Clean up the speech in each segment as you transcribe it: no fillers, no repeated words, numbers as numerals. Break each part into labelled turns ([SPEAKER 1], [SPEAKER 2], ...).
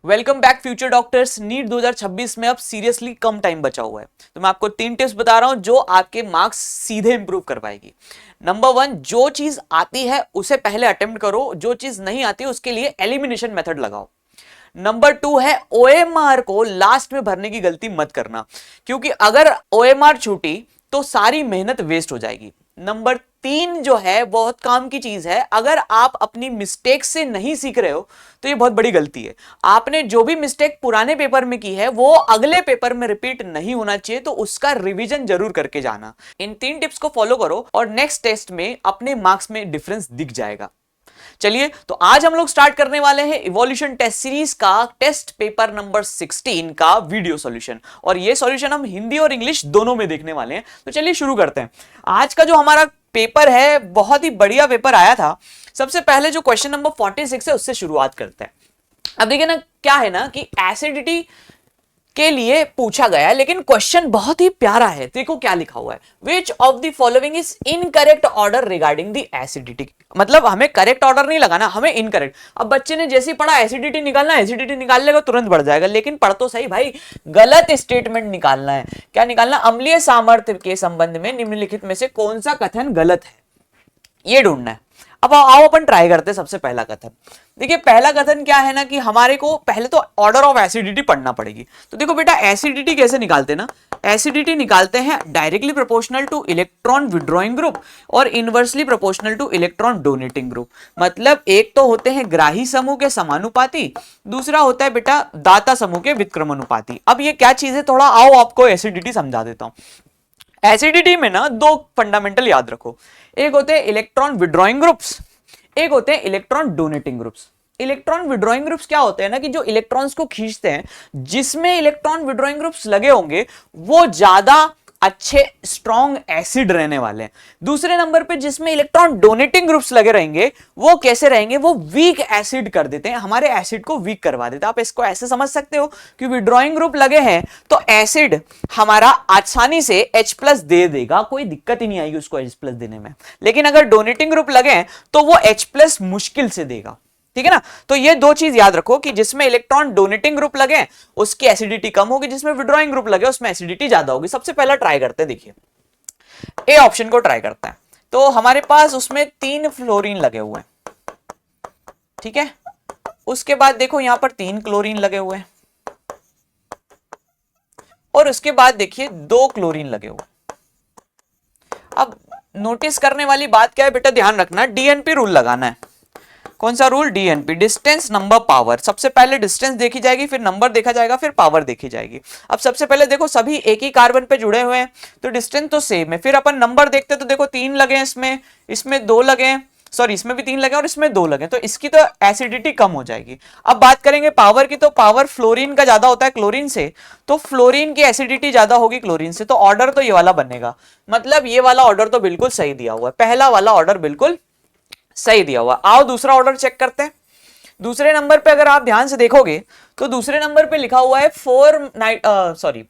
[SPEAKER 1] Welcome back future doctors. NEET 2026 में अब seriously कम time बचा हुआ है, तो मैं आपको 3 टिप्स बता रहा हूं जो आपके मार्क्स सीधे इंप्रूव कर पाएगी। नंबर 1, जो चीज आती है उसे पहले अटेम्प्ट करो, जो चीज नहीं आती उसके लिए एलिमिनेशन मेथड लगाओ। नंबर 2 है ओएमआर को लास्ट में भरने की गलती मत करना, क्योंकि अगर ओएमआर छूटी तो सारी मेहनत वेस्ट हो जाएगी। नंबर 3 जो है बहुत काम की चीज है, अगर आप अपनी मिस्टेक से नहीं सीख रहे हो तो ये बहुत बड़ी गलती है। आपने जो भी मिस्टेक पुराने पेपर में की है वो अगले पेपर में रिपीट नहीं होना चाहिए, तो उसका रिवीजन जरूर करके जाना। इन 3 टिप्स को फॉलो करो और नेक्स्ट टेस्ट में अपने मार्क्स में डिफरेंस दिख जाएगा। चलिए, तो आज हम लोग स्टार्ट करने वाले हैं इवोल्यूशन टेस्ट सीरीज का टेस्ट पेपर नंबर 16 का वीडियो सॉल्यूशन, और ये सॉल्यूशन हम हिंदी और इंग्लिश दोनों में देखने वाले हैं। तो चलिए शुरू करते हैं। आज का जो हमारा पेपर है बहुत ही बढ़िया पेपर आया था। सबसे पहले जो क्वेश्चन नंबर 46 है उससे शुरुआत करते हैं। अब देखिए ना, क्या है ना कि एसिडिटी के लिए पूछा गया है, लेकिन क्वेश्चन बहुत ही प्यारा है। देखो क्या लिखा हुआ है, विच of the following is incorrect order regarding the acidity. मतलब हमें करेक्ट ऑर्डर नहीं लगाना, हमें इनकरेक्ट। अब बच्चे ने जैसे ही पढ़ा एसिडिटी निकालना, एसिडिटी निकाल लेगा तुरंत बढ़ जाएगा, लेकिन पढ़ तो सही भाई, गलत स्टेटमेंट निकालना है। क्या निकालना? अम्लीय सामर्थ्य के संबंध में निम्नलिखित में से कौन सा कथन गलत है, ये ढूंढना है। अब आओ अपन ट्राई करते हैं। सबसे पहला कथन देखिए, पहला कथन क्या है ना कि हमारे को पहले तो ऑर्डर ऑफ एसिडिटी पढ़ना पड़ेगी। तो देखो बेटा, एसिडिटी कैसे निकालते ना, एसिडिटी निकालते हैं directly proportional to electron withdrawing group और inversely proportional to electron donating group. मतलब एक तो होते हैं ग्राही समूह के समानुपाती, दूसरा होता है बेटा दाता समूह के व्युत्क्रमानुपाती। अब ये क्या चीज है, थोड़ा आओ आपको एसिडिटी समझा देता हूं। एसिडिटी में ना दो फंडामेंटल याद रखो, एक होते हैं इलेक्ट्रॉन विड्रॉइंग ग्रुप्स, एक होते हैं electron donating groups. Electron withdrawing groups क्या होते हैं ना कि जो इलेक्ट्रॉन्स को खींचते हैं, जिसमें इलेक्ट्रॉन विड्रॉइंग ग्रुप्स लगे होंगे वो ज्यादा अच्छे स्ट्रॉन्ग एसिड रहने वाले हैं। दूसरे नंबर पे जिसमें इलेक्ट्रॉन डोनेटिंग ग्रुप्स लगे रहेंगे वो कैसे रहेंगे, वो वीक एसिड कर देते हैं, हमारे एसिड को वीक करवा देते हैं। आप इसको ऐसे समझ सकते हो कि विड्रॉइंग ग्रुप लगे हैं तो एसिड हमारा आसानी से H+ दे देगा, कोई दिक्कत ही नहीं आएगी उसको H+ देने में। लेकिन अगर डोनेटिंग ग्रुप लगे हैं तो वो H+ मुश्किल से देगा, ठीक है ना। तो ये दो चीज याद रखो कि जिसमें इलेक्ट्रॉन डोनेटिंग ग्रुप लगे उसकी एसिडिटी कम होगी, जिसमें विड्रॉइंग ग्रुप लगे उसमें एसिडिटी ज्यादा होगी। सबसे पहला ट्राई करते हैं, देखिए ए ऑप्शन को ट्राई करते हैं। तो हमारे पास उसमें 3 फ्लोरीन लगे हुए हैं, ठीक है। उसके बाद देखो यहां पर 3 क्लोरीन लगे हुए हैं, और उसके बाद देखिए 2 क्लोरीन लगे हुए। अब नोटिस करने वाली बात क्या है बेटा, ध्यान रखना, डीएनपी रूल लगाना है। कौन सा rule? DNP, distance number power. सबसे पहले डिस्टेंस देखी जाएगी, फिर नंबर देखा जाएगा, फिर पावर देखी जाएगी। अब सबसे पहले देखो सभी एक ही कार्बन पे जुड़े हुए हैं तो डिस्टेंस तो सेम है। फिर अपन नंबर देखते तो देखो 3 लगे हैं इसमें, इसमें 2 लगे हैं, सॉरी इसमें भी 3 लगे और इसमें 2 लगे, तो इसकी तो एसिडिटी कम हो जाएगी। अब बात करेंगे पावर की, तो पावर फ्लोरीन का ज्यादा होता है क्लोरीन से, तो फ्लोरीन की एसिडिटी ज्यादा होगी क्लोरीन से। तो ऑर्डर तो ये वाला बनेगा, मतलब ये वाला ऑर्डर तो बिल्कुल सही दिया हुआ है, पहला वाला ऑर्डर बिल्कुल सही दिया हुआ। आओ दूसरा ऑर्डर चेक करते हैं। दूसरे नंबर पे अगर आप ध्यान से देखोगे तो दूसरे नंबर पे लिखा हुआ है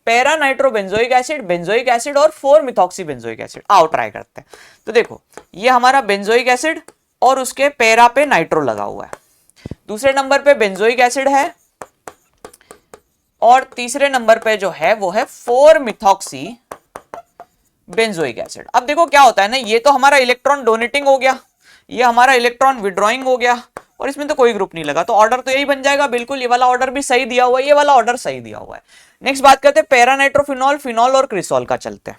[SPEAKER 1] para nitrobenzoic acid, benzoic acid और 4 मिथॉक्सी बेंजोइक एसिड। आओ ट्राई करते हैं। तो देखो ये हमारा बेंजोइक एसिड और उसके पैरा पे नाइट्रो लगा हुआ है। दूसरे नंबर पे बेंजोइक एसिड है और तीसरे नंबर पे जो है वो है 4 मिथॉक्सी बेंजोइक एसिड। अब देखो क्या होता है ना, ये तो हमारा इलेक्ट्रॉन डोनेटिंग हो गया, ये हमारा इलेक्ट्रॉन विड्रॉइंग हो गया, और इसमें तो कोई ग्रुप नहीं लगा, तो ऑर्डर तो यही बन जाएगा बिल्कुल। ये वाला ऑर्डर भी सही दिया हुआ है, ये वाला ऑर्डर सही दिया हुआ है। नेक्स्ट बात करते हैं पैरानाइट्रोफिनॉल, फिनॉल और क्रिसॉल का चलते हैं,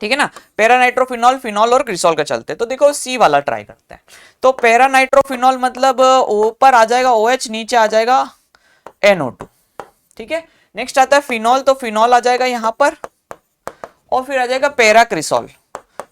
[SPEAKER 1] ठीक है ना। पैरानाइट्रोफिनॉल, फिनॉल और क्रिसॉल का चलते हैं। तो देखो सी वाला ट्राई करते हैं। तो पैरानाइट्रोफिनॉल मतलब ऊपर आ जाएगा OH, नीचे आ जाएगा NO2, ठीक है। नेक्स्ट आता है फिनॉल, तो फिनॉल आ जाएगा यहां पर, और फिर आ जाएगा पैराक्रिसॉल,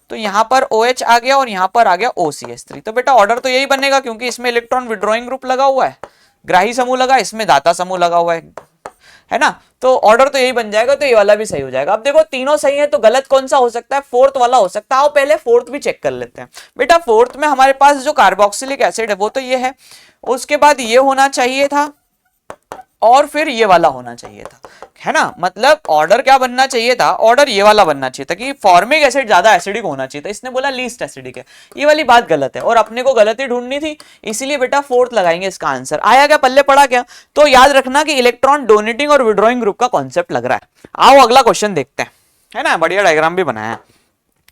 [SPEAKER 1] तो यहां पर OH आ गया और यहां पर आ गया OCH3। तो बेटा ऑर्डर तो यही बनेगा, क्योंकि इसमें इलेक्ट्रॉन विड्रॉइंग ग्रुप लगा हुआ है, ग्राही समूह लगा, इसमें दाता समूह लगा हुआ है ना। तो ऑर्डर तो यही बन जाएगा, तो ये वाला भी सही हो जाएगा। अब देखो तीनों सही है, तो गलत कौन सा हो सकता है? 4th वाला हो सकता है। आओ पहले 4th भी चेक कर लेते हैं। बेटा 4th में हमारे पास जो कार्बोक्सिलिक एसिड है वो तो ये है, उसके बाद ये होना चाहिए था, और फिर ये वाला होना चाहिए था, है ना, मतलब ऑर्डर क्या बनना चाहिए था, ऑर्डर ये वाला बनना चाहिए था कि फॉर्मिक एसिड ज्यादा एसिडिक होना चाहिए था, इसने बोला लीस्ट एसिडिक है, ये वाली बात गलत है और अपने को गलती ढूंढनी थी, इसीलिए बेटा फोर्थ लगाएंगे इसका आंसर। आया क्या, पल्ले पड़ा क्या? तो याद रखना कि इलेक्ट्रॉन डोनेटिंग और विड्रॉइंग ग्रुप का कॉन्सेप्ट लग रहा है। आओ अगला क्वेश्चन देखते हैं, है ना, बढ़िया डायग्राम भी बनाया है।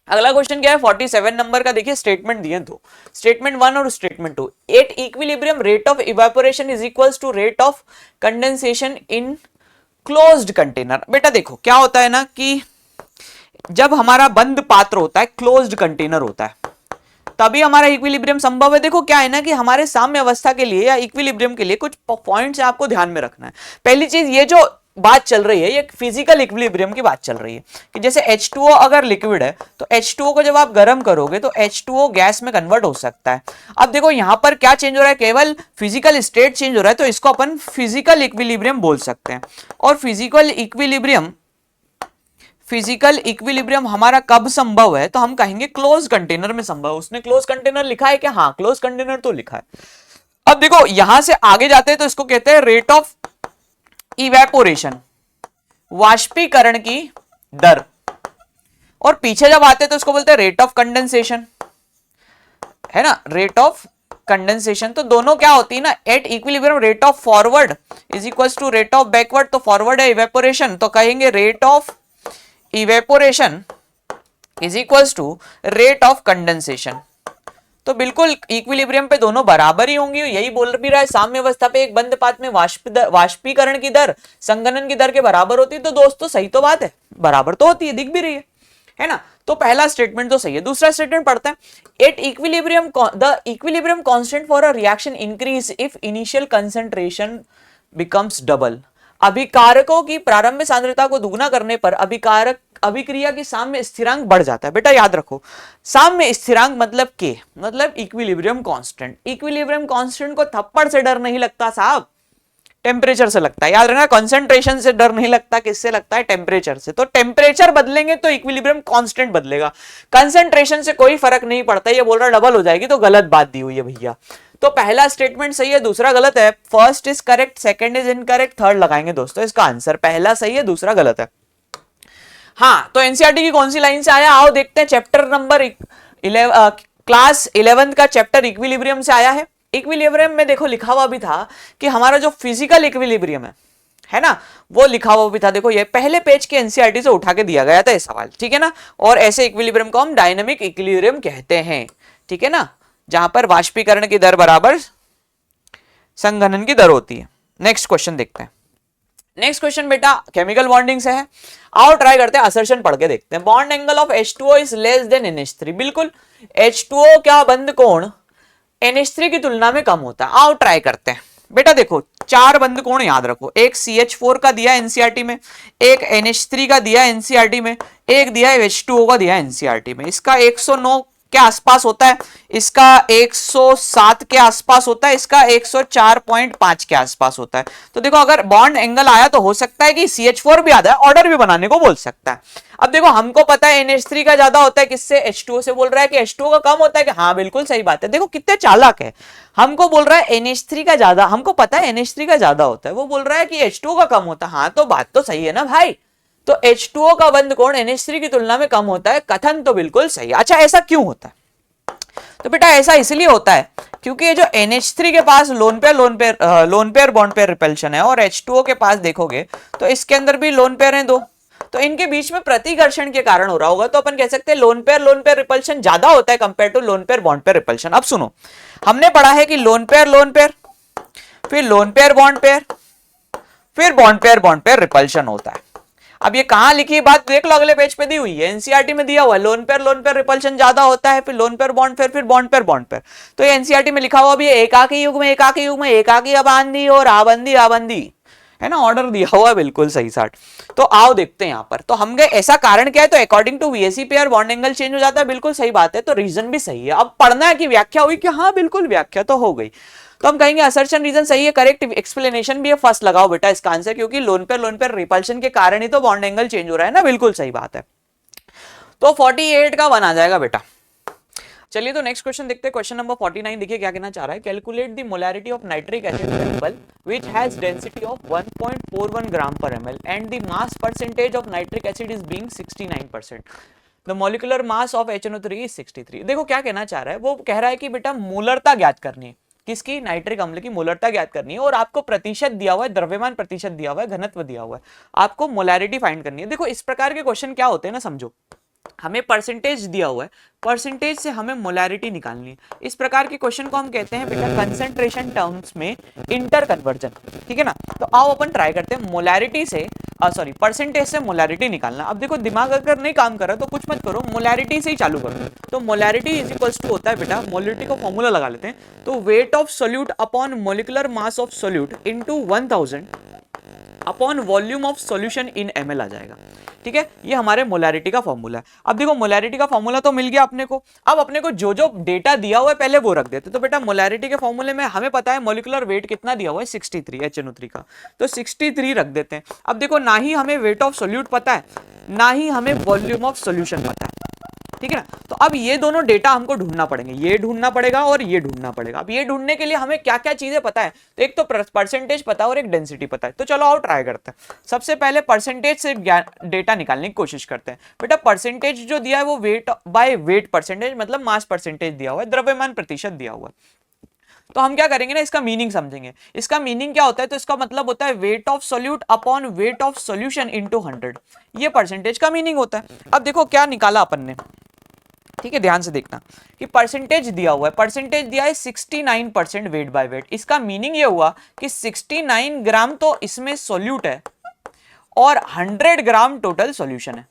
[SPEAKER 1] अगला क्वेश्चन क्या है 47 नंबर का, देखिए स्टेटमेंट दिए दो, स्टेटमेंट 1 और statement 2। At equilibrium rate of evaporation is equals to rate of condensation in closed container. बेटा देखो क्या होता है ना कि जब हमारा बंद पात्र होता है, क्लोज्ड कंटेनर होता है, तभी हमारा इक्विलिब्रियम संभव है। देखो क्या है ना कि हमारे साम्य अवस्था के लिए या इक्विलिब्रियम के लिए कुछ पॉइंट्स आपको ध्यान में रखना है। पहली चीज, ये जो बात चल रही है ये फिजिकल इक्विलिब्रियम की बात चल रही है कि जैसे H2O अगर लिक्विड है तो H2O को जब आप गर्म करोगे तो H2O गैस में कन्वर्ट हो सकता है। अब देखो यहां पर क्या चेंज हो रहा है, केवल फिजिकल स्टेट चेंज हो रहा है, तो इसको अपन फिजिकल इक्विलिब्रियम बोल सकते हैं। और फिजिकल इक्विलिब्रियम हमारा कब संभव है, तो हम कहेंगे क्लोज कंटेनर में संभव। उसने क्लोज कंटेनर लिखा है क्या? हाँ, क्लोज कंटेनर तो लिखा है। अब देखो यहां से आगे जाते हैं तो इसको कहते हैं रेट ऑफ इवेपोरेशन, वाष्पीकरण की दर, और पीछे जब आते हैं तो इसको बोलते हैं रेट ऑफ कंडेंसेशन, है ना, रेट ऑफ कंडेंसेशन। तो दोनों क्या होती है ना, at equilibrium rate of forward is equals to rate of backward, तो फॉरवर्ड है इवेपोरेशन, तो कहेंगे rate of evaporation is equals to rate of condensation. तो बिल्कुल इक्विलिब्रियम पे दोनों बराबर ही होंगी, यही बोल भी रहा है। साम्य अवस्था पे एक बंद पात्र में वाष्पीकरण की दर संघनन की दर के बराबर होती है, तो दोस्तों सही तो बात है, बराबर तो होती है, दिख भी रही है ना। तो पहला स्टेटमेंट तो सही है। दूसरा स्टेटमेंट पढ़ते हैं, at equilibrium the equilibrium constant for a reaction increase if initial concentration becomes double. अभिकारकों की प्रारंभिक सांद्रता को दुगना करने पर अभिक्रिया की साम्य स्थिरांक बढ़ जाता है। बेटा याद रखो, साम्य स्थिरांक मतलब के, मतलब इक्विलिब्रियम कांस्टेंट। इक्विलिब्रियम कांस्टेंट को थप्पड़ से डर नहीं लगता साहब, टेम्परेचर से लगता है। याद रखना, कंसंट्रेशन से डर नहीं लगता, किससे लगता है? टेम्परेचर से। तो टेम्परेचर बदलेंगे तो इक्विलिब्रियम कांस्टेंट बदलेगा, कंसंट्रेशन से कोई फर्क नहीं पड़ता। ये बोल रहा डबल हो जाएगी, तो गलत बात दी हुई है भैया। तो पहला स्टेटमेंट सही है, दूसरा गलत है। First is correct, second is incorrect, third लगाएंगे दोस्तों इसका आंसर। पहला सही है, दूसरा गलत है। हाँ, तो एनसीईआरटी की कौन सी लाइन से आया, आओ देखते हैं। चैप्टर नंबर क्लास 11 का चैप्टर इक्विलिब्रियम से आया है। इक्विलिब्रियम में देखो लिखा हुआ भी था कि हमारा जो फिजिकल इक्विलिब्रियम है ना, वो लिखा हुआ भी था। देखो ये पहले पेज के एनसीईआरटी से उठा के दिया गया था ये सवाल, ठीक है ना। और ऐसे इक्विलिब्रियम को हम डायनेमिक इक्विलिब्रियम कहते हैं, ठीक है ना, जहां पर वाष्पीकरण की दर बराबर संघनन की दर होती है। नेक्स्ट क्वेश्चन देखते हैं। नेक्स्ट क्वेश्चन बेटा केमिकल बॉन्डिंग से है। आओ ट्राई करते हैं, असर्शन पढ़ के देखते हैं। Bond angle of H2O is less than NH3। बिल्कुल, H2O क्या बंद कोण NH3 की तुलना में कम होता है। आओ ट्राई करते हैं। बेटा देखो 4 बंद कोण याद रखो, एक CH4 का दिया एनसीईआरटी में, एक NH3 का दिया एनसीईआरटी में, एक दिया H2O का दिया एनसीईआरटी में। इसका 109 के आसपास होता है, इसका 107 के आसपास होता है, इसका 104.5 के आसपास होता है। तो देखो अगर बॉन्ड एंगल आया तो हो सकता है कि CH4 भी आता है, ऑर्डर भी बनाने को बोल सकता है। अब देखो हमको पता है NH3 का ज्यादा होता है, किससे? H2O से। बोल रहा है कि H2O का कम होता है कि हाँ बिल्कुल सही बात है। देखो कितने चालाक है, हमको बोल रहा है NH3 का ज्यादा, हमको पता है NH3 का ज्यादा होता है, वो बोल रहा है कि H2O का कम होता है। हाँ तो बात तो सही है ना भाई। तो H2O का बंद कोण NH3 की तुलना में कम होता है, कथन तो बिल्कुल सही है। अच्छा ऐसा क्यों होता है? तो बेटा ऐसा इसलिए होता है क्योंकि ये जो NH3 के पास lone pair bond pair repulsion है, और H2O के पास देखोगे तो इसके अंदर भी लोन पेयर हैं 2, तो इनके बीच में प्रतिघर्षण के कारण हो रहा होगा। तो अपन कह सकते हैं लोन पेयर रिपल्शन ज्यादा होता है compare to lone pair bond pair repulsion. अब सुनो, हमने पढ़ा है कि लोन पेयर फिर लोन पेयर बॉन्ड पेयर, फिर बॉन्ड पेयर रिपल्शन होता है। अब ये कहां लिखी बात देख लो, अगले पेज पे दी हुई है, एनसीईआरटी में दिया हुआ है। लोन पेयर रिपल्शन ज्यादा होता है, फिर लोन पेयर बॉन्ड पेयर, फिर बॉन्ड पेयर। तो ये एनसीईआरटी में लिखा हुआ भी है, एकाकी युग में एकाकी अबांदी और आबंदी, है ना, ऑर्डर दिया हुआ है बिल्कुल सही 60। तो आओ देखते हैं यहां पर। तो हम गए ऐसा कारण क्या है, तो according to VSC pair bond angle change हो जाता है, बिल्कुल सही बात है। तो रीजन भी सही है। अब पढ़ना है कि व्याख्या हुई कि हाँ बिल्कुल व्याख्या तो हो गई। तो हम कहेंगे असर्शन रीजन सही है, करेक्ट एक्सप्लेनेशन भी है, फर्स्ट लगाओ बेटा इसका आंसर, क्योंकि लोन पेयर रिपल्शन के कारण ही तो बॉन्ड एंगल चेंज हो रहा है ना, बिल्कुल सही बात है। तो 48 का 1 आ जाएगा बेटा। चलिए तो नेक्स्ट क्वेश्चन देखते हैं। क्वेश्चन नंबर 49 देखिए क्या कहना चाह रहा है। Calculate the molarity of nitric acid sample which has density of 1.41 ग्राम पर ml and the mass percentage of nitric acid is being 69%। The molecular mass of HNO3 is 63। देखो क्या कहना चाह रहा है, वो कह रहा है कि बेटा मोलरता ज्ञात करनी है, किसकी, नाइट्रिक अम्ल की मोलरता ज्ञात करनी है, और आपको प्रतिशत दिया हुआ है, द्रव्यमान प्रतिशत दिया हुआ है, घनत्व दिया हुआ है, आपको मोलैरिटी फाइंड करनी है। देखो इस प्रकार के क्वेश्चन क्या होते हैं ना, समझो हमें परसेंटेज दिया हुआ है, परसेंटेज से हमें मोलैरिटी निकालनी है। इस प्रकार के क्वेश्चन को हम कहते हैं बेटा कंसंट्रेशन टर्म्स में इंटर कन्वर्जन, ठीक है ना। तो आओ अपन ट्राई करते हैं मोलैरिटी से परसेंटेज से मोलैरिटी निकालना। अब देखो दिमाग अगर नहीं काम कर रहा तो कुछ मत करो, मोलैरिटी से ही चालू करो। तो मोलैरिटी इज इक्वल्स टू होता है बेटा, मोलैरिटी का फॉर्मूला लगा लेते हैं, तो weight of solute upon molecular mass of solute into 1000 upon volume of solution in ml आ जाएगा, ठीक है। ये हमारे मोलैरिटी का फॉर्मूला है। अब देखो मोलैरिटी का फॉर्मूला तो मिल गया अपने को, अब अपने को जो जो डेटा दिया हुआ है पहले वो रख देते। तो बेटा मोलैरिटी के फॉर्मूले में हमें पता है मॉलिक्यूलर वेट कितना दिया हुआ है, 63 HNO3 का, तो 63 रख देते हैं। अब देखो ना ही हमें वेट ऑफ सोल्यूट पता है, ना ही हमें वॉल्यूम ऑफ सोल्यूशन पता है, ठीक है ना। तो अब ये दोनों डेटा हमको ढूंढना पड़ेंगे, ये ढूंढना पड़ेगा और ये ढूंढना पड़ेगा। अब ये ढूंढने के लिए हमें क्या क्या चीजें पता है, तो एक तो परसेंटेज पता है और एक डेंसिटी पता है। तो चलो आओ ट्राई करते हैं। सबसे पहले परसेंटेज से डेटा निकालने की कोशिश करते हैं। बेटा परसेंटेज जो दिया है वो वेट बाय वेट परसेंटेज, मतलब मास परसेंटेज दिया हुआ है, द्रव्यमान प्रतिशत दिया हुआ है। तो हम क्या करेंगे ना, इसका मीनिंग समझेंगे। इसका मीनिंग क्या होता है, तो इसका मतलब होता है weight of solute upon weight of solution into 100, ये परसेंटेज का मीनिंग होता है। अब देखो क्या निकाला अपन ने, ठीक है, ध्यान से देखना कि परसेंटेज दिया हुआ है, परसेंटेज दिया है 69% वेट बाय वेट। इसका मीनिंग ये हुआ कि 69 ग्राम तो इसमें सॉल्यूट है और 100 ग्राम टोटल सॉल्यूशन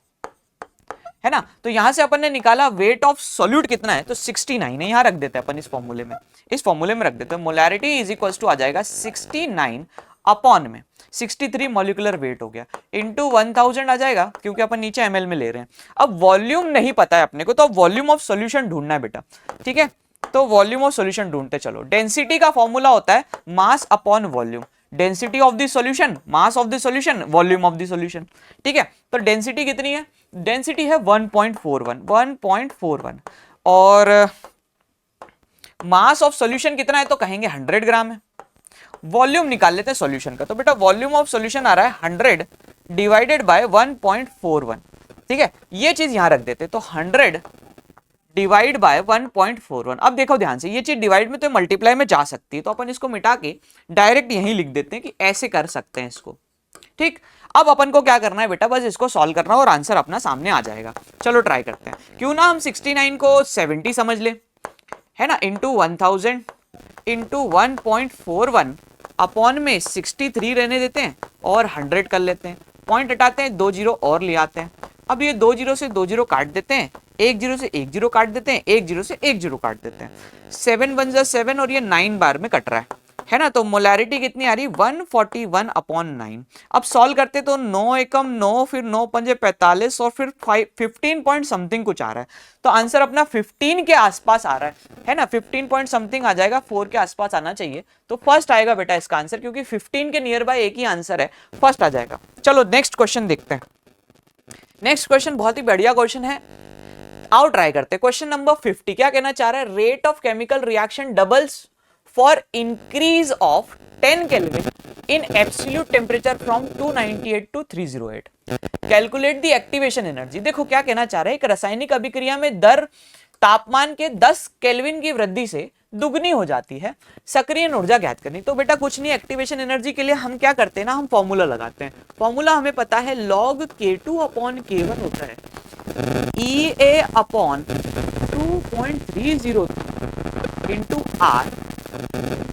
[SPEAKER 1] है ना। तो यहां से अपन ने निकाला वेट ऑफ सॉल्यूट कितना है, तो 69 है, यहां रख देते हैं अपन इस फॉर्मूले में, इस फॉर्मूले में रख देते हैं। मोलैरिटी इज इक्वल्स टू आ जाएगा 69 अपॉन में 63 मॉलिक्यूलर वेट हो गया, इनटू 1000 आ जाएगा, क्योंकि अपन नीचे ml में ले रहे हैं। अब वॉल्यूम नहीं पता है अपने को, तो वॉल्यूम ऑफ सॉल्यूशन ढूंढना है बेटा, ठीक है। तो वॉल्यूम ऑफ सॉल्यूशन ढूंढते चलो। डेंसिटी का फॉर्मूला होता है mass upon volume, density of the solution, mass of the solution, volume of the solution, ठीक है। तो डेंसिटी कितनी है, डेंसिटी है 1.41 और मास ऑफ सॉल्यूशन कितना है, तो कहेंगे 100 ग्राम है। वॉल्यूम निकाल लेते हैं सॉल्यूशन का, तो बेटा वॉल्यूम ऑफ सॉल्यूशन आ रहा है 100 डिवाइडेड बाय 1.41, ठीक है। ये चीज यहां रख देते, तो 100 डिवाइड बाय 1.41। अब देखो ध्यान से, ये चीज डिवाइड में तो मल्टीप्लाई में जा सकती है, तो अपन इसको मिटा के डायरेक्ट यहीं लिख देते हैं कि ऐसे कर सकते हैं इसको, ठीक। अब अपन को क्या करना है बेटा, बस इसको सॉल्व करना और आंसर अपना सामने आ जाएगा। चलो ट्राई करते हैं। क्यों ना हम 69 को 70 समझ ले, है ना, इंटू 1000 इंटू 1.41 अपॉन में 63 रहने देते हैं और 100 कर लेते हैं, पॉइंट हटाते हैं, 2 जीरो और ले आते हैं। अब ये 2 जीरो से 2 जीरो काट देते हैं, 1 जीरो से 1 जीरो काट देते हैं, 1 जीरो से 1 जीरो काट देते हैं, 7 1 जा 7 और ये 9 बार में कट रहा है ना। तो मोलैरिटी कितनी आ रही, 141 अपॉन 9। अब सॉल्व करते तो 9 एकम 9, फिर 9 पंजे 45 और फिर 15 पॉइंट समथिंग कुछ आ रहा है। तो आंसर अपना 15 के आसपास आ रहा है ना, 15 पॉइंट समथिंग आ जाएगा, 4 के आसपास आना चाहिए। तो फर्स्ट आएगा बेटा इसका आंसर, क्योंकि 15 के नियर बाय एक ही आंसर है, फर्स्ट आ जाएगा। चलो नेक्स्ट क्वेश्चन देखते हैं। नेक्स्ट क्वेश्चन बहुत ही बढ़िया क्वेश्चन है, आओ ट्राई करते हैं। क्वेश्चन नंबर 50 क्या कहना चाह रहा है, rate of chemical reaction doubles for increase of 10 kelvin in absolute temperature from 298 to 308। Calculate the activation energy. देखो क्या कहना चाह रहा है, एक रासायनिक अभिक्रिया में दर तापमान के 10 केल्विन की वृद्धि से दुगनी हो जाती है, सक्रिय ऊर्जा ज्ञात करनी। तो बेटा कुछ नहीं, एक्टिवेशन एनर्जी के लिए हम क्या करते हैं ना, हम फॉर्मूला लगाते हैं। फॉर्मूला हमें पता है log K2 अपॉन K1 होता है EA upon 2.30 into R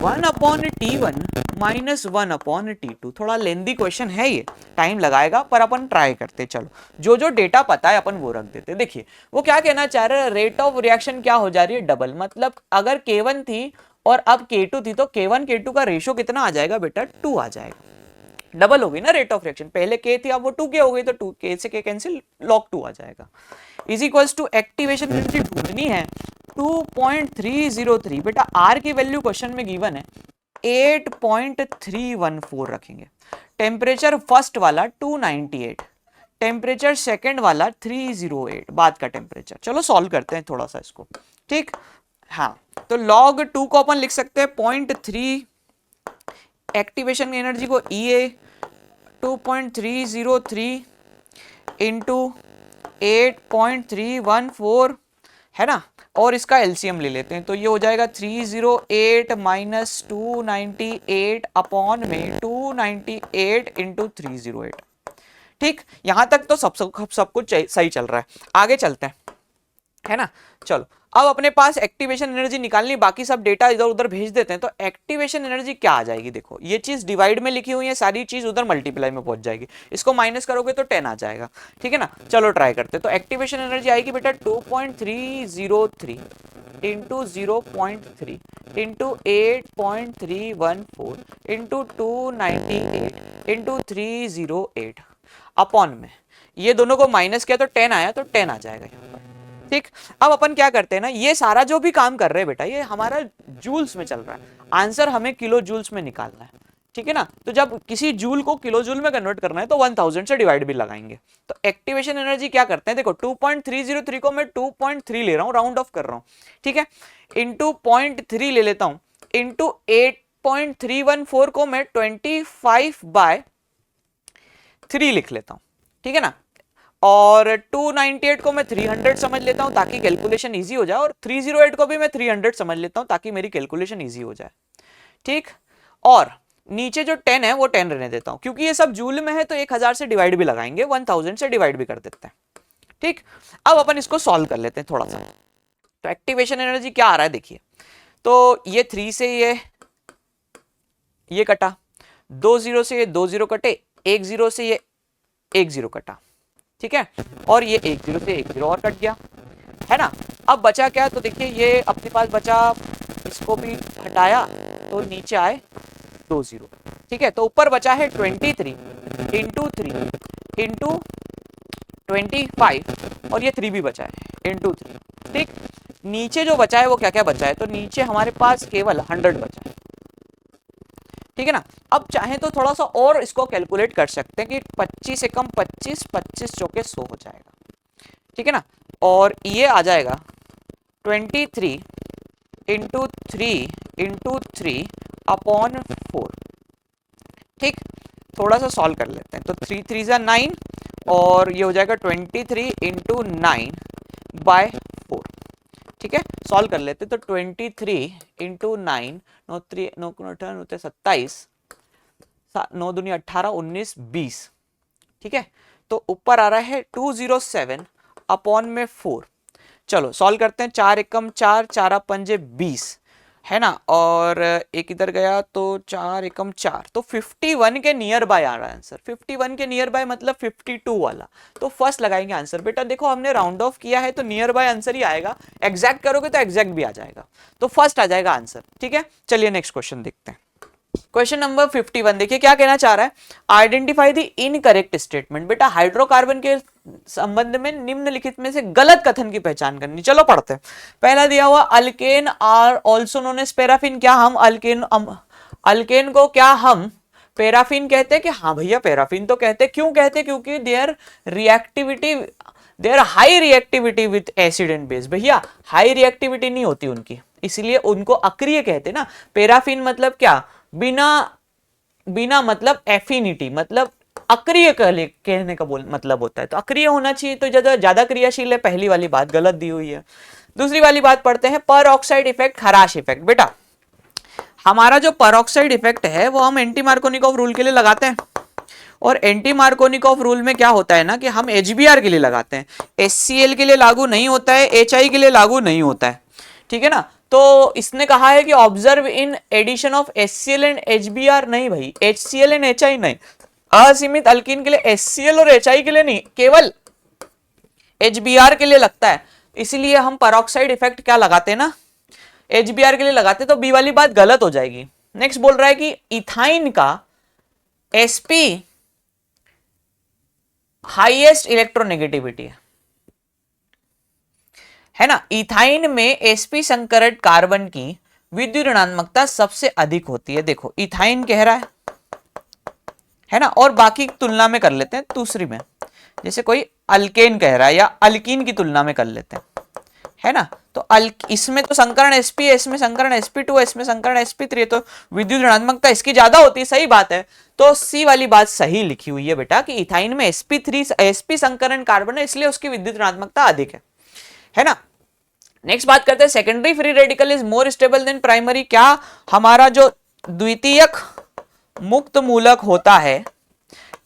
[SPEAKER 1] 1 upon T1 minus 1 upon T2। थोड़ा लेंदी क्वेश्चन है ये, टाइम लगाएगा, पर अपन ट्राई करते। चलो जो जो डेटा पता है अपन वो रख देते। देखिए वो क्या कहना चाह रहे हैं, रेट ऑफ रिएक्शन क्या हो जा रही है, डबल। मतलब अगर K1 थी और अब K2 थी, तो K1 K2 का रेशियो कितना आ जाएगा बेटा, 2 आ जाएगा, डबल हो गई ना रेट ऑफ रिएक्शन। पहले K थी, अब वो 2K हो गई, तो 2K से K कैंसिल, log 2 आ जाएगा। Is equals to activation energy ढूंढनी है 2.303। बेटा R की वैल्यू क्वेश्चन में गिवन है 8.314 रखेंगे। टेम्परेचर फर्स्ट वाला 298, टेम्परेचर सेकंड वाला 308 बाद का टेम्परेचर। चलो सॉल्व करते हैं थोड़ा सा इसको, ठीक। हाँ, तो log 2 को अपन लिख सकते हैं 0.3, एक्टिवेशन एनर्जी को EA 2.303 इंटू 8.314 है ना, और इसका एलसीएम ले लेते हैं तो ये हो जाएगा 308 माइनस 298 अपॉन में 298 इंटू 308। ठीक, यहां तक तो सब कुछ सही चल रहा है। आगे चलते हैं, है ना। चलो अब अपने पास एक्टिवेशन एनर्जी निकालनी, बाकी सब डेटा इधर उधर भेज देते हैं। तो एक्टिवेशन एनर्जी क्या आ जाएगी, देखो ये चीज डिवाइड में लिखी हुई है, सारी चीज उधर मल्टीप्लाई में पहुंच जाएगी, इसको माइनस करोगे तो 10 आ जाएगा, ठीक है ना। चलो ट्राई करते हैं। तो एक्टिवेशन एनर्जी आएगी बेटा 2.303 into 0.3 into 8.314 into 298 into 308 upon में, ये दोनों को माइनस किया तो 10 आया, तो 10 आ जाएगा यहाँ पर। ठीक, अब अपन क्या करते हैं ना, ये सारा जो भी काम कर रहे हैं बेटा ये हमारा जूल्स में चल रहा है, आंसर हमें किलो जूल्स में निकालना है, ठीक है ना। तो जब किसी जूल को किलो जूल में कन्वर्ट करना है तो 1000 से डिवाइड भी लगाएंगे। तो एक्टिवेशन एनर्जी क्या करते हैं, देखो 2.303 को मैं 2.3 ले रहा हूं, राउंड ऑफ कर रहा हूं, ठीक है, इंटू 0.3 ले लेता हूं, इंटू 8.314 को मैं 25/3 लिख लेता हूं, ठीक है ना, और 298 को मैं 300 समझ लेता हूं ताकि कैलकुलेशन इजी हो जाए, और 308 को भी मैं 300 समझ लेता हूं ताकि मेरी कैलकुलेशन इजी हो जाए, ठीक। और नीचे जो 10 है वो 10 रहने देता हूं, क्योंकि ये सब जूल में है तो 1000 से डिवाइड भी लगाएंगे, 1000 से डिवाइड भी कर देते हैं, ठीक। अब अपन इसको सॉल्व कर लेते हैं थोड़ा सा। तो एक्टिवेशन एनर्जी क्या आ रहा है देखिए, तो ये 3 से ये कटा, 2 0 से ये 2 0 कटे, 1 0 से ये 1 0 कटा, ठीक है, और ये 1 0 से 1 0 और कट गया, है ना। अब बचा क्या, तो देखिए ये अपने पास बचा, इसको भी हटाया तो नीचे आए 2 0, ठीक है। तो ऊपर बचा है 23 इंटू 3 इंटू 25, और ये 3 भी बचा है इंटू 3, ठीक। नीचे जो बचा है वो क्या क्या बचा है, तो नीचे हमारे पास केवल 100 बचा है, ठीक है ना। अब चाहे तो थोड़ा सा और इसको कैलकुलेट कर सकते हैं कि 25 से कम 25, 25 चौके 100 हो जाएगा, ठीक है ना, और ये आ जाएगा 23 इंटू 3 इंटू 3 अपॉन 4, ठीक। थोड़ा सा सॉल्व कर लेते हैं, तो 3 3 जा 9, और ये हो जाएगा 23 इंटू 9/4, ठीक है। सॉल्व कर लेते तो 23 इंटू 9, 9 3 9 27, 9 दूनी 18, 19 20, ठीक है। तो ऊपर आ रहा है 207 अपॉन में 4। चलो सॉल्व करते हैं, 4 एकम 4, 4 पंजे 20, है ना, और एक इधर गया तो 4 एकम 4, तो 51 के नियर बाय आ रहा है आंसर। 51 के नियर बाय मतलब 52 वाला, तो फर्स्ट लगाएंगे आंसर। बेटा देखो हमने राउंड ऑफ किया है तो नियर बाय आंसर ही आएगा, एग्जैक्ट करोगे तो एग्जैक्ट भी आ जाएगा, तो फर्स्ट आ जाएगा आंसर, ठीक है। चलिए नेक्स्ट क्वेश्चन देखते हैं। क्वेश्चन नंबर 51 देखिए क्या कहना चाह रहा है, आइडेंटिफाई द इनकरेक्ट स्टेटमेंट। बेटा हाइड्रोकार्बन के संबंध में निम्नलिखित में से गलत कथन की पहचान करनी। चलो पढ़ते हैं। पहला दिया हुआ alkane are also known as paraffin, क्या हम अल्केन को क्या हम पैराफिन कहते हैं कि हाँ भैया पैराफिन तो कहते हैं। क्यों कहते हैं, क्योंकि their high reactivity with acid and base. भैया हाई रिएक्टिविटी नहीं होती उनकी, इसलिए उनको अक्रिय कहते हैं ना। पैराफिन मतलब क्या, बिना मतलब एफिनिटी, मतलब अक्रिय कहने का मतलब होता है, तो अक्रिय होना चाहिए, तो ज्यादा क्रियाशील है। पहली वाली बात गलत दी हुई है। दूसरी वाली बात पढ़ते हैं, पर ऑक्साइड इफेक्ट, खराश इफेक्ट। बेटा हमारा जो पर ऑक्साइड इफेक्ट है वो हम एंटी मार्कोनिकॉफ रूल के लिए लगाते हैं, और एंटी मार्कोनिकॉफ रूल में क्या होता है ना कि हम HBr के लिए लगाते हैं, HCl के लिए लागू नहीं होता है, HI के लिए लागू नहीं होता है, ठीक है ना। तो इसने कहा है कि observe in addition of HCl and HBr, नहीं भाई HCl एंड HI नहीं, असीमित अल्कीन के लिए HCl और HI के लिए नहीं, केवल HBr के लिए लगता है। इसीलिए हम परऑक्साइड इफेक्ट क्या लगाते हैं ना, HBr के लिए लगाते, तो बी वाली बात गलत हो जाएगी। नेक्स्ट बोल रहा है कि इथाइन का sp हाईएस्ट इलेक्ट्रोनेगेटिविटी है ना। इथाइन में sp संकरण कार्बन की विद्युत ऋणात्मकता सबसे अधिक होती है। देखो इथाइन कह रहा है ना, और बाकी तुलना में कर लेते हैं दूसरी में। जैसे कोई अल्केन कह रहा है या अल्कीन की तुलना में कर लेते हैं, है ना। तो इसमें तो संकरण sp है, इसमें संकरण sp2 है, इसमें संकरण sp3 है, तो विद्युत ऋणात्मकता इसकी ज्यादा होती है, सही बात है। तो सी वाली बात सही लिखी हुई है बेटा कि इथाइन में sp संकरण कार्बन है, इसलिए उसकी विद्युत ऋणात्मकता अधिक है ना। नेक्स्ट बात करते हैं, secondary free radical is more stable then primary. क्या हमारा जो द्वितीयक मुक्त मूलक होता है,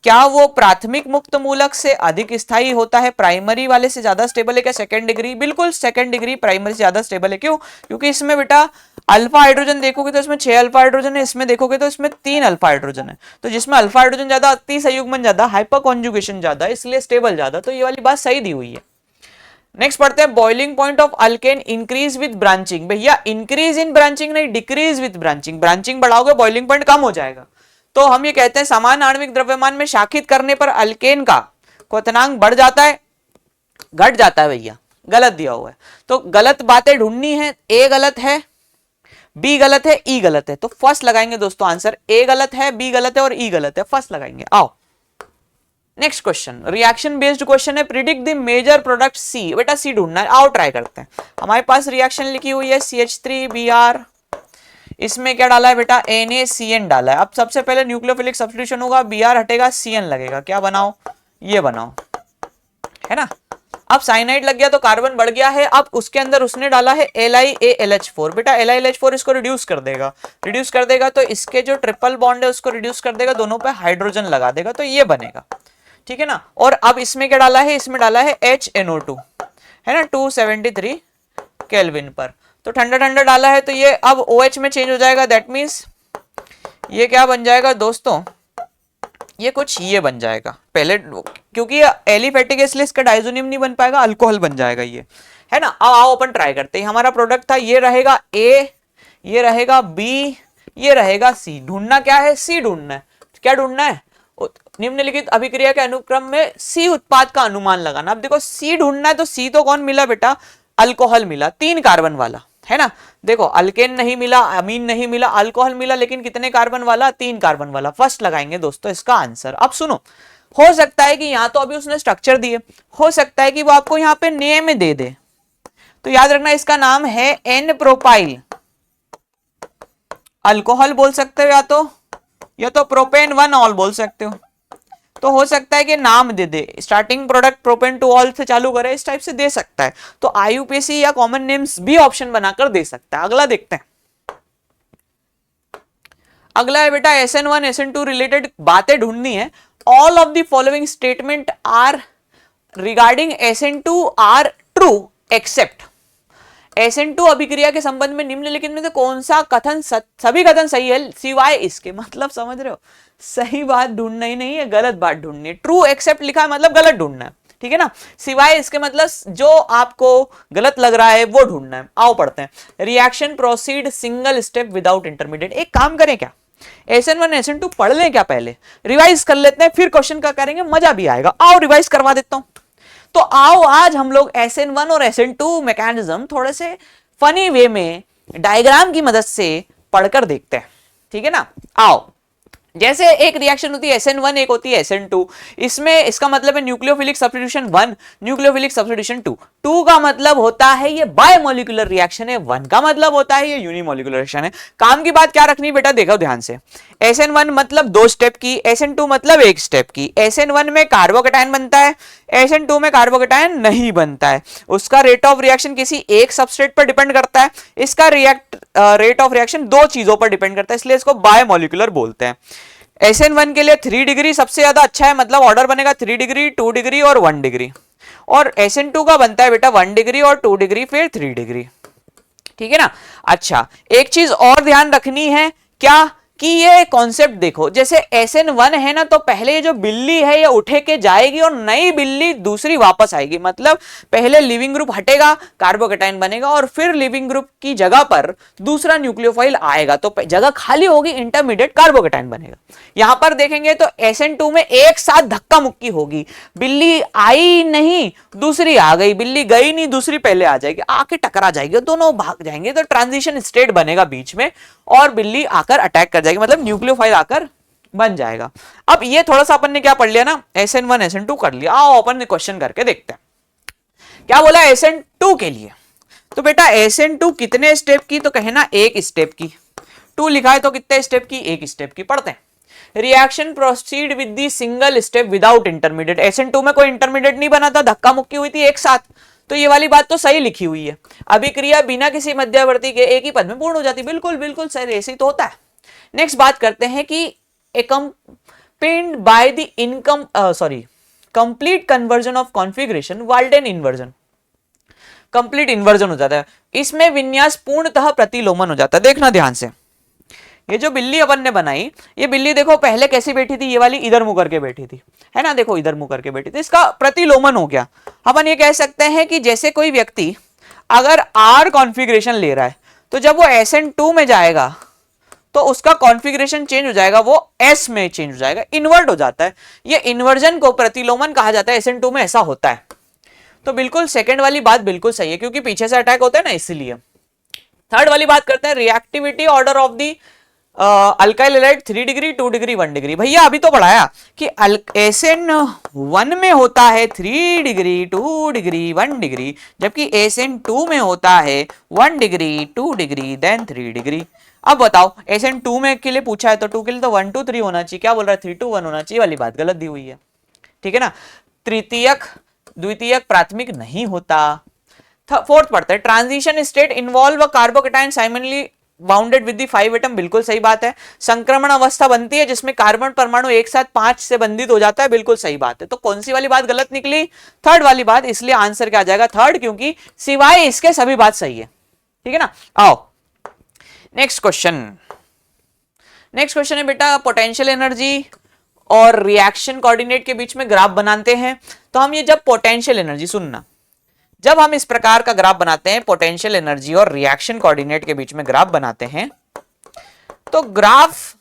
[SPEAKER 1] क्या वो प्राथमिक मुक्त मूलक से अधिक स्थायी होता है, प्राइमरी वाले से ज्यादा स्टेबल है क्या? सेकंड डिग्री, बिल्कुल सेकंड डिग्री प्राइमरी से ज्यादा स्टेबल है। क्यों? क्योंकि इसमें बेटा अल्फा हाइड्रोजन देखोगे तो इसमें 6 अल्फा हाइड्रोजन है, इसमें देखोगे तो इसमें 3 अल्फा हाइड्रोजन है। तो जिसमें अल्फा हाइड्रोजन ज्यादा, अति संयुग्मन ज्यादा, हाइपर कॉन्जुगेशन ज्यादा, इसलिए स्टेबल ज्यादा। तो ये वाली बात सही दी हुई है। नेक्स्ट पढ़ते हैं, boiling point of alkane increase with branching. भैया इंक्रीज इन ब्रांचिंग नहीं, डिक्रीज विद ब्रांचिंग। ब्रांचिंग बढ़ाओगे बॉइलिंग पॉइंट कम हो जाएगा। तो हम ये कहते हैं समान आणविक द्रव्यमान में शाखित करने पर अल्केन का क्वथनांक बढ़ जाता है, घट जाता है। भैया गलत दिया हुआ है, तो गलत बातें ढूंढनी है। ए गलत है, बी गलत है, ई गलत है। तो फर्स्ट लगाएंगे दोस्तों आंसर। ए गलत है, बी गलत है और ई गलत है, फर्स्ट लगाएंगे। आओ next question, reaction based question है। Predict the major product C. बेटा सी ढूंढना है, आओ ट्राई करते हैं। हमारे पास रिएक्शन लिखी हुई है CH3Br, इसमें क्या डाला है बेटा? NaCN डाला है। अब सबसे पहले न्यूक्लियोफिलिक सब्स्टिट्यूशन होगा, Br हटेगा, CN लगेगा। क्या बनाओ? ये बनाओ, है ना। अब साइनाइड लग गया तो कार्बन बढ़ गया है। अब उसके अंदर उसने डाला है LiAlH4। बेटा LiAlH4 इसको रिड्यूस कर देगा, रिड्यूस कर देगा तो इसके जो ट्रिपल बॉन्ड है उसको रिड्यूस कर देगा, दोनों पे हाइड्रोजन लगा देगा, तो ये बनेगा, ठीक है ना। और अब इसमें क्या डाला है? इसमें डाला है HNO2, है ना, 273 केल्विन पर। तो ठंडा ठंडा डाला है तो ये अब OH में चेंज हो जाएगा। दैट मीन्स ये क्या बन जाएगा दोस्तों? ये कुछ ये बन जाएगा पहले, क्योंकि ये एलिफेटिक है इसलिए इसका डाइजोनियम नहीं बन पाएगा, अल्कोहल बन जाएगा ये, है ना। अब आओ अपन ट्राई करते हैं। हमारा प्रोडक्ट था, ये रहेगा A, ये रहेगा B, ये रहेगा C। ढूंढना क्या है? C ढूंढना है। क्या ढूंढना है? निम्नलिखित अभिक्रिया के अनुक्रम में C उत्पाद का अनुमान लगाना। अब देखो C ढूंढना है तो C तो कौन मिला बेटा? अल्कोहल मिला, 3 कार्बन वाला, है ना। देखो अल्केन नहीं मिला, अमीन नहीं मिला, अल्कोहल मिला, लेकिन कितने कार्बन वाला? 3 कार्बन वाला। फर्स्ट लगाएंगे दोस्तों इसका आंसर। अब सुनो, हो सकता है कि यहां तो अभी उसने स्ट्रक्चर दिए, हो सकता है कि वो आपको यहां पे नेम दे दे, तो याद रखना इसका नाम है एन प्रोपाइल अल्कोहल बोल सकते हो, या तो प्रोपेन 1 ऑल बोल सकते हो। तो हो सकता है कि नाम दे दे, स्टार्टिंग प्रोडक्ट प्रोपेन 2 ऑल से चालू करे, इस टाइप से दे सकता है। तो IUPAC या कॉमन नेम्स भी ऑप्शन बनाकर दे सकता है। अगला देखते हैं। अगला है बेटा SN1 SN2 रिलेटेड बातें ढूंढनी है। All of the following statement are regarding SN2 are true except. SN2 अभिक्रिया के संबंध में निम्नलिखित में से कौन सा कथन सभी कथन सही है सिवाय इसके। मतलब समझ रहे हो, सही बात ढूंढना ही नहीं है, गलत बात ढूंढनी है। ट्रू एक्सेप्ट लिखा है मतलब गलत ढूंढना है, ठीक है ना। सिवाय इसके मतलब जो आपको गलत लग रहा है वो ढूंढना है। आओ पढ़ते हैं। Reaction proceed single step without intermediate. एक काम करें क्या, SN1 SN2 पढ़ लें क्या, पहले रिवाइज कर लेते हैं, फिर क्वेश्चन का करेंगे, मजा भी आएगा। आओ रिवाइज करवा देता हूं। तो आओ आज हम लोग SN1 और SN2 मैकेनिज्म थोड़े से फनी वे में डायग्राम की मदद से पढ़कर देखते हैं, ठीक है ना। आओ, जैसे एक रिएक्शन होती है SN1, एक होती है SN2। इसमें इसका मतलब है न्यूक्लियोफिलिक सब्स्टिट्यूशन 1, न्यूक्लियोफिलिक सब्स्टिट्यूशन 2। 2 का मतलब होता है ये बायोमोलिकुलर रिएक्शन है, 1 का मतलब होता है ये यूनिमोलिकुलर रिएक्शन है। काम की बात क्या रखनी बेटा, देखो ध्यान से। SN1 मतलब 2 स्टेप की, SN2 मतलब 1 स्टेप की। SN1 में कार्बोकेटायन बनता है, SN2 में कार्बोकेटायन नहीं बनता है। उसका रेट ऑफ रिएक्शन किसी एक सबस्ट्रेट पर डिपेंड करता है। इसका रेट ऑफ रिएक्शन 2 चीजों पर डिपेंड करता है, इसलिए इसको बायोमोलिकुलर बोलते हैं। SN1 के लिए 3 डिग्री सबसे ज्यादा अच्छा है, मतलब ऑर्डर बनेगा 3 डिग्री, 2 डिग्री और 1 डिग्री। और SN2 का बनता है बेटा 1 डिग्री और 2 डिग्री फिर 3 डिग्री, ठीक है ना। अच्छा, एक चीज और ध्यान रखनी है क्या, कि ये कॉन्सेप्ट देखो, जैसे SN1 है ना, तो पहले ये जो बिल्ली है ये उठे के जाएगी और नई बिल्ली दूसरी वापस आएगी। मतलब पहले लिविंग ग्रुप हटेगा, कार्बोकेटायन बनेगा और फिर लिविंग ग्रुप की जगह पर दूसरा न्यूक्लियोफाइल आएगा, तो जगह खाली होगी, इंटरमीडिएट कार्बोकेटायन बनेगा। यहां पर देखेंगे तो SN2 में एक साथ धक्का मुक्की होगी, बिल्ली आई नहीं दूसरी आ गई, बिल्ली गई नहीं दूसरी पहले आ जाएगी, आके टकरा जाएगी, दोनों भाग जाएंगे, तो ट्रांजिशन स्टेट बनेगा बीच में और बिल्ली आकर अटैक कर जाएगी, मतलब न्यूक्लियोफाइल आकर बन जाएगा। अब ये थोड़ा सा अपन ने क्या पढ़ लिया ना, SN1 SN2 कर लिया। आओ अपन ने क्वेश्चन करके देखते हैं क्या बोला SN2 के लिए। तो बेटा SN2 कितने स्टेप की, तो कहे ना एक स्टेप की। 2 लिखा है तो कितने स्टेप की, एक स्टेप की। पढ़ते हैं reaction proceed with the single step without intermediate. SN2 में कोई इंटरमीडिएट नहीं बना था, धक्का मुक्की हुई थी एक साथ, तो ये वाली बात तो सही लिखी हुई है। अभिक्रिया बिना किसी मध्यवर्ती के एक ही पद में पूर्ण हो जाती, बिल्कुल बिल्कुल सही, ऐसे ही तो होता है। नेक्स्ट बात करते हैं कि accompanied by the complete conversion of configuration Walden inversion. Complete inversion हो जाता है, इसमें विन्यास पूर्णतः प्रतिलोमन हो जाता है। देखना ध्यान से, ये जो बिल्ली अपन ने बनाई, ये बिल्ली देखो पहले कैसी बैठी थी, ये वाली इधर मुंह करके बैठी थी, है ना, देखो इधर मुंह करके बैठी थी, इसका प्रतिलोमन हो गया। अपन ये कह सकते हैं कि जैसे कोई व्यक्ति अगर R कॉन्फ़िगरेशन ले रहा है, तो जब वो SN2 में जाएगा तो उसका कॉन्फ़िगरेशन चेंज हो जाएगा, वो S में चेंज हो जाएगा, इन्वर्ट हो जाता है। ये इन्वर्जन को प्रतिलोमन कहा जाता है, SN2 में ऐसा होता है। तो बिल्कुल सेकंड वाली बात बिल्कुल सही है, क्योंकि पीछे से अटैक होता है ना, इसलिए। थर्ड वाली बात करते हैं reactivity order of the alkyl halide 3 degree 2 degree 1 degree. भैया अभी तो पढ़ाया कि SN1 में होता है 3 डिग्री 2 डिग्री 1 डिग्री, जबकि SN2 में होता है 1 डिग्री 2 डिग्री देन 3 डिग्री। अब बताओ SN2 में के लिए पूछा है तो 2 के लिए तो 1 2 3 होना चाहिए, क्या बोल रहा है 3 2 1 होना चाहिए, वाली बात गलत दी हुई है, ठीक है ना। तृतीयक द्वितीयक प्राथमिक नहीं होता। फोर्थ पढ़ते हैं ट्रांजिशन स्टेट इन्वॉल्व कार्बोकेटाइन साइमनली बाउंडेड विद दी 5 एटम, बिल्कुल सही बात है। संक्रमण अवस्था बनती है जिसमें कार्बन परमाणु एक साथ 5 से बंधित हो जाता है, बिल्कुल सही बात है। तो कौन सी वाली बात गलत निकली, थर्ड वाली बात, इसलिए आंसर क्या आ जाएगा थर्ड, क्योंकि सिवाय इसके सभी बात सही है, ठीक है ना। आओ नेक्स्ट क्वेश्चन। नेक्स्ट क्वेश्चन है बेटा पोटेंशियल एनर्जी और रिएक्शन कोऑर्डिनेट के बीच में ग्राफ बनाते हैं। तो हम ये जब पोटेंशियल एनर्जी, सुनना, जब हम इस प्रकार का ग्राफ बनाते हैं, पोटेंशियल एनर्जी और रिएक्शन कोऑर्डिनेट के बीच में ग्राफ बनाते हैं, तो ग्राफ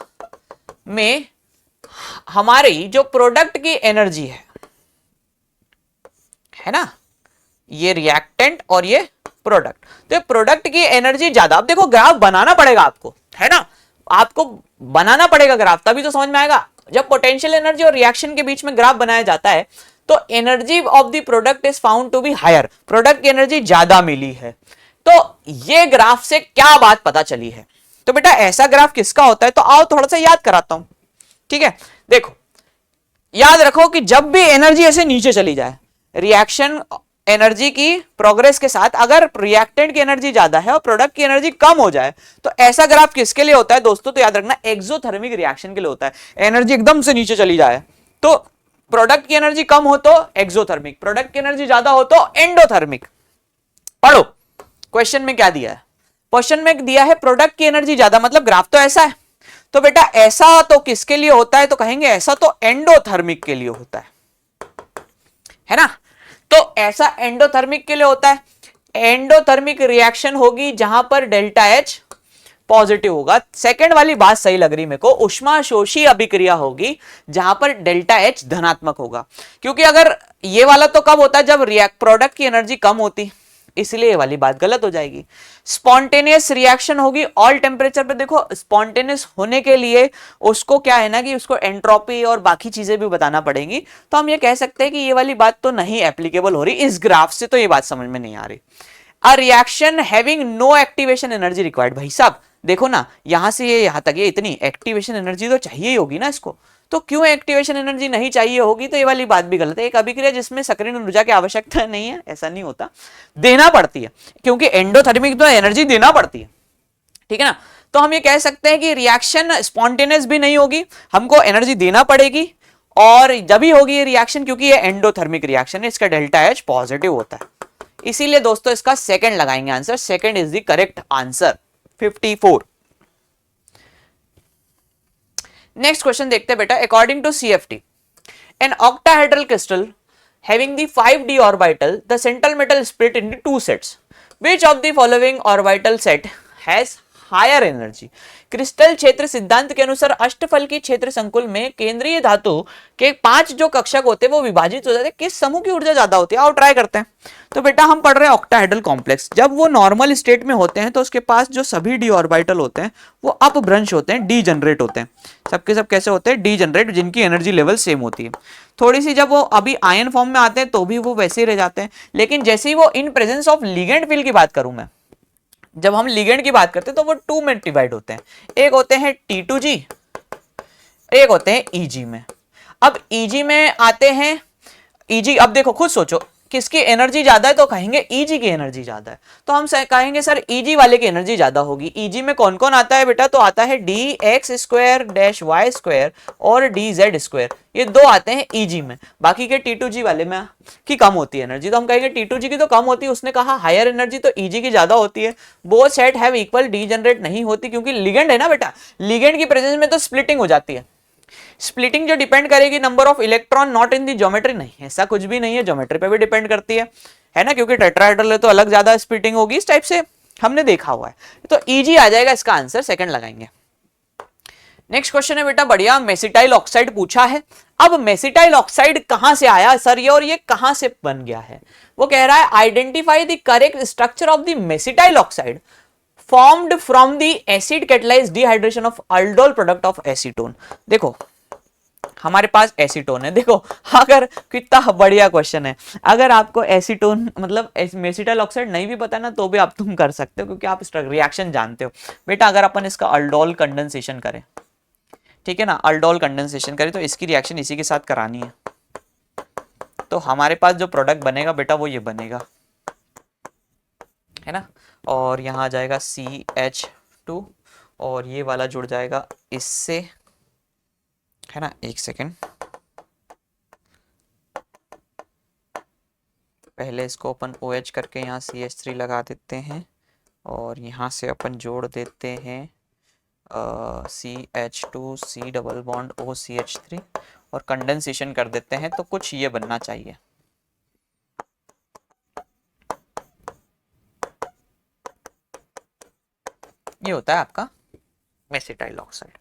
[SPEAKER 1] में हमारी जो प्रोडक्ट की एनर्जी है ना, ये रिएक्टेंट और ये प्रोडक्ट, तो प्रोडक्ट की एनर्जी ज्यादा। अब देखो ग्राफ बनाना पड़ेगा आपको, है ना, आपको बनाना पड़ेगा ग्राफ, तभी तो समझ में आएगा। जब पोटेंशियल एनर्जी और रिएक्शन के बीच में ग्राफ बनाया जाता है तो energy of the product is found to be higher, product की एनर्जी ज्यादा मिली है। तो ये ग्राफ से क्या बात पता चली है, तो बेटा ऐसा ग्राफ किसका होता है, तो आओ थोड़ा सा याद कराता हूं, ठीक है। देखो याद रखो कि जब भी एनर्जी ऐसे नीचे चली जाए, रिएक्शन एनर्जी की प्रोग्रेस के साथ अगर रिएक्टेंट की एनर्जी ज्यादा है और प्रोडक्ट की एनर्जी कम हो जाए, तो ऐसा ग्राफ किसके लिए होता है दोस्तों, तो याद रखना एक्सोथर्मिक रिएक्शन के लिए होता है। एनर्जी एकदम से नीचे चली जाए तो प्रोडक्ट की एनर्जी कम हो तो एक्सोथर्मिक, प्रोडक्ट की एनर्जी ज्यादा हो तो एंडोथर्मिक। पढ़ो क्वेश्चन में क्या दिया है, क्वेश्चन में दिया है प्रोडक्ट की एनर्जी ज्यादा, मतलब ग्राफ तो ऐसा है, तो बेटा ऐसा तो किसके लिए होता है, तो कहेंगे ऐसा तो एंडोथर्मिक के लिए होता है ना। तो ऐसा एंडोथर्मिक के लिए होता है, एंडोथर्मिक रिएक्शन होगी जहां पर डेल्टा एच पॉजिटिव होगा। सेकंड वाली बात सही लग रही मेरे को, उष्माशोषी अभिक्रिया होगी जहां पर डेल्टा एच धनात्मक होगा, क्योंकि अगर ये वाला तो कब होता है जब प्रोडक्ट की एनर्जी कम होती, इसलिए ये वाली बात गलत हो जाएगी। स्पॉन्टेनियस रिएक्शन होगी ऑल टेम्परेचर पे। देखो स्पॉन्टेनियस होने के लिए उसको क्या है ना कि उसको एंट्रोपी और बाकी चीजें भी बताना पड़ेगी, तो हम ये कह सकते हैं कि ये वाली बात तो नहीं एप्लीकेबल हो रही इस ग्राफ से, तो ये बात समझ में नहीं आ रही। A reaction having no activation energy required, भाई साहब देखो ना यहां से ये यहां तक, ये इतनी एक्टिवेशन एनर्जी तो चाहिए ही होगी ना इसको, तो क्यों एक्टिवेशन एनर्जी नहीं चाहिए होगी, तो ये वाली बात भी गलत है। एक अभिक्रिया जिसमें सक्रिय ऊर्जा की आवश्यकता नहीं है, ऐसा नहीं होता, देना पड़ती है, क्योंकि एंडोथर्मिक तो एनर्जी देना पड़ती है, ठीक है ना। तो हम ये कह सकते हैं कि रिएक्शन स्पॉन्टेनियस भी नहीं होगी, हमको एनर्जी देना पड़ेगी, और जब ही होगी ये रिएक्शन क्योंकि ये एंडोथर्मिक रिएक्शन है, इसका डेल्टा एच पॉजिटिव होता है, इसीलिए दोस्तों इसका सेकंड लगाएंगे answer, second is the correct answer 54। Next question देखते हैं बेटा, according to CFT an octahedral crystal having the 5d orbital, the central metal split into 2 sets, which of the following orbital set has higher energy. Crystal क्षेत्र सिद्धांत के अनुसार अष्टफल की क्षेत्र संकुल में केंद्रीय धातु के 5 जो कक्षक होते हैं वो विभाजित हो जाते हैं, किस समूह की ऊर्जा ज्यादा होती है? आओ ट्राई करते हैं। तो बेटा हम पढ़ रहे हैं ऑक्टाहेड्रल कॉम्प्लेक्स। जब वो नॉर्मल स्टेट में होते हैं तो उसके पास जो सभी डी ऑर्बिटल होते हैं वो अपभ्रंश होते हैं, डी जनरेट होते हैं। सबके सब कैसे होते हैं? डी जनरेट, जिनकी एनर्जी लेवल सेम होती है। थोड़ी सी जब वो अभी आयन फॉर्म में आते हैं तो भी वो वैसे ही रह जाते हैं, लेकिन जैसे ही वो in presence of ligand field की बात करूं मैं, जब हम लिगेंड की बात करते हैं तो वो 2 में डिवाइड होते हैं। एक होते हैं T2G, एक होते हैं EG में। अब EG में आते हैं, EG अब देखो खुद सोचो किसकी एनर्जी ज्यादा है, तो कहेंगे EG की एनर्जी ज्यादा है, तो हम कहेंगे सर EG वाले की एनर्जी ज्यादा होगी। EG में कौन कौन आता है बेटा? तो आता है dx² - y² और dz², ये दो आते हैं EG में। बाकी के T2G वाले में की कम होती है एनर्जी, तो हम कहेंगे T2G की तो कम होती है, उसने कहा हायर एनर्जी तो EG की ज्यादा होती है। Both set have equal, D generate नहीं होती क्योंकि लिगेंड है ना बेटा, लिगेंड की प्रेजेंस में तो स्प्लिटिंग हो जाती है। स्प्लिटिंग जो डिपेंड करेगी number of electron, not in the geometry, नहीं ऐसा कुछ भी नहीं है, ज्योमेट्री पे भी डिपेंड करती है ना, क्योंकि टेट्राहेड्रल है तो अलग ज्यादा स्प्लिटिंग होगी, इस टाइप से हमने देखा हुआ है। तो EG आ जाएगा इसका आंसर, सेकंड लगाएंगे। नेक्स्ट क्वेश्चन है बेटा बढ़िया, मेसिटाइल ऑक्साइड पूछा है। अब मेसिटाइल ऑक्साइड कहां से आया सर ये, और ये कहां से बन गया है? वो कह रहा है identify the correct structure of the mesityl oxide formed from the acid catalysed dehydration of aldol product of acetone. देखो हमारे पास एसीटोन है, देखो अगर कितना बढ़िया क्वेश्चन है, अगर आपको एसीटोन मतलब मेसिटाइल ऑक्साइड नहीं भी पता ना तो भी आप तुम कर सकते हो, क्योंकि आप रिएक्शन जानते हो बेटा। अगर अपन इसका अल्डोल कंडेंसेशन करें, ठीक है ना, अल्डोल कंडेंसेशन करें तो इसकी रिएक्शन इसी के साथ करानी है, तो हमारे पास जो प्रोडक्ट बनेगा बेटा वो ये बनेगा, है ना, और यहाँ आ जाएगा CH2 और ये वाला जुड़ जाएगा इससे, है ना। एक सेकेंड, पहले इसको अपन OH करके यहाँ CH3 लगा देते हैं और यहाँ से अपन जोड़ देते हैं CH2 C double bond OCH3 और कंडेंसेशन कर देते हैं, तो कुछ ये बनना चाहिए। ये होता है आपका मेसिटाइल ऑक्साइड।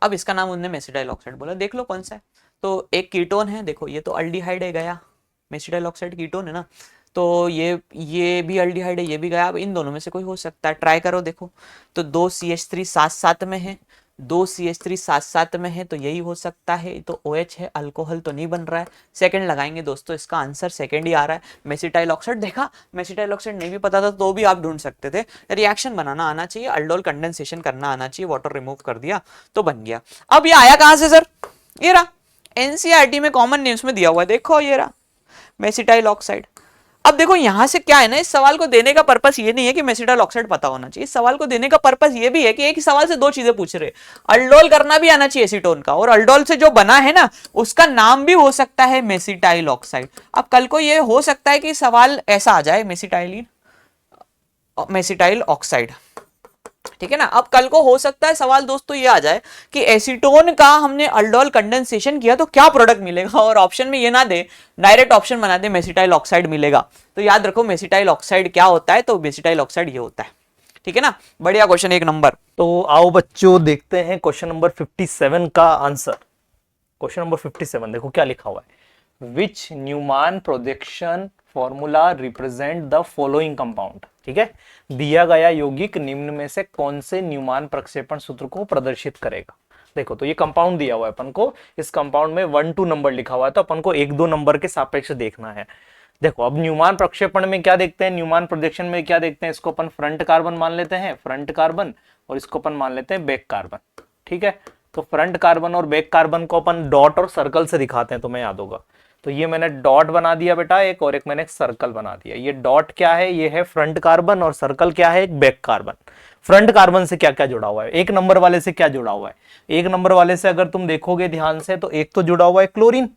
[SPEAKER 1] अब इसका नाम उन्होंने मेसिटाइल ऑक्साइड बोला, देख लो कौन सा है। तो एक कीटोन है, देखो ये तो अल्डिहाइड है गया, मेसिटाइल ऑक्साइड कीटोन है ना, तो ये भी अल्डिहाइड है, ये भी गया। अब इन दोनों में से कोई हो सकता है, ट्राई करो देखो। तो 2 CH3 साथ साथ में है, 2 CH3 साथ साथ में है, तो यही हो सकता है। तो OH है, अल्कोहल तो नहीं बन रहा है, सेकंड लगाएंगे दोस्तों, इसका आंसर सेकंड ही आ रहा है, मेसिटाइल ऑक्साइड। देखा, मेसिटाइल ऑक्साइड नहीं भी पता था तो भी आप ढूंढ सकते थे। रिएक्शन बनाना आना चाहिए, अल्डोल कंडेंसेशन करना आना चाहिए, वाटर रिमूव कर दिया तो बन गया। अब ये आया कहां से सर? ये रहा, NCERT में कॉमन नेम्स में दिया हुआ है, देखो ये रहा मेसिटाइल ऑक्साइड। अब देखो यहां से क्या है ना, इस सवाल को देने का पर्पस ये नहीं है कि मेसिटाइल ऑक्साइड पता होना चाहिए, इस सवाल को देने का पर्पस ये भी है कि एक ही सवाल से दो चीजें पूछ रहे, अल्डोल करना भी आना चाहिए एसीटोन का, और अल्डोल से जो बना है ना उसका नाम भी हो सकता है मेसिटाइल ऑक्साइड। अब कल को ये हो सकता है कि सवाल ऐसा आ जाए मेसिटाइल ऑक्साइड, ठीक है ना। अब कल को हो सकता है सवाल दोस्तों ये आ जाए कि एसीटोन का हमने अल्डोल कंडेंसेशन किया तो क्या प्रोडक्ट मिलेगा, और ऑप्शन में ये ना दे, डायरेक्ट ऑप्शन बना दे मेसिटाइल ऑक्साइड मिलेगा। तो याद रखो मेसिटाइल ऑक्साइड क्या होता है, तो मेसिटाइल ऑक्साइड ये होता है, ठीक है ना। बढ़िया क्वेश्चन, एक नंबर।
[SPEAKER 2] तो आओ बच्चों देखते हैं क्वेश्चन नंबर 57 का आंसर। क्वेश्चन नंबर 57 देखो क्या लिखा हुआ है, which Newman projection formula represent the following compound. ठीक है, दिया गया यौगिक निम्न में से कौन से न्यूमान प्रक्षेपण सूत्र को प्रदर्शित करेगा। देखो तो ये कंपाउंड दिया हुआ है अपन को, इस कंपाउंड में 1-2 नंबर लिखा हुआ है, तो अपन को 1-2 नंबर के सापेक्ष देखना है। देखो अब न्यूमान प्रक्षेपण में क्या देखते हैं, न्यूमान प्रोजेक्शन में क्या देखते हैं, इसको अपन फ्रंट कार्बन मान लेते हैं, फ्रंट कार्बन, और इसको अपन मान लेते हैं बैक कार्बन। ठीक है, तो फ्रंट कार्बन और बैक कार्बन को अपन डॉट और सर्कल से दिखाते हैं, तुम्हें याद होगा। तो ये मैंने डॉट बना दिया बेटा एक, और एक मैंने सर्कल बना दिया। ये डॉट क्या है, ये है फ्रंट कार्बन, और सर्कल क्या है, एक बैक कार्बन। फ्रंट कार्बन से क्या क्या जुड़ा हुआ है, एक नंबर वाले से क्या जुड़ा हुआ है, एक नंबर वाले से अगर तुम देखोगे ध्यान से तो एक तो जुड़ा हुआ है क्लोरीन,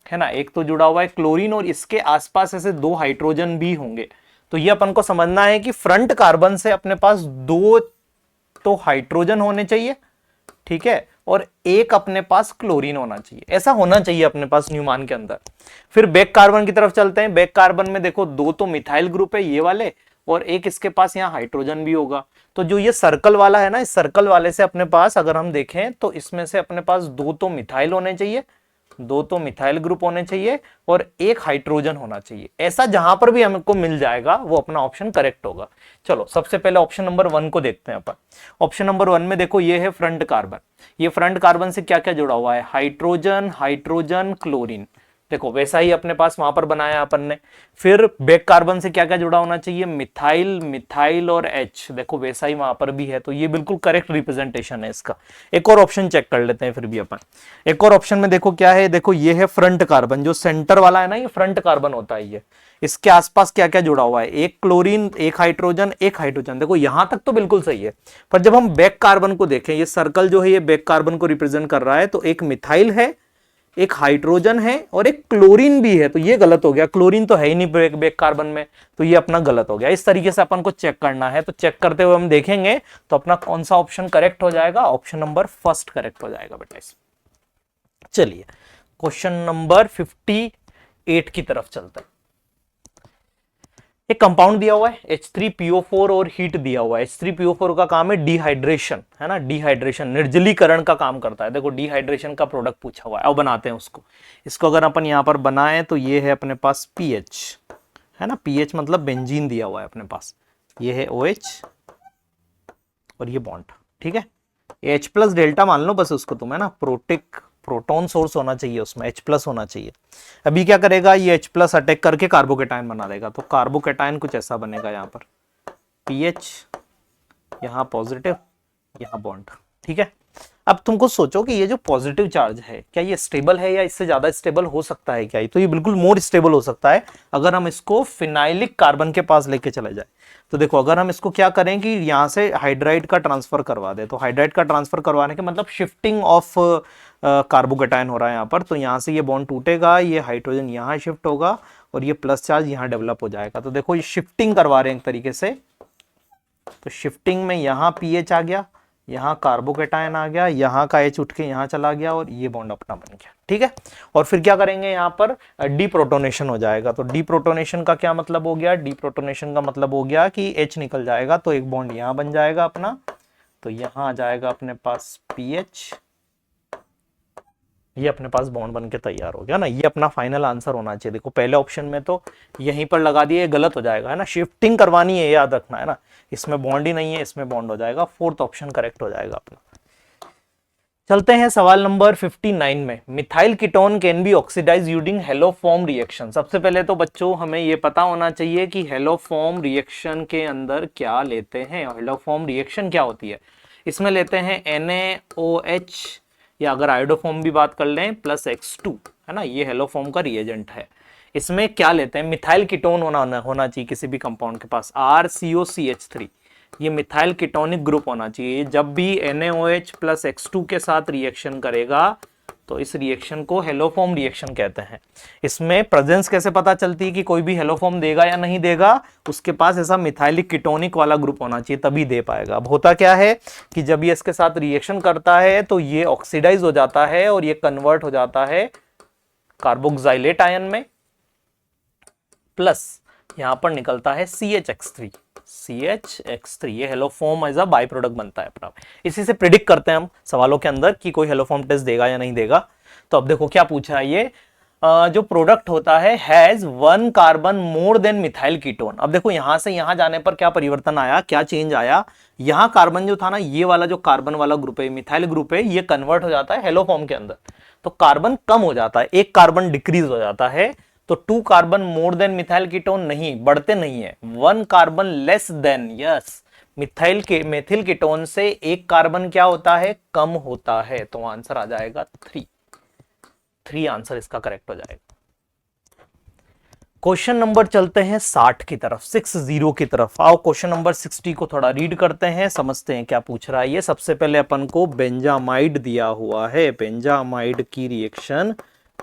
[SPEAKER 2] है ना, एक तो जुड़ा हुआ है क्लोरीन, और इसके आसपास ऐसे 2 हाइड्रोजन भी होंगे। तो ये अपन को समझना है कि फ्रंट कार्बन से अपने पास 2 तो हाइड्रोजन होने चाहिए, ठीक है, और एक अपने पास क्लोरीन होना चाहिए, ऐसा होना चाहिए अपने पास न्यूमान के अंदर। फिर बैक कार्बन की तरफ चलते हैं। बैक कार्बन में देखो 2 तो मिथाइल ग्रुप है ये वाले, और एक इसके पास यहाँ हाइड्रोजन भी होगा। तो जो ये सर्कल वाला है ना, इस सर्कल वाले से अपने पास अगर हम देखें तो इसमें से अपने पास दो तो मिथाइल होने चाहिए, दो तो मिथाइल ग्रुप होने चाहिए और एक हाइड्रोजन होना चाहिए। ऐसा जहां पर भी हमको मिल जाएगा वो अपना ऑप्शन करेक्ट होगा। चलो सबसे पहले ऑप्शन नंबर 1 को देखते हैं अपन। ऑप्शन नंबर 1 में देखो ये है फ्रंट कार्बन। ये फ्रंट कार्बन से क्या क्या जुड़ा हुआ है, हाइड्रोजन, हाइड्रोजन, क्लोरीन। देखो वैसा ही अपने पास वहां पर बनाया अपन ने। फिर बैक कार्बन से क्या क्या जुड़ा होना चाहिए, मिथाइल, मिथाइल और H। देखो वैसा ही वहां पर भी है, तो ये बिल्कुल करेक्ट रिप्रेजेंटेशन है इसका। एक और ऑप्शन चेक कर लेते हैं फिर भी अपन। एक और ऑप्शन में देखो क्या है, देखो ये है फ्रंट कार्बन, जो सेंटर वाला है ना, ये फ्रंट कार्बन होता है ये। इसके आसपास क्या क्या जुड़ा हुआ है, एक क्लोरीन, एक हाइड्रोजन, एक हाइड्रोजन। देखो यहां तक तो बिल्कुल सही है, पर जब हम बैक कार्बन को देखें, ये सर्कल जो है ये बैक कार्बन को रिप्रेजेंट कर रहा है, तो एक मिथाइल है, एक हाइड्रोजन है और एक क्लोरीन भी है। तो ये गलत हो गया, क्लोरीन तो है ही नहीं बैक कार्बन में, तो ये अपना गलत हो गया। इस तरीके से अपन को चेक करना है, तो चेक करते हुए हम देखेंगे तो अपना कौन सा ऑप्शन करेक्ट हो जाएगा, ऑप्शन नंबर फर्स्ट करेक्ट हो जाएगा बेटा इसमें। चलिए क्वेश्चन नंबर 58 की तरफ चलते हैं। एक कंपाउंड दिया हुआ है H3PO4 और हीट दिया हुआ है। H3PO4 का काम है डिहाइड्रेशन, है ना, डिहाइड्रेशन, निर्जलीकरण का काम करता है। देखो डिहाइड्रेशन का प्रोडक्ट पूछा हुआ है, अब बनाते हैं उसको। इसको अगर अपन यहां पर बनाए तो ये है अपने पास PH, है ना, PH मतलब बेंजीन दिया हुआ है अपने पास। ये है OH और ये बॉन्ड, ठीक है। H प्लस डेल्टा मान लो बस उसको तुम, है ना, प्रोटॉन सोर्स होना चाहिए उसमें, H प्लस होना चाहिए। अभी क्या करेगा, ये H प्लस अटैक करके कार्बोकेटायन बना देगा। तो कार्बोकेटायन कुछ ऐसा बनेगा, यहाँ पर PH, यहाँ पॉजिटिव, यहाँ बॉन्ड, ठीक है। अब तुमको सोचो कि ये जो पॉजिटिव चार्ज है क्या ये स्टेबल है या इससे ज्यादा स्टेबल हो सकता है क्या? तो ये बिल्कुल मोर स्टेबल हो सकता है अगर हम इसको फिनाइलिक कार्बन के पास लेके चले जाए। तो देखो अगर हम इसको क्या करें कि यहाँ से हाइड्राइड का ट्रांसफर करवा दे, तो हाइड्राइड का ट्रांसफर करवाने के मतलब शिफ्टिंग ऑफ कार्बोकेटायन हो रहा है यहाँ पर। तो यहाँ से ये बॉन्ड टूटेगा, ये हाइड्रोजन यहाँ शिफ्ट होगा और ये प्लस चार्ज यहाँ डेवलप हो जाएगा। तो देखो ये शिफ्टिंग करवा रहे हैं एक तरीके से। तो शिफ्टिंग में यहाँ पीएच आ गया, यहाँ कार्बोकेटायन आ गया, यहाँ का H उठ के यहाँ चला गया और ये बॉन्ड अपना बन गया, ठीक है। और फिर क्या करेंगे, यहाँ पर डीप्रोटोनेशन हो जाएगा। तो डीप्रोटोनेशन का क्या मतलब हो गया, डीप्रोटोनेशन का मतलब हो गया कि H निकल जाएगा, तो एक बॉन्ड यहाँ बन जाएगा अपना। तो यहाँ आ जाएगा अपने पास PH, ये अपने पास बॉन्ड बन के तैयार हो गया ना। ये अपना फाइनल आंसर होना चाहिए। देखो पहले ऑप्शन में तो यहीं पर लगा दिए, गलत हो जाएगा, है ना, शिफ्टिंग करवानी है, याद रखना, है ना। इसमें बॉन्ड ही नहीं है, इसमें बॉन्ड हो जाएगा। फोर्थ ऑप्शन करेक्ट हो जाएगा अपना। चलते हैं सवाल नंबर 59 में। Methyl ketone can be oxidise using haloform reaction. सबसे पहले तो बच्चों हमें ये पता होना चाहिए कि हेलोफॉर्म रिएक्शन के अंदर क्या लेते हैं। हेलोफॉर्म रिएक्शन क्या होती है, इसमें लेते हैं NaOH, या अगर आयोडोफॉर्म भी बात कर लें +X2, है ना, ये हेलोफॉर्म का रिएजेंट है। इसमें क्या लेते हैं, मिथाइल कीटोन होना चाहिए किसी भी कंपाउंड के पास, RCOCH3, ये मिथाइल कीटोनिक ग्रुप होना चाहिए। जब भी NaOH + X2 के साथ रिएक्शन करेगा तो इस रिएक्शन को हेलोफॉर्म रिएक्शन कहते हैं। इसमें प्रेजेंस कैसे पता चलती है कि कोई भी हेलोफॉर्म देगा या नहीं देगा, उसके पास ऐसा मिथाइलिक कीटोनिक वाला ग्रुप होना चाहिए तभी दे पाएगा। अब होता क्या है कि जब ये इसके साथ रिएक्शन करता है तो ये ऑक्सीडाइज हो जाता है और ये कन्वर्ट हो जाता है कार्बोक्साइलेट आयन में, प्लस यहां पर निकलता है CHX3, ये haloform as a by product बनता है अपना। इसी से प्रिडिक्ट करते हैं हम सवालों के अंदर कि कोई हेलोफॉर्म टेस्ट देगा या नहीं देगा। तो अब देखो क्या पूछा है, ये जो प्रोडक्ट होता है has 1 carbon more than methyl ketone. अब देखो यहां से यहां जाने पर क्या परिवर्तन आया, क्या चेंज आया, यहां कार्बन जो था ना, ये वाला जो कार्बन वाला ग्रुप है, मिथाइल ग्रुप है, ये कन्वर्ट हो जाता है हेलोफॉर्म के अंदर। तो कार्बन कम हो जाता है, एक कार्बन डिक्रीज हो जाता है। तो 2 carbon more than methyl ketone नहीं, बढ़ते नहीं है, 1 carbon less than, yes, methyl ketone से एक कार्बन क्या होता है, कम होता है। तो आंसर आ जाएगा 3 आंसर इसका करेक्ट हो जाएगा। क्वेश्चन नंबर चलते हैं 60 की तरफ, 60 की तरफ। आओ क्वेश्चन नंबर 60 को थोड़ा रीड करते हैं, समझते हैं क्या पूछ रहा है ये। सबसे पहले अपन को बेंजामाइड दिया हुआ है, बेंजामाइड की रिएक्शन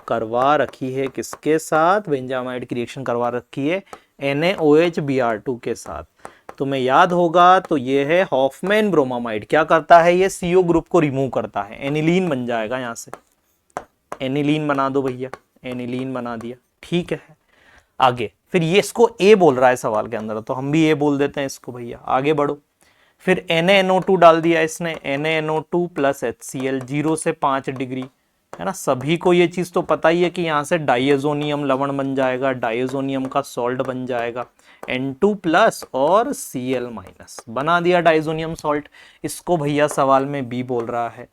[SPEAKER 2] करवा रखी है किसके साथ, बेंजामाइड की रिएक्शन करवा रखी है NaOH Br2 के साथ। तुम्हें याद होगा तो ये है हॉफमैन ब्रोमामाइड। क्या करता है ये, CO ग्रुप को रिमूव करता है, एनिलीन बन जाएगा। यहां से एनिलीन बना दो भैया, एनिलीन बना दिया, ठीक है। आगे फिर ये इसको ए बोल रहा है सवाल के अंदर, तो हम भी ए बोल देते हैं इसको भैया। आगे बढ़ो। फिर NaNO2 डाल दिया इसने, NaNO2 प्लस HCl, 0 से 5 डिग्री, है ना। सभी को ये चीज तो पता ही है कि यहाँ से डाइएजोनियम लवण बन जाएगा, डाइएजोनियम का सॉल्ट बन जाएगा, N2 प्लस और Cl माइनस, बना दिया डाइजोनियम सॉल्ट। इसको भैया सवाल में बी बोल रहा है।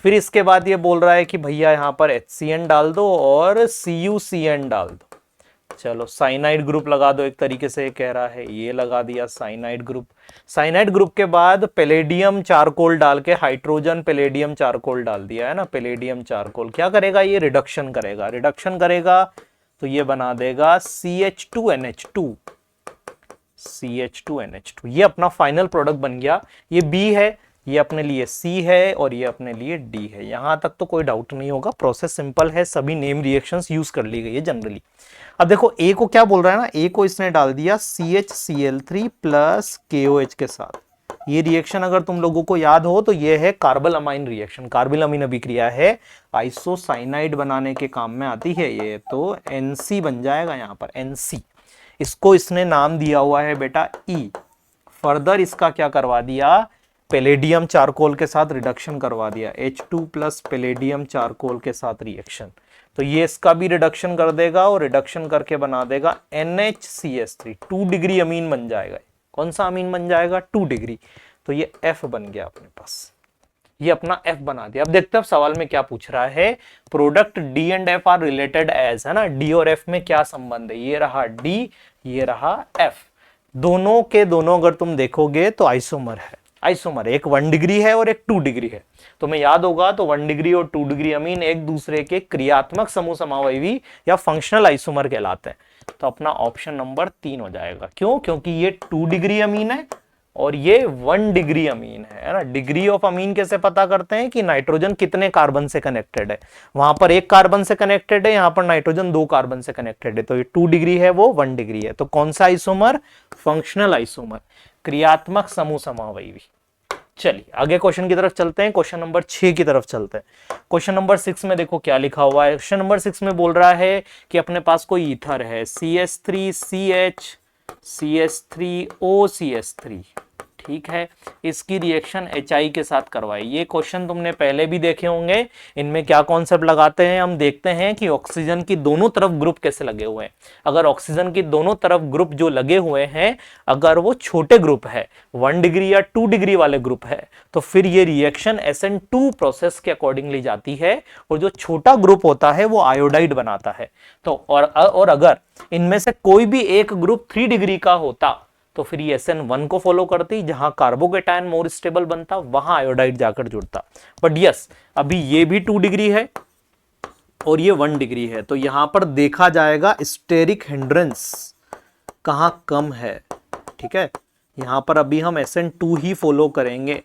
[SPEAKER 2] फिर इसके बाद ये बोल रहा है कि भैया यहाँ पर HCN डाल दो और CuCN डाल दो। चलो साइनाइड ग्रुप लगा दो, एक तरीके से कह रहा है, ये लगा दिया साइनाइड ग्रुप। साइनाइड ग्रुप के बाद पैलेडियम चारकोल डाल के, हाइड्रोजन पैलेडियम चारकोल डाल दिया है ना, पैलेडियम चारकोल क्या करेगा, ये रिडक्शन करेगा। रिडक्शन करेगा तो ये बना देगा CH2NH2, CH2NH2, ये अपना फाइनल प्रोडक्ट बन गया। ये B है, ये अपने लिए C है और ये अपने लिए D है। यहां तक तो कोई डाउट नहीं होगा, प्रोसेस सिंपल है, सभी नेम रिएक्शंस यूज कर ली गई है जनरली। अब देखो A को क्या बोल रहा है ना, A को इसने डाल दिया CHCl3 प्लस KOH के साथ। ये रिएक्शन अगर तुम लोगों को याद हो तो ये है कार्बल अमाइन रिएक्शन, कार्बल अमीन अभिक्रिया है, आइसोसाइनाइड बनाने के काम में आती है ये। तो NC बन जाएगा यहाँ पर, NC। इसको इसने नाम दिया हुआ है बेटा E। फर्दर इसका क्या करवा दिया, पैलेडियम चारकोल के साथ रिडक्शन करवा दिया, H2 प्लस पैलेडियम चारकोल के साथ रिएक्शन। तो ये इसका भी रिडक्शन कर देगा और रिडक्शन करके बना देगा NHCS3, 2 डिग्री अमीन बन जाएगा। कौन सा अमीन बन जाएगा, 2 डिग्री। तो ये F बन गया अपने पास, ये अपना F बना दिया। अब देखते हैं सवाल में क्या पूछ रहा है। Product D and F are related as, है ना, D और F में क्या संबंध है, ये रहा D, ये रहा F। दोनों के दोनों अगर तुम देखोगे तो आइसोमर है, आइसोमर, एक 1 डिग्री है और एक 2 डिग्री है। तुम्हें याद होगा तो 1 डिग्री और 2 डिग्री अमीन एक दूसरे के क्रियात्मक समूह समावयवी या फंक्शनल आइसोमर कहलाते हैं। तो अपना ऑप्शन नंबर 3 हो जाएगा। क्यों, क्योंकि ये 2 डिग्री अमीन है और ये 1 डिग्री अमीन है ना। डिग्री ऑफ अमीन कैसे पता करते हैं कि नाइट्रोजन कितने कार्बन से कनेक्टेड है, वहां पर 1 कार्बन से कनेक्टेड है, यहां पर नाइट्रोजन 2 कार्बन से कनेक्टेड है। तो ये 2 डिग्री है, वो 1 डिग्री है। तो कौन सा आइसोमर, फंक्शनल आइसोमर, क्रियात्मक समूह समावयवी। चलिए आगे क्वेश्चन की तरफ चलते हैं, क्वेश्चन नंबर 6 की तरफ चलते हैं। क्वेश्चन नंबर 6 में देखो क्या लिखा हुआ है। क्वेश्चन नंबर 6 में बोल रहा है कि अपने पास कोई ईथर है, CH3CH CH3OCH3, ठीक है। इसकी रिएक्शन HI के साथ करवाई। ये क्वेश्चन तुमने पहले भी देखे होंगे। इनमें क्या कॉन्सेप्ट लगाते हैं, हम देखते हैं कि ऑक्सीजन की दोनों तरफ ग्रुप कैसे लगे हुए हैं। अगर ऑक्सीजन की दोनों तरफ ग्रुप जो लगे हुए हैं, अगर वो छोटे ग्रुप है, 1 डिग्री या 2 डिग्री वाले ग्रुप है, तो फिर ये रिएक्शन SN2 प्रोसेस के अकॉर्डिंगली जाती है और जो छोटा ग्रुप होता है वो आयोडाइड बनाता है। तो और अगर इनमें से कोई भी एक ग्रुप 3 डिग्री का होता तो फिर ये SN1 को फॉलो करती, जहां कार्बोकेटायन मोर स्टेबल बनता, वहां आयोडाइड जाकर जुड़ता। बट यस, अभी ये भी 2 डिग्री है और ये 1 डिग्री है, तो यहां पर देखा जाएगा स्टेरिक हिंड्रेंस कहां कम है, ठीक है। यहां पर अभी हम SN2 ही फॉलो करेंगे,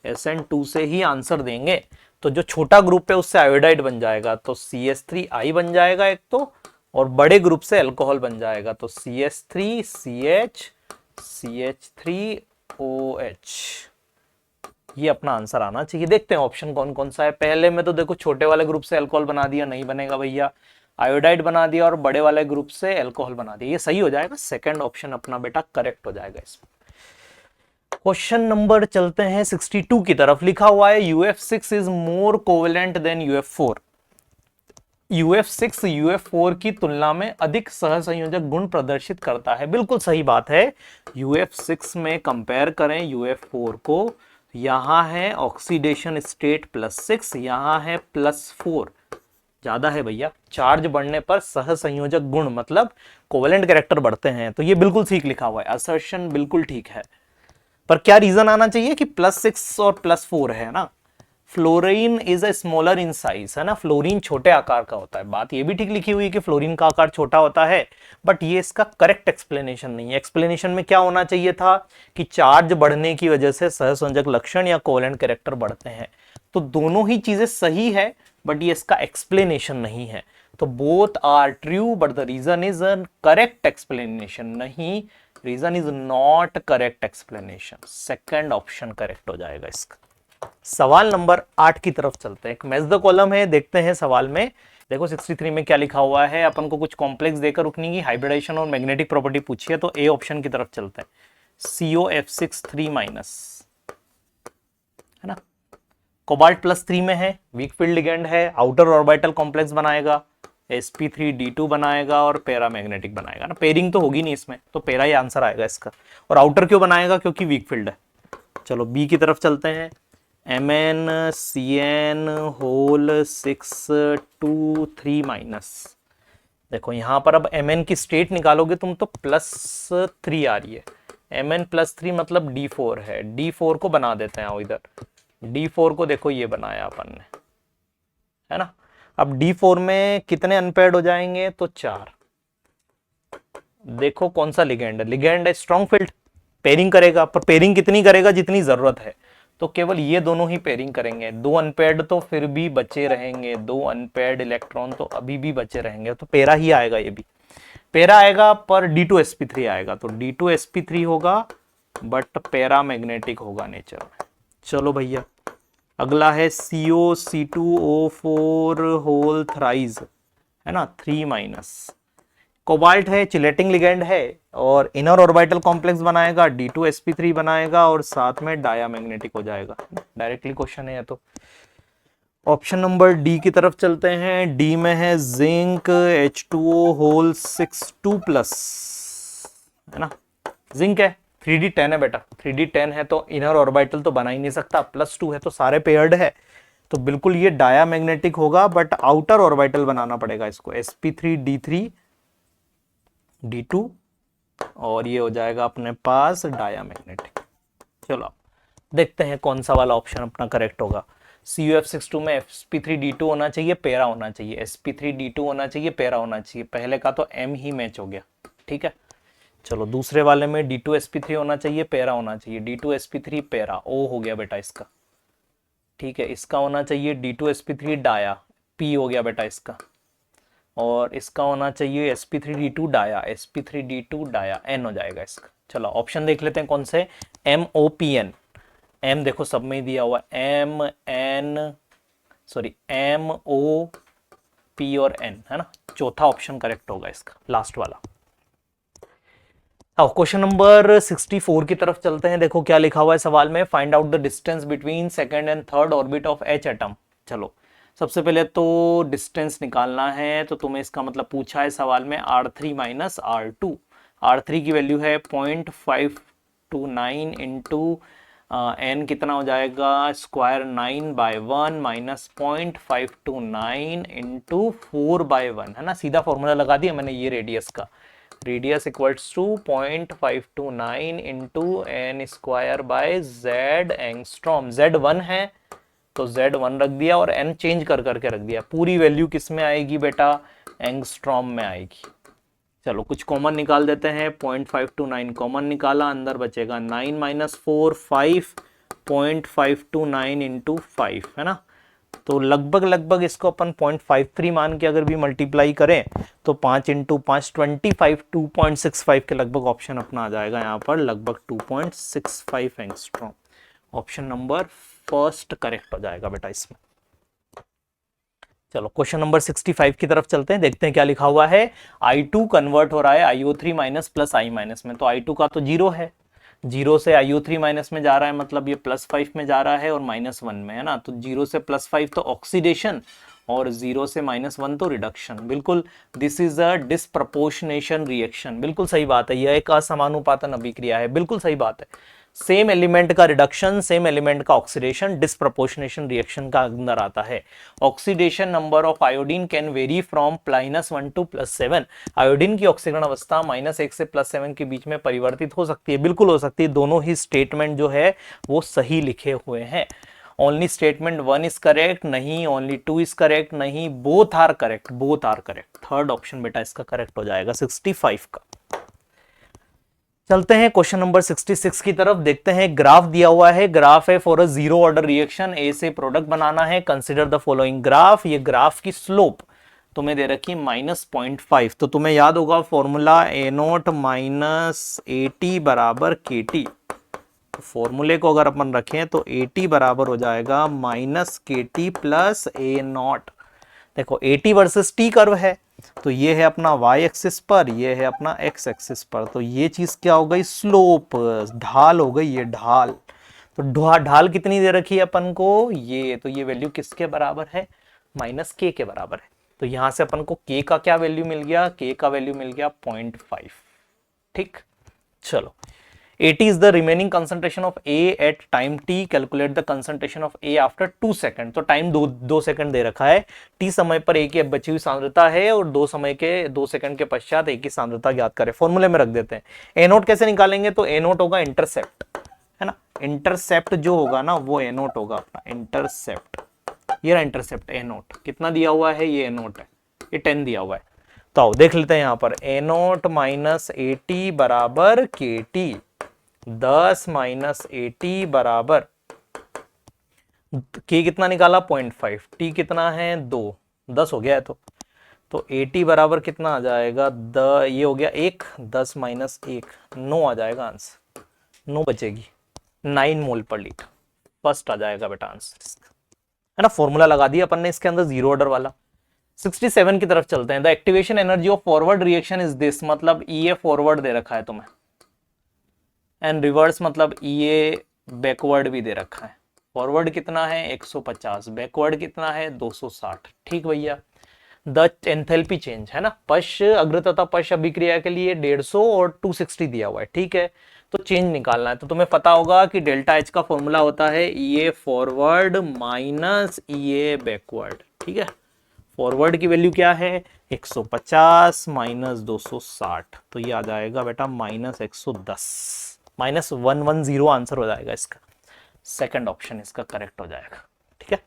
[SPEAKER 2] SN2 से ही आंसर देंगे। तो जो छोटा ग्रुप है उससे आयोडाइड बन जाएगा, तो CH3I बन जाएगा एक तो, और बड़े ग्रुप से अल्कोहल बन जाएगा, तो CH3CH CH3OH। ये अपना आंसर आना चाहिए। देखते हैं ऑप्शन कौन कौन सा है। पहले में तो देखो छोटे वाले ग्रुप से अल्कोहल बना दिया, नहीं बनेगा भैया। आयोडाइड बना दिया और बड़े वाले ग्रुप से अल्कोहल बना दिया, ये सही हो जाएगा। सेकंड ऑप्शन अपना बेटा करेक्ट हो जाएगा इसमें। क्वेश्चन नंबर चलते हैं 62 की तरफ। लिखा हुआ है UF6 is more covalent then UF4। UF6 UF4 की तुलना में अधिक सहसंयोजक गुण प्रदर्शित करता है। बिल्कुल सही बात है। UF6 में कंपेयर करें UF4 को, यहां है ऑक्सीडेशन स्टेट +6, यहां है +4, ज्यादा है भैया। चार्ज बढ़ने पर सहसंयोजक गुण मतलब कोवेलेंट कैरेक्टर बढ़ते हैं, तो ये बिल्कुल ठीक लिखा हुआ है, असर्शन बिल्कुल ठीक है। पर क्या रीजन आना चाहिए कि +6 और +4 है ना। Fluorine is a smaller in size, है ना, फ्लोरीन छोटे आकार का होता है। बात ये भी ठीक लिखी हुई है कि फ्लोरीन का आकार छोटा होता है, बट ये इसका करेक्ट एक्सप्लेनेशन नहीं है। एक्सप्लेनेशन में क्या होना चाहिए था कि चार्ज बढ़ने की वजह से सहसंयोजक लक्षण या कोवेलेंट कैरेक्टर बढ़ते हैं। तो दोनों ही चीजें सही है, बट ये इसका एक्सप्लेनेशन नहीं है। तो both are true but the reason is a correct explanation नहीं, reason is not correct explanation. Second option correct हो जाएगा इसका। सवाल नंबर 8 की तरफ चलते हैं। एक मैच द कॉलम है, देखते हैं सवाल में देखो 63 में क्या लिखा हुआ है, अपन को कुछ कॉम्प्लेक्स देकर रुकनी की हाइब्रिडाइजेशन और मैग्नेटिक प्रॉपर्टी पूछी है, तो ए ऑप्शन की तरफ चलते हैं, COF6 माइनस, है ना। कोबाल्ट +3 में है, वीक फील्ड लिगेंड है, आउटर ऑर्बिटल कॉम्प्लेक्स बनाएगा, sp3d2 बनाएगा और पैरा मैग्नेटिक बनाएगा ना। पेयरिंग तो होगी नहीं इसमें, तो पैरा ही आंसर आएगा इसका। और आउटर क्यों बनाएगा, क्योंकि वीक फील्ड है। चलो बी की तरफ चलते हैं, MnCN होल 6 2 3 माइनस। देखो यहां पर अब Mn की स्टेट निकालोगे तुम तो +3 आ रही है, Mn +3 मतलब D4 है, D4 को बना देते हैं इधर, D4 को देखो ये बनाया अपन ने, है ना। अब D4 में कितने अनपेयर्ड हो जाएंगे, तो 4। देखो कौन सा लिगेंड है, लिगेंड है स्ट्रॉन्ग फील्ड, पेयरिंग करेगा, पर पेयरिंग कितनी करेगा, जितनी जरूरत है, तो केवल ये दोनों ही पेयरिंग करेंगे। 2 अनपेयर्ड तो फिर भी बचे रहेंगे, 2 अनपेयर्ड इलेक्ट्रॉन तो अभी भी बचे रहेंगे, तो पैरा ही आएगा, ये भी पैरा आएगा, पर D2sp3 आएगा, तो D2sp3 होगा बट पैरा मैग्नेटिक होगा नेचर में। चलो भैया अगला है COC2O4 होल थ्राइज, है ना, 3 माइनस। कोबाल्ट है, चिलेटिंग लिगेंड है और इनर ऑर्बिटल कॉम्प्लेक्स बनाएगा, D2sp3 बनाएगा और साथ में डाया मैग्नेटिक हो जाएगा। डायरेक्टली क्वेश्चन है तो ऑप्शन नंबर डी की तरफ चलते हैं। डी में है जिंक H2O होल 6 2+, है ना। जिंक है, 3D10 है बेटा, 3D10 है तो इनर ऑर्बिटल तो बना ही नहीं सकता, +2 है तो सारे पेयर्ड है, तो बिल्कुल ये डाया मैग्नेटिक होगा, बट आउटर ऑर्बिटल बनाना पड़ेगा इसको, sp3d3 d2 और ये हो जाएगा अपने पास डाया मैग्नेटिक। चलो देखते हैं कौन सा वाला ऑप्शन अपना करेक्ट होगा। CuF62 में sp3d2 होना चाहिए, पैरा होना चाहिए, sp3d2 होना चाहिए, पैरा होना चाहिए, पहले का तो M ही मैच हो गया, ठीक है। चलो दूसरे वाले में D2sp3 होना चाहिए, पैरा होना चाहिए, D2sp3 पैरा, O हो गया बेटा इसका, ठीक है। इसका होना चाहिए D2sp3 डाया, P हो गया बेटा इसका, और इसका होना चाहिए sp3d2 dia, sp3d2 dia, N हो जाएगा इसका। चलो ऑप्शन देख लेते हैं कौन से, MOPN, M देखो सब में ही दिया हुआ, MOP और N, है ना। चौथा ऑप्शन करेक्ट होगा इसका, लास्ट वाला। क्वेश्चन नंबर 64 की तरफ चलते हैं। देखो क्या लिखा हुआ है सवाल में, find out the distance between second and third orbit of H atom. चलो सबसे पहले तो डिस्टेंस निकालना है, तो तुम्हें इसका मतलब पूछा है सवाल में R3 माइनस R2। R3 की वैल्यू है 0.529 इंटू n कितना हो जाएगा, स्क्वायर 9/1 माइनस 0.529 इंटू 4/1, है ना। सीधा फॉर्मूला लगा दिया मैंने ये रेडियस का, radius equals to 0.529 into n square by z angstrom. Z1 है तो Z1 रख दिया और n चेंज कर करके रख दिया। पूरी वैल्यू किस में आएगी बेटा, एंगस्ट्रॉम में आएगी। चलो कुछ कॉमन निकाल देते हैं, 0.529 कॉमन निकाला, अंदर बचेगा 9 माइनस 4 5, 0.529 इंटू 5, है ना। तो लगभग इसको अपन 0.53 मान के अगर भी मल्टीप्लाई करें तो 5 इंटू 5 25, 2.65 के लगभग ऑप्शन अपना आ जाएगा यहाँ पर, लगभग 2.65 angstrom. Option number first correct हो जाएगा बेटा इसमें। चलो क्वेश्चन नंबर 65 की तरफ चलते हैं, देखते हैं क्या लिखा हुआ है। I2 कन्वर्ट हो रहा है IO3 minus plus I minus में, तो I2 का तो 0 है, 0 से IO3 माइनस में जा रहा है, मतलब ये +5 में जा रहा है और -1 में, है ना। तो 0 से +5 तो ऑक्सीडेशन और 0 से -1 तो रिडक्शन। बिल्कुल this is a disproportionation reaction, बिल्कुल सही बात है, यह एक असमानुपातन अभिक्रिया है, बिल्कुल सही बात है। सेम एलिमेंट का रिडक्शन, सेम एलिमेंट का ऑक्सीडेशन डिस्प्रपोर्शनेशन रिएक्शन का अंदर आता है। Oxidation number of iodine can very from -1 to +7। Iodine की ऑक्सीकरण अवस्था -1 से +7 के बीच में परिवर्तित हो सकती है, बिल्कुल हो सकती है। दोनों ही स्टेटमेंट जो है वो सही लिखे हुए हैं। ओनली स्टेटमेंट 1 इज करेक्ट नहीं, ओनली 2 इज करेक्ट नहीं, both are correct, both are correct. Third option बेटा इसका करेक्ट हो जाएगा 65 का। चलते हैं क्वेश्चन नंबर 66 की तरफ, देखते हैं। ग्राफ दिया हुआ है, ग्राफ है for a zero order reaction, A से प्रोडक्ट बनाना है, कंसीडर द फॉलोइंग ग्राफ। ये ग्राफ की स्लोप तुम्हें दे रखी -0.5, तो तुम्हें याद होगा फॉर्मूला A0 माइनस AT बराबर KT। फॉर्मूले को अगर अपन रखें तो AT बराबर हो जाएगा -KT प्लस A0। देखो 80 वर्सेस टी कर्व है, तो ये है अपना y एक्सिस पर, ये है अपना x एक्सिस पर, तो ये चीज क्या हो गई, स्लोप, ढाल हो गई, ये ढाल। तो ढाल कितनी दे रखी है अपन को, ये, तो ये वैल्यू किसके बराबर है, माइनस k के बराबर है। तो यहां से अपन को k का क्या वैल्यू मिल गया, k का वैल्यू मिल गया 0.5। ठीक, चलो 80 is the remaining concentration of A at time t, calculate the concentration of A after 2 second. तो टाइम 2 सेकंड दे रखा है, t समय पर A की बची हुई सांद्रता है और 2 सेकंड के पश्चात A की सांद्रता ज्ञात करें। फॉर्मूले में रख देते हैं। A नोट कैसे निकालेंगे, तो A नोट होगा इंटरसेप्ट, है ना, इंटरसेप्ट जो होगा ना वो A नोट होगा अपना, इंटरसेप्ट, ये रहा इंटरसेप्ट A नोट, कितना दिया हुआ है, ये A नोट है, ये 10 दिया हुआ है। तो आओ देख लेते हैं यहाँ पर, A नोट माइनस 80 बराबर KT, 10 माइनस 80 बराबर k कितना निकाला 0.5, t कितना है 2, 10 हो गया है। तो 80 बराबर कितना आ जाएगा, ये हो गया 1, 10 माइनस 1, 9 आ जाएगा आंसर, 9 बचेगी, 9 मोल पर लीटर फर्स्ट आ जाएगा बेटा आंसर, है ना। फॉर्मूला लगा दिया अपन ने इसके अंदर जीरो ऑर्डर वाला। 67 की तरफ चलते हैं। The activation energy of forward reaction is this, मतलब EA फॉरवर्ड दे रखा है तुम्हें, एंड रिवर्स मतलब EA बैकवर्ड भी दे रखा है। फॉरवर्ड कितना है 150, बैकवर्ड कितना है 260। ठीक भैया, द एंथैल्पी चेंज है ना, पश्च अग्र तथा पश्च अभिक्रिया के लिए 150 और 260 दिया हुआ है। ठीक है, तो चेंज निकालना है, तो तुम्हें पता होगा कि डेल्टा H का फॉर्मूला होता है EA forward minus EA backward. ठीक है, फॉरवर्ड की वैल्यू क्या है 150 माइनस 260, तो ये आ जाएगा बेटा माइनस 110, माइनस 110 आंसर हो जाएगा इसका, सेकंड ऑप्शन इसका करेक्ट हो जाएगा। ठीक है,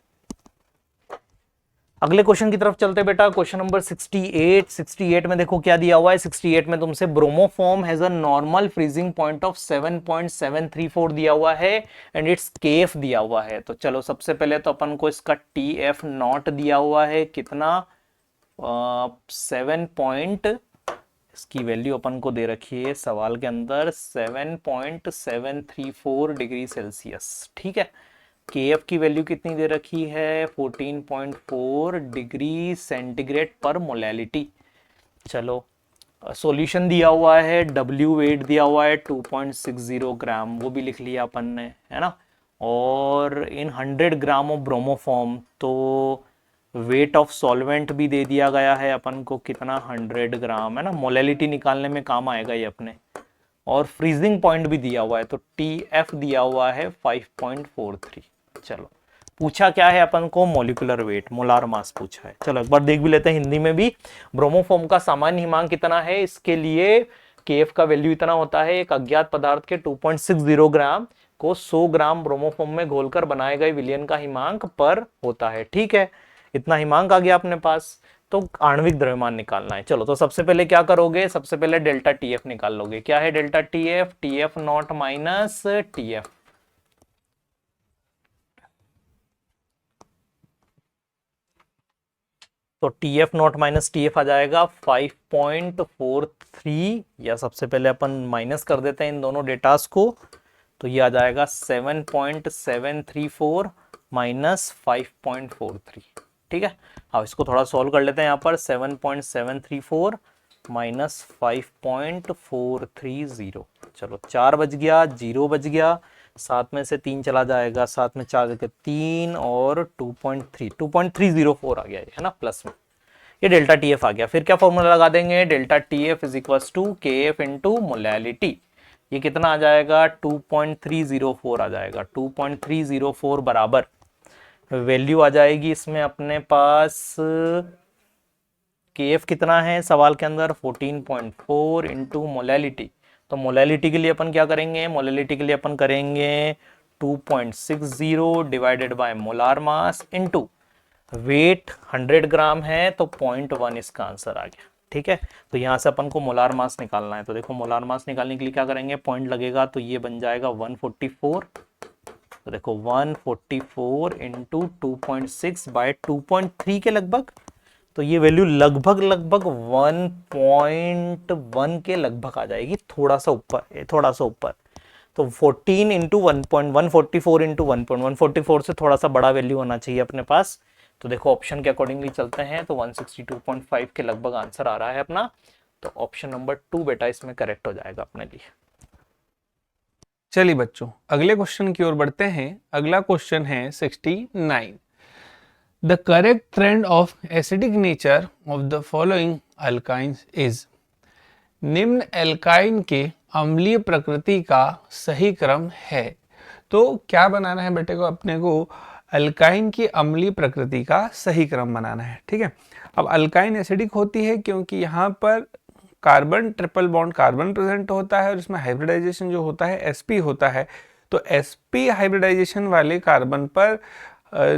[SPEAKER 2] अगले क्वेश्चन की तरफ चलते बेटा। क्वेश्चन नंबर 68 में देखो क्या दिया हुआ है। 68 में तुमसे bromoform has a normal freezing point of 7.734 दिया हुआ है एंड इट्स केएफ दिया हुआ है। तो चलो सबसे पहले तो अपन को इसका TF नॉट दिया हुआ है कितना 7. इसकी वैल्यू अपन को दे रखी है सवाल के अंदर 7.734 डिग्री सेल्सियस। ठीक है, KF की वैल्यू कितनी दे रखी है 14.4 डिग्री सेंटीग्रेड पर मोलैलिटी। चलो सॉल्यूशन दिया हुआ है, W वेट दिया हुआ है 2.60 ग्राम, वो भी लिख लिया अपन ने, है ना। और इन 100 ग्राम ऑफ ब्रोमोफॉर्म, तो वेट ऑफ सॉल्वेंट भी दे दिया गया है अपन को कितना 100 ग्राम, है ना, मोलैलिटी निकालने में काम आएगा ये अपने। और फ्रीजिंग पॉइंट भी दिया हुआ है, तो TF दिया हुआ है 5.43। चलो पूछा क्या है अपन को, मॉलिक्यूलर वेट, मोलार मास पूछा है। चलो एक बार देख भी लेते हैं हिंदी में भी। ब्रोमोफॉर्म का सामान्य हिमांक कितना है, इसके लिए KF का वैल्यू इतना होता है, एक अज्ञात पदार्थ के 2.60 ग्राम को 100 ग्राम ब्रोमोफॉर्म में घोलकर बनाए गए विलयन का हिमांक पर होता है। ठीक है, इतना हिमांक आ गया अपने पास, तो आणविक द्रव्यमान निकालना है। चलो तो सबसे पहले क्या करोगे, सबसे पहले डेल्टा TF निकाल लोगे। क्या है delta TF, TF not minus TF, तो TF नॉट माइनस TF आ जाएगा 5.43, या सबसे पहले अपन माइनस कर देते हैं इन दोनों डेटास को, तो ये आ जाएगा 7.734 माइनस 5.43। ठीक है, अब इसको थोड़ा सॉल्व कर लेते हैं। यहाँ पर 7.734 माइनस 5.430, चलो 4 बच गया, 0 बच गया, 7 में से 3 चला जाएगा, 7 में 4 जगह 3 और 2.304 आ गया है ना प्लस में, ये डेल्टा TF आ गया। फिर क्या फॉर्मूला लगा देंगे, delta TF is equal to KF into molality. ये कितना आ जाएगा 2.304 आ जाएगा, 2.304 बराबर वैल्यू आ जाएगी इसमें अपने पास, KF कितना है सवाल के अंदर 14.4 इंटू मोलैलिटी। तो मोलैलिटी के लिए अपन क्या करेंगे, मोलैलिटी के लिए अपन करेंगे 2.60 divided by molar mass into weight 100 ग्राम है, तो 0.1 इसका आंसर आ गया। ठीक है, तो यहाँ से अपन को मोलार मास निकालना है। तो देखो मोलार मास निकालने के लिए क्या करेंगे, पॉइंट लगेगा, तो ये बन जाएगा 144। तो देखो 144 इंटू 2.6 बाय 2.3 के लगभग, तो ये वैल्यू लगभग 1.1 के लगभग आ जाएगी, थोड़ा सा ऊपर। तो 14 इंटू 1.144 इंटू 1.144 से थोड़ा सा बड़ा वैल्यू होना चाहिए अपने पास, तो देखो ऑप्शन के अकॉर्डिंगली चलते हैं तो 162.5 के लगभग आंसर आ रहा है अपना। तो ऑप्शन नंबर 2 बेटा इसमें करेक्ट हो जाएगा अपने लिए।
[SPEAKER 3] चलिए बच्चों अगले क्वेश्चन की ओर बढ़ते हैं। अगला क्वेश्चन है 69। The correct trend of acidic nature of the following alkynes is. निम्न एल्काइन के अम्लीय प्रकृति का सही क्रम है। तो क्या बनाना है बेटे को, अपने को अल्काइन की अम्लीय प्रकृति का सही क्रम बनाना है। ठीक है, अब अल्काइन एसिडिक होती है क्योंकि यहाँ पर carbon triple bond carbon present होता है और इसमें हाइब्रिडाइजेशन जो होता है sp होता है। तो sp हाइब्रिडाइजेशन वाले कार्बन पर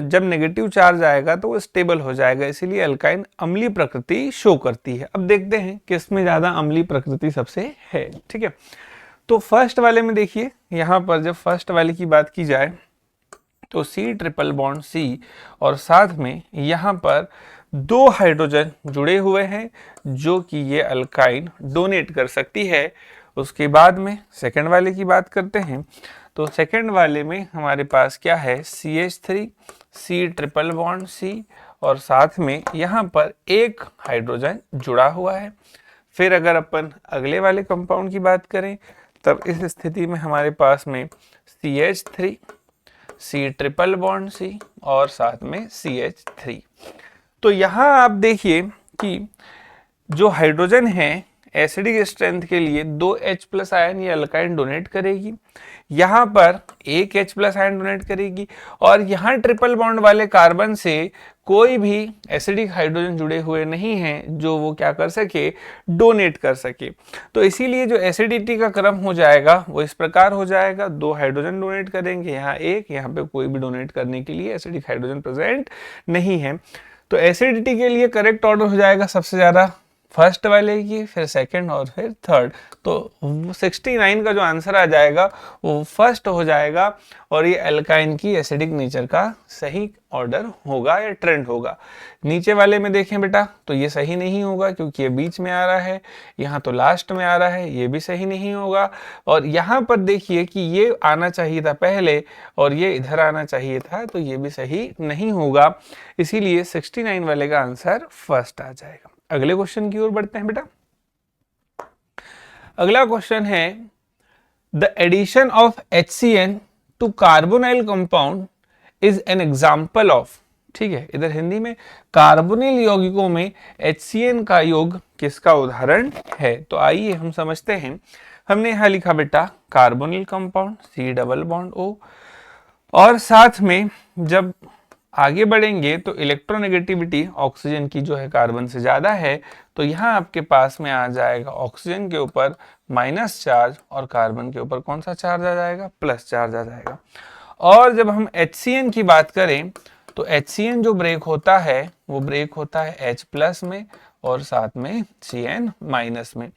[SPEAKER 3] जब नेगेटिव चार्ज आएगा तो वो स्टेबल हो जाएगा, इसीलिए अल्काइन अम्लीय प्रकृति शो करती है। अब देखते हैं किसमें ज्यादा अम्लीय प्रकृति सबसे है। ठीक है, तो फर्स्ट वाले में देखिए, यहाँ पर जब फर्स्ट वाले की बात की जाए तो C ट्रिपल बॉन्ड C और साथ में यहाँ पर 2 हाइड्रोजन जुड़े हुए हैं जो कि ये अल्काइन डोनेट कर सकती है। उसके बाद में सेकंड वाले की बात करते हैं तो सेकंड वाले में हमारे पास क्या है, CH3 C triple bond C और साथ में यहाँ पर 1 हाइड्रोजन जुड़ा हुआ है। फिर अगर अपन अगले वाले कंपाउंड की बात करें तब इस स्थिति में हमारे पास में CH3 C triple bond C और साथ में CH3। तो यहाँ आप देखिए कि जो हाइड्रोजन है एसिडिक स्ट्रेंथ के लिए 2H+ आयन ये अल्काइन डोनेट करेगी, यहाँ पर 1H+ आयन डोनेट करेगी और यहाँ ट्रिपल बॉन्ड वाले कार्बन से कोई भी एसिडिक हाइड्रोजन जुड़े हुए नहीं हैं जो वो क्या कर सके, डोनेट कर सके। तो इसीलिए जो एसिडिटी का क्रम हो जाएगा वो इस प्रकार हो जाएगा, 2 हाइड्रोजन डोनेट करेंगे, यहाँ 1, यहाँ पे कोई भी डोनेट करने के लिए एसिडिक हाइड्रोजन प्रेजेंट नहीं है। तो एसिडिटी के लिए करेक्ट ऑर्डर हो जाएगा सबसे ज्यादा फर्स्ट वाले की, फिर सेकंड और फिर थर्ड। तो 69 का जो आंसर आ जाएगा वो फर्स्ट हो जाएगा और ये अल्काइन की एसिडिक नेचर का सही ऑर्डर होगा या ट्रेंड होगा। नीचे वाले में देखें बेटा तो ये सही नहीं होगा क्योंकि ये बीच में आ रहा है, यहाँ तो लास्ट में आ रहा है, ये भी सही नहीं होगा। और यहाँ पर देखिए कि ये आना चाहिए था पहले और ये इधर आना चाहिए था, तो ये भी सही नहीं होगा, इसीलिए 69 वाले का आंसर फर्स्ट आ जाएगा। अगले क्वेश्चन की ओर बढ़ते हैं बेटा। अगला क्वेश्चन है the addition of HCN to carbonyl compound is an example of. ठीक है, इधर हिंदी में कार्बोनिल यौगिकों में HCN का योग किसका उदाहरण है। तो आइए हम समझते हैं। हमने यहां लिखा बेटा carbonyl compound C double bond O और साथ में जब आगे बढ़ेंगे तो इलेक्ट्रोनेगेटिविटी ऑक्सीजन की जो है कार्बन से ज्यादा है, तो यहाँ आपके पास में आ जाएगा ऑक्सीजन के ऊपर माइनस चार्ज और कार्बन के ऊपर कौन सा चार्ज आ जाएगा, प्लस चार्ज आ जाएगा। और जब हम HCN की बात करें तो HCN जो ब्रेक होता है वो ब्रेक होता है H+ में और साथ में Cn- में।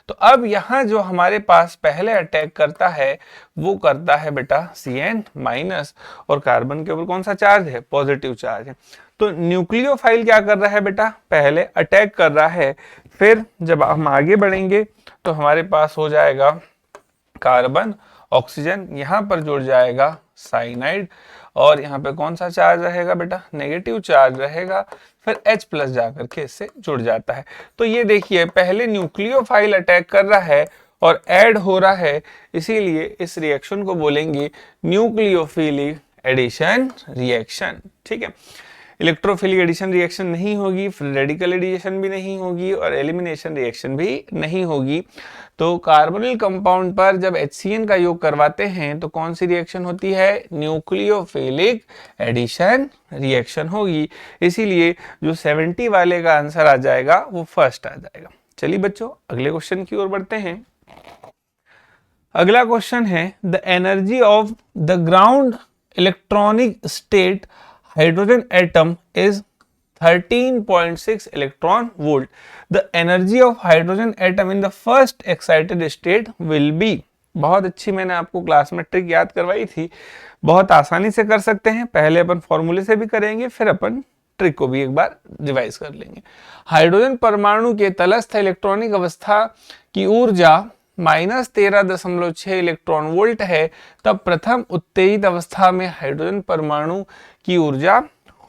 [SPEAKER 3] तो अब यहाँ जो हमारे पास पहले अटैक करता है वो करता है बेटा Cn- और कार्बन के ऊपर कौन सा चार्ज है, पॉजिटिव चार्ज है। तो न्यूक्लियोफाइल क्या कर रहा है बेटा, पहले अटैक कर रहा है, फिर जब हम आगे बढ़ेंगे तो हमारे पास हो जाएगा कार्बन ऑक्सीजन, यहाँ पर जुड़ जाएगा साइनाइड और यहाँ पे कौन सा चार्ज रहेगा बेटा, नेगेटिव चार्ज रहेगा, फिर H+ जाकर के इससे जुड़ जाता है। तो ये देखिए पहले न्यूक्लियोफाइल अटैक कर रहा है और ऐड हो रहा है, इसीलिए इस रिएक्शन को बोलेंगे न्यूक्लियोफिलिक एडिशन रिएक्शन। ठीक है, इलेक्ट्रोफिलिक एडिशन रिएक्शन नहीं होगी, फिर रेडिकल एडिशन भी नहीं होगी और एलिमिनेशन रिएक्शन भी नहीं होगी। तो कार्बोनिल कंपाउंड पर जब HCN का योग करवाते हैं तो कौन सी रिएक्शन होती है, न्यूक्लियोफिलिक एडिशन रिएक्शन होगी, इसीलिए जो 70 वाले का आंसर आ जाएगा वो फर्स्ट आ जाएगा। चलिए बच्चों अगले क्वेश्चन की ओर बढ़ते हैं। अगला क्वेश्चन है the energy of the ground electronic state hydrogen atom is 13.6 electron volt. The energy of hydrogen atom in the first excited state will be। बहुत अच्छी मैंने आपको क्लास में ट्रिक याद करवाई थी, बहुत आसानी से कर सकते हैं। पहले अपन फॉर्मूले से भी करेंगे, फिर अपन ट्रिक को भी एक बार रिवाइज कर लेंगे। हाइड्रोजन परमाणु के तलस्थ इलेक्ट्रॉनिक अवस्था की ऊर्जा -13.6 इलेक्ट्रॉन वोल्ट है, तब प्रथम उत्तेजित अवस्था में हाइड्रोजन परमाणु की ऊर्जा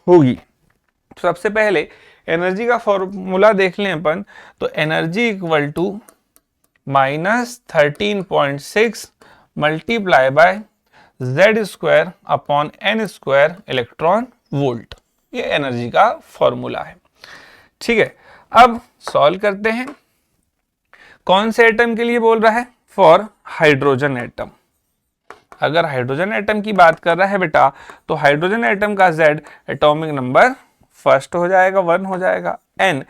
[SPEAKER 3] होगी। सबसे पहले एनर्जी का फॉर्मूला देख लें अपन, तो energy equal to -13.6 multiply by Z square upon N square electron volt, ये एनर्जी का फॉर्मूला है। ठीक है, अब सॉल्व करते हैं। कौन से एटम के लिए बोल रहा है? For hydrogen atom. अगर हाइड्रोजन एटम की बात कर रहा है बेटा, तो हाइड्रोजन एटम का Z एटॉमिक नंबर फर्स्ट हो जाएगा, 1 हो जाएगा। n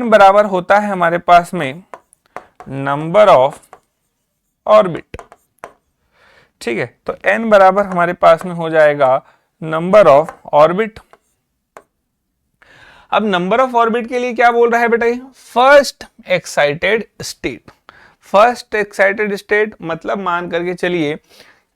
[SPEAKER 3] बराबर होता है हमारे पास में नंबर ऑफ ऑर्बिट। ठीक है, तो n बराबर हमारे पास में हो जाएगा नंबर ऑफ ऑर्बिट। अब नंबर ऑफ ऑर्बिट के लिए क्या बोल रहा है बेटा? First excited state. First excited state मतलब मान करके चलिए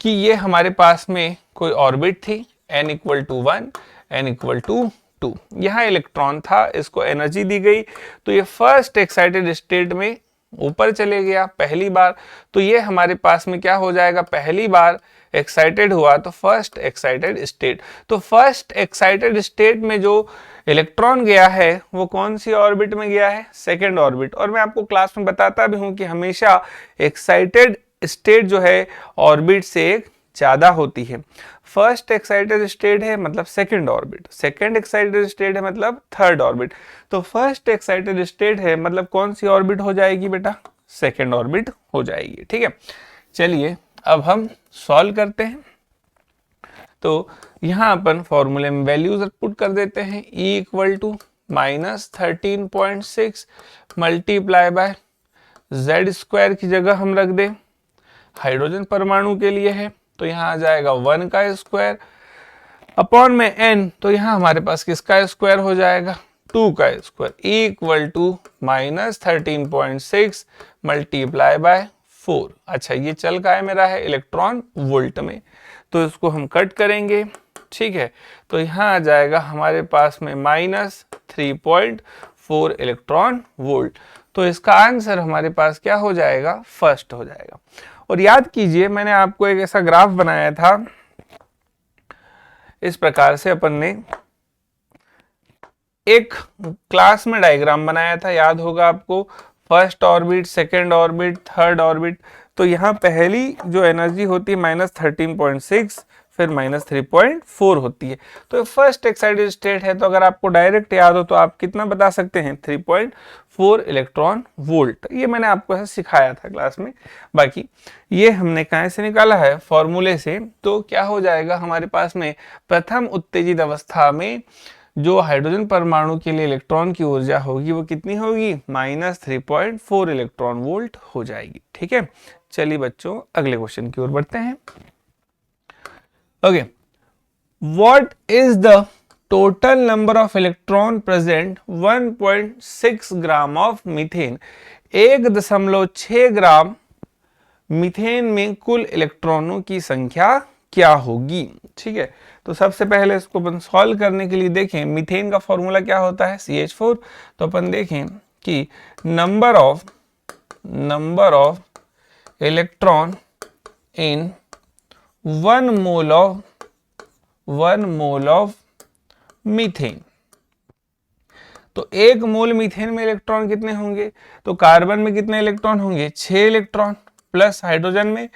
[SPEAKER 3] कि ये हमारे पास में कोई ऑर्बिट थी, n equal to 1, n equal to 2, यहाँ इलेक्ट्रॉन था, इसको एनर्जी दी गई, तो ये फर्स्ट एक्साइटेड स्टेट में ऊपर चले गया पहली बार। तो ये हमारे पास में क्या हो जाएगा? पहली बार एक्साइटेड हुआ तो फर्स्ट एक्साइटेड स्टेट। तो फर्स्ट एक्साइटेड स्टेट में जो इलेक्ट्रॉन गया है वो कौन सी ऑर्बिट में गया है? Second orbit. और मैं आपको क्लास में बताता भी हूं कि हमेशा एक्साइटेड स्टेट जो है ऑर्बिट से एक ज्यादा होती है। फर्स्ट एक्साइटेड स्टेट है मतलब second orbit, second excited state है मतलब थर्ड ऑर्बिट। तो फर्स्ट एक्साइटेड स्टेट है मतलब कौन सी ऑर्बिट हो जाएगी बेटा? सेकंड ऑर्बिट हो जाएगी। ठीक है, चलिए अब हम सॉल्व करते हैं। तो यहां अपन फॉर्मूले में वैल्यूज पुट कर देते हैं। E equal to -13.6 multiply by Z square की जगह हम रख दें, हाइड्रोजन परमाणु के लिए है, तो यहाँ आ जाएगा 1 का स्क्वायर अपॉन में n, तो यहाँ हमारे पास किसका स्क्वायर हो जाएगा? 2 का square. E equal to -13.6 multiply by 4। अच्छा, ये चल का है मेरा है इलेक्ट्रॉन वोल्ट में, तो इसको हम कट करेंगे। ठीक है, तो यहाँ आ जाएगा हमारे पास में -3.4 इलेक्ट्रॉन वोल्ट। तो इसका आंसर हमारे पास क्या हो जाएगा? फर्स्ट हो जाएगा। और याद कीजिए मैंने आपको एक ऐसा ग्राफ बनाया था, इस प्रकार से अपन ने एक क्लास में डायग्राम बनाया था, याद होगा आपको, first orbit, second orbit, third orbit. तो यहाँ पहली जो एनर्जी होती है -13.6, फिर -3.4 होती है। तो फर्स्ट एक्साइटेड स्टेट है, तो अगर आपको डायरेक्ट याद हो तो आप कितना बता सकते हैं? 3.4 इलेक्ट्रॉन वोल्ट। ये मैंने आपको ऐसा सिखाया था क्लास में। बाकी ये हमने कहाँ से निकाला है? फॉर्मूले से। तो क्या हो जाएगा हमारे पास में? प्रथम उत्तेजित अवस्था में जो हाइड्रोजन परमाणु के लिए इलेक्ट्रॉन की ऊर्जा होगी वो कितनी होगी? -3.4 इलेक्ट्रॉन वोल्ट हो जाएगी। ठीक है, चलिए बच्चों अगले क्वेश्चन की ओर बढ़ते हैं। Okay, what is the total number of electron present 1.6 gram of methane? 1.6 gram methane में कुल इलेक्ट्रॉनों की संख्या क्या होगी? ठीक है, तो सबसे पहले इसको अपन सॉल्व करने के लिए देखें, मीथेन का फॉर्मूला क्या होता है? CH4। तो अपन देखें कि number of electron in 1 mole of methane. तो 1 मोल मीथेन में इलेक्ट्रॉन कितने होंगे? तो कार्बन में कितने इलेक्ट्रॉन होंगे? 6 इलेक्ट्रॉन, प्लस हाइड्रोजन में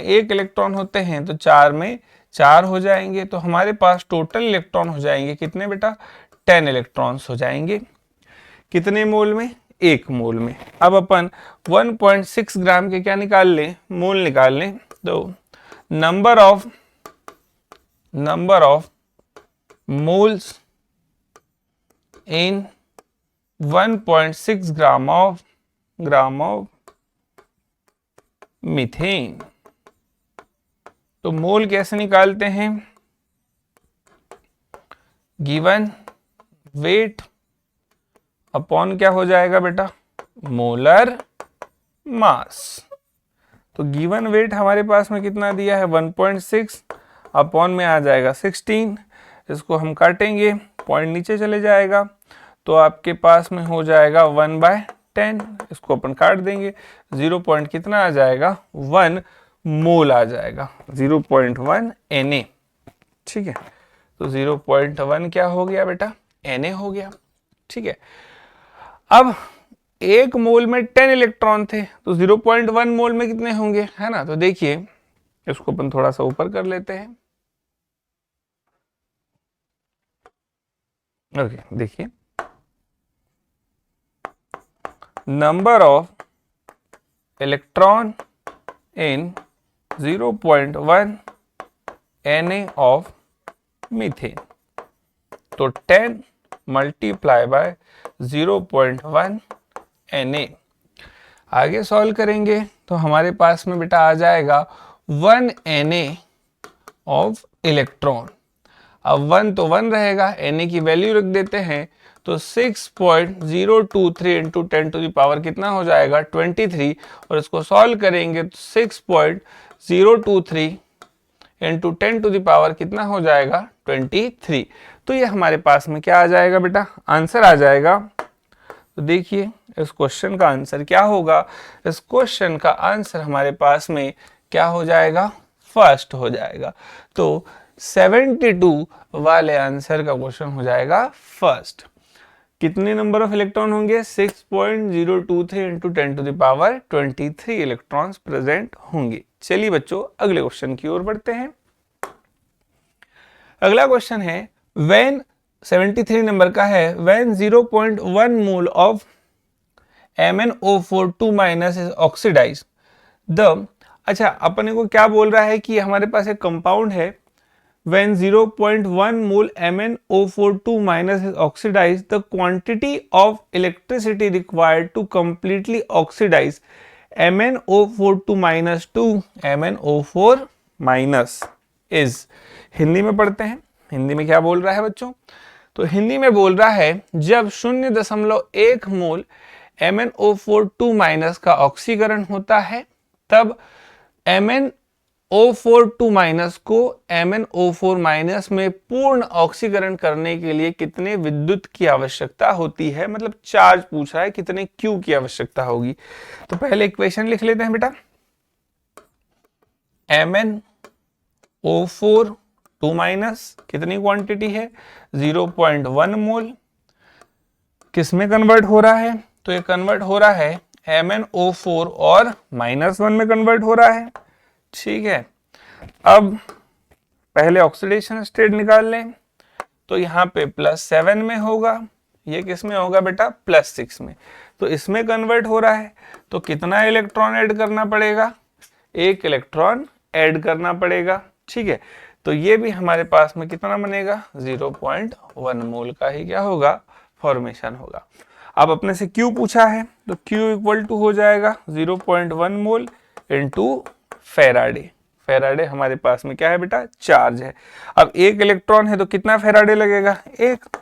[SPEAKER 3] एक इलेक्ट्रॉन होते हैं, तो 4 में 4 हो जाएंगे। तो हमारे पास टोटल इलेक्ट्रॉन हो जाएंगे कितने बेटा? 10 इलेक्ट्रॉन्स हो जाएंगे। कितने मोल में? 1 मोल में। अब अपन 1.6 ग्राम के क्या निकाल लें? मोल निकाल लें। तो number of moles in 1.6 gram of methane. तो मोल कैसे निकालते हैं? गिवन वेट अपॉन क्या हो जाएगा बेटा? Molar mass. तो गिवन वेट हमारे पास में कितना दिया है? 1.6 अपॉन में आ जाएगा 16। इसको हम काटेंगे, पॉइंट नीचे चले जाएगा, तो आपके पास में हो जाएगा 1/10। इसको अपन काट देंगे, 0 पॉइंट कितना आ जाएगा? 1 मोल आ जाएगा, 0.1 Na। ठीक है, तो 0.1 क्या हो गया बेटा, Na हो गया। ठीक है, अब 1 मोल में 10 इलेक्ट्रॉन थे, तो 0.1 मोल में कितने होंगे, है ना। तो देखिए इसको अपन थोड़ा सा ऊपर कर लेते हैं। ओके, देखिए number of electron in 0.1 Na of methane, तो 10 मल्टीप्लाई बाय 0.1 Na। आगे सॉल्व करेंगे तो हमारे पास में बेटा आ जाएगा 1 Na ऑफ इलेक्ट्रॉन। अब 1 तो 1 रहेगा, Na की वैल्यू रख देते हैं, तो 6.023 इंटू 10 टू द पावर कितना हो जाएगा 23, और इसको सॉल्व करेंगे तो 6.023 इंटू 10 टू द पावर कितना हो जाएगा 23। तो ये हमारे पास में क्या आ जाएगा बेटा, आंसर आ जाएगा। तो देखिए इस क्वेश्चन का आंसर क्या होगा, इस क्वेश्चन का आंसर हमारे पास में क्या हो जाएगा, फर्स्ट हो जाएगा। तो 72 वाले आंसर का क्वेश्चन हो जाएगा फर्स्ट। कितने नंबर ऑफ इलेक्ट्रॉन होंगे, 6.023 into 10 to the power 23 electrons present होंगे। चलिए बच्चों अगले क्वेश्चन की ओर बढ़ते हैं। अगला क्वेश्चन है व्हेन 73 नंबर का है, when 0.1 mole of MnO4 is oxidise the, अच्छा अपने को क्या बोल रहा है कि हमारे पास एक कंपाउंड है, when 0.1 mole MnO4 is oxidized, the quantity of electricity required to completely oxidize MnO4 to MnO4 is, Hindi में पढ़ते हैं, हिंदी में क्या बोल रहा है बच्चों, तो हिंदी में बोल रहा है जब 0.1 मोल MnO4 का ऑक्सीकरण होता है तब MnO4 को MnO4 में पूर्ण ऑक्सीकरण करने के लिए कितने विद्युत की आवश्यकता होती है, मतलब चार्ज पूछ रहा है कितने Q की आवश्यकता होगी। तो पहले इक्वेशन लिख लेते हैं बेटा, MnO4 कितनी क्वांटिटी है 0.1 मोल, किसमें कन्वर्ट हो रहा है, तो ये कन्वर्ट हो रहा है MnO4 और -1 में कन्वर्ट हो रहा है। ठीक है, अब पहले ऑक्सीडेशन स्टेट निकाल लें, तो यहाँ पे +7 में होगा, ये किस में होगा बेटा +6 में, तो इसमें कन्वर्ट हो रहा है, तो कितना इलेक्ट्रॉन ऐड करना पड़ेगा, 1 इलेक्ट्रॉन ऐड करना पड़ेगा। ठीक है, तो ये भी हमारे पास में कितना बनेगा 0.1 मोल का ही क्या होगा फॉर्मेशन होगा। अब अपने से Q पूछा है, तो Q इक्वल टू हो जाएगा 0.1 मोल इंटू फेराडे। फेराडे हमारे पास में क्या है बेटा चार्ज है। अब 1 इलेक्ट्रॉन है तो कितना फेराडे लगेगा 1,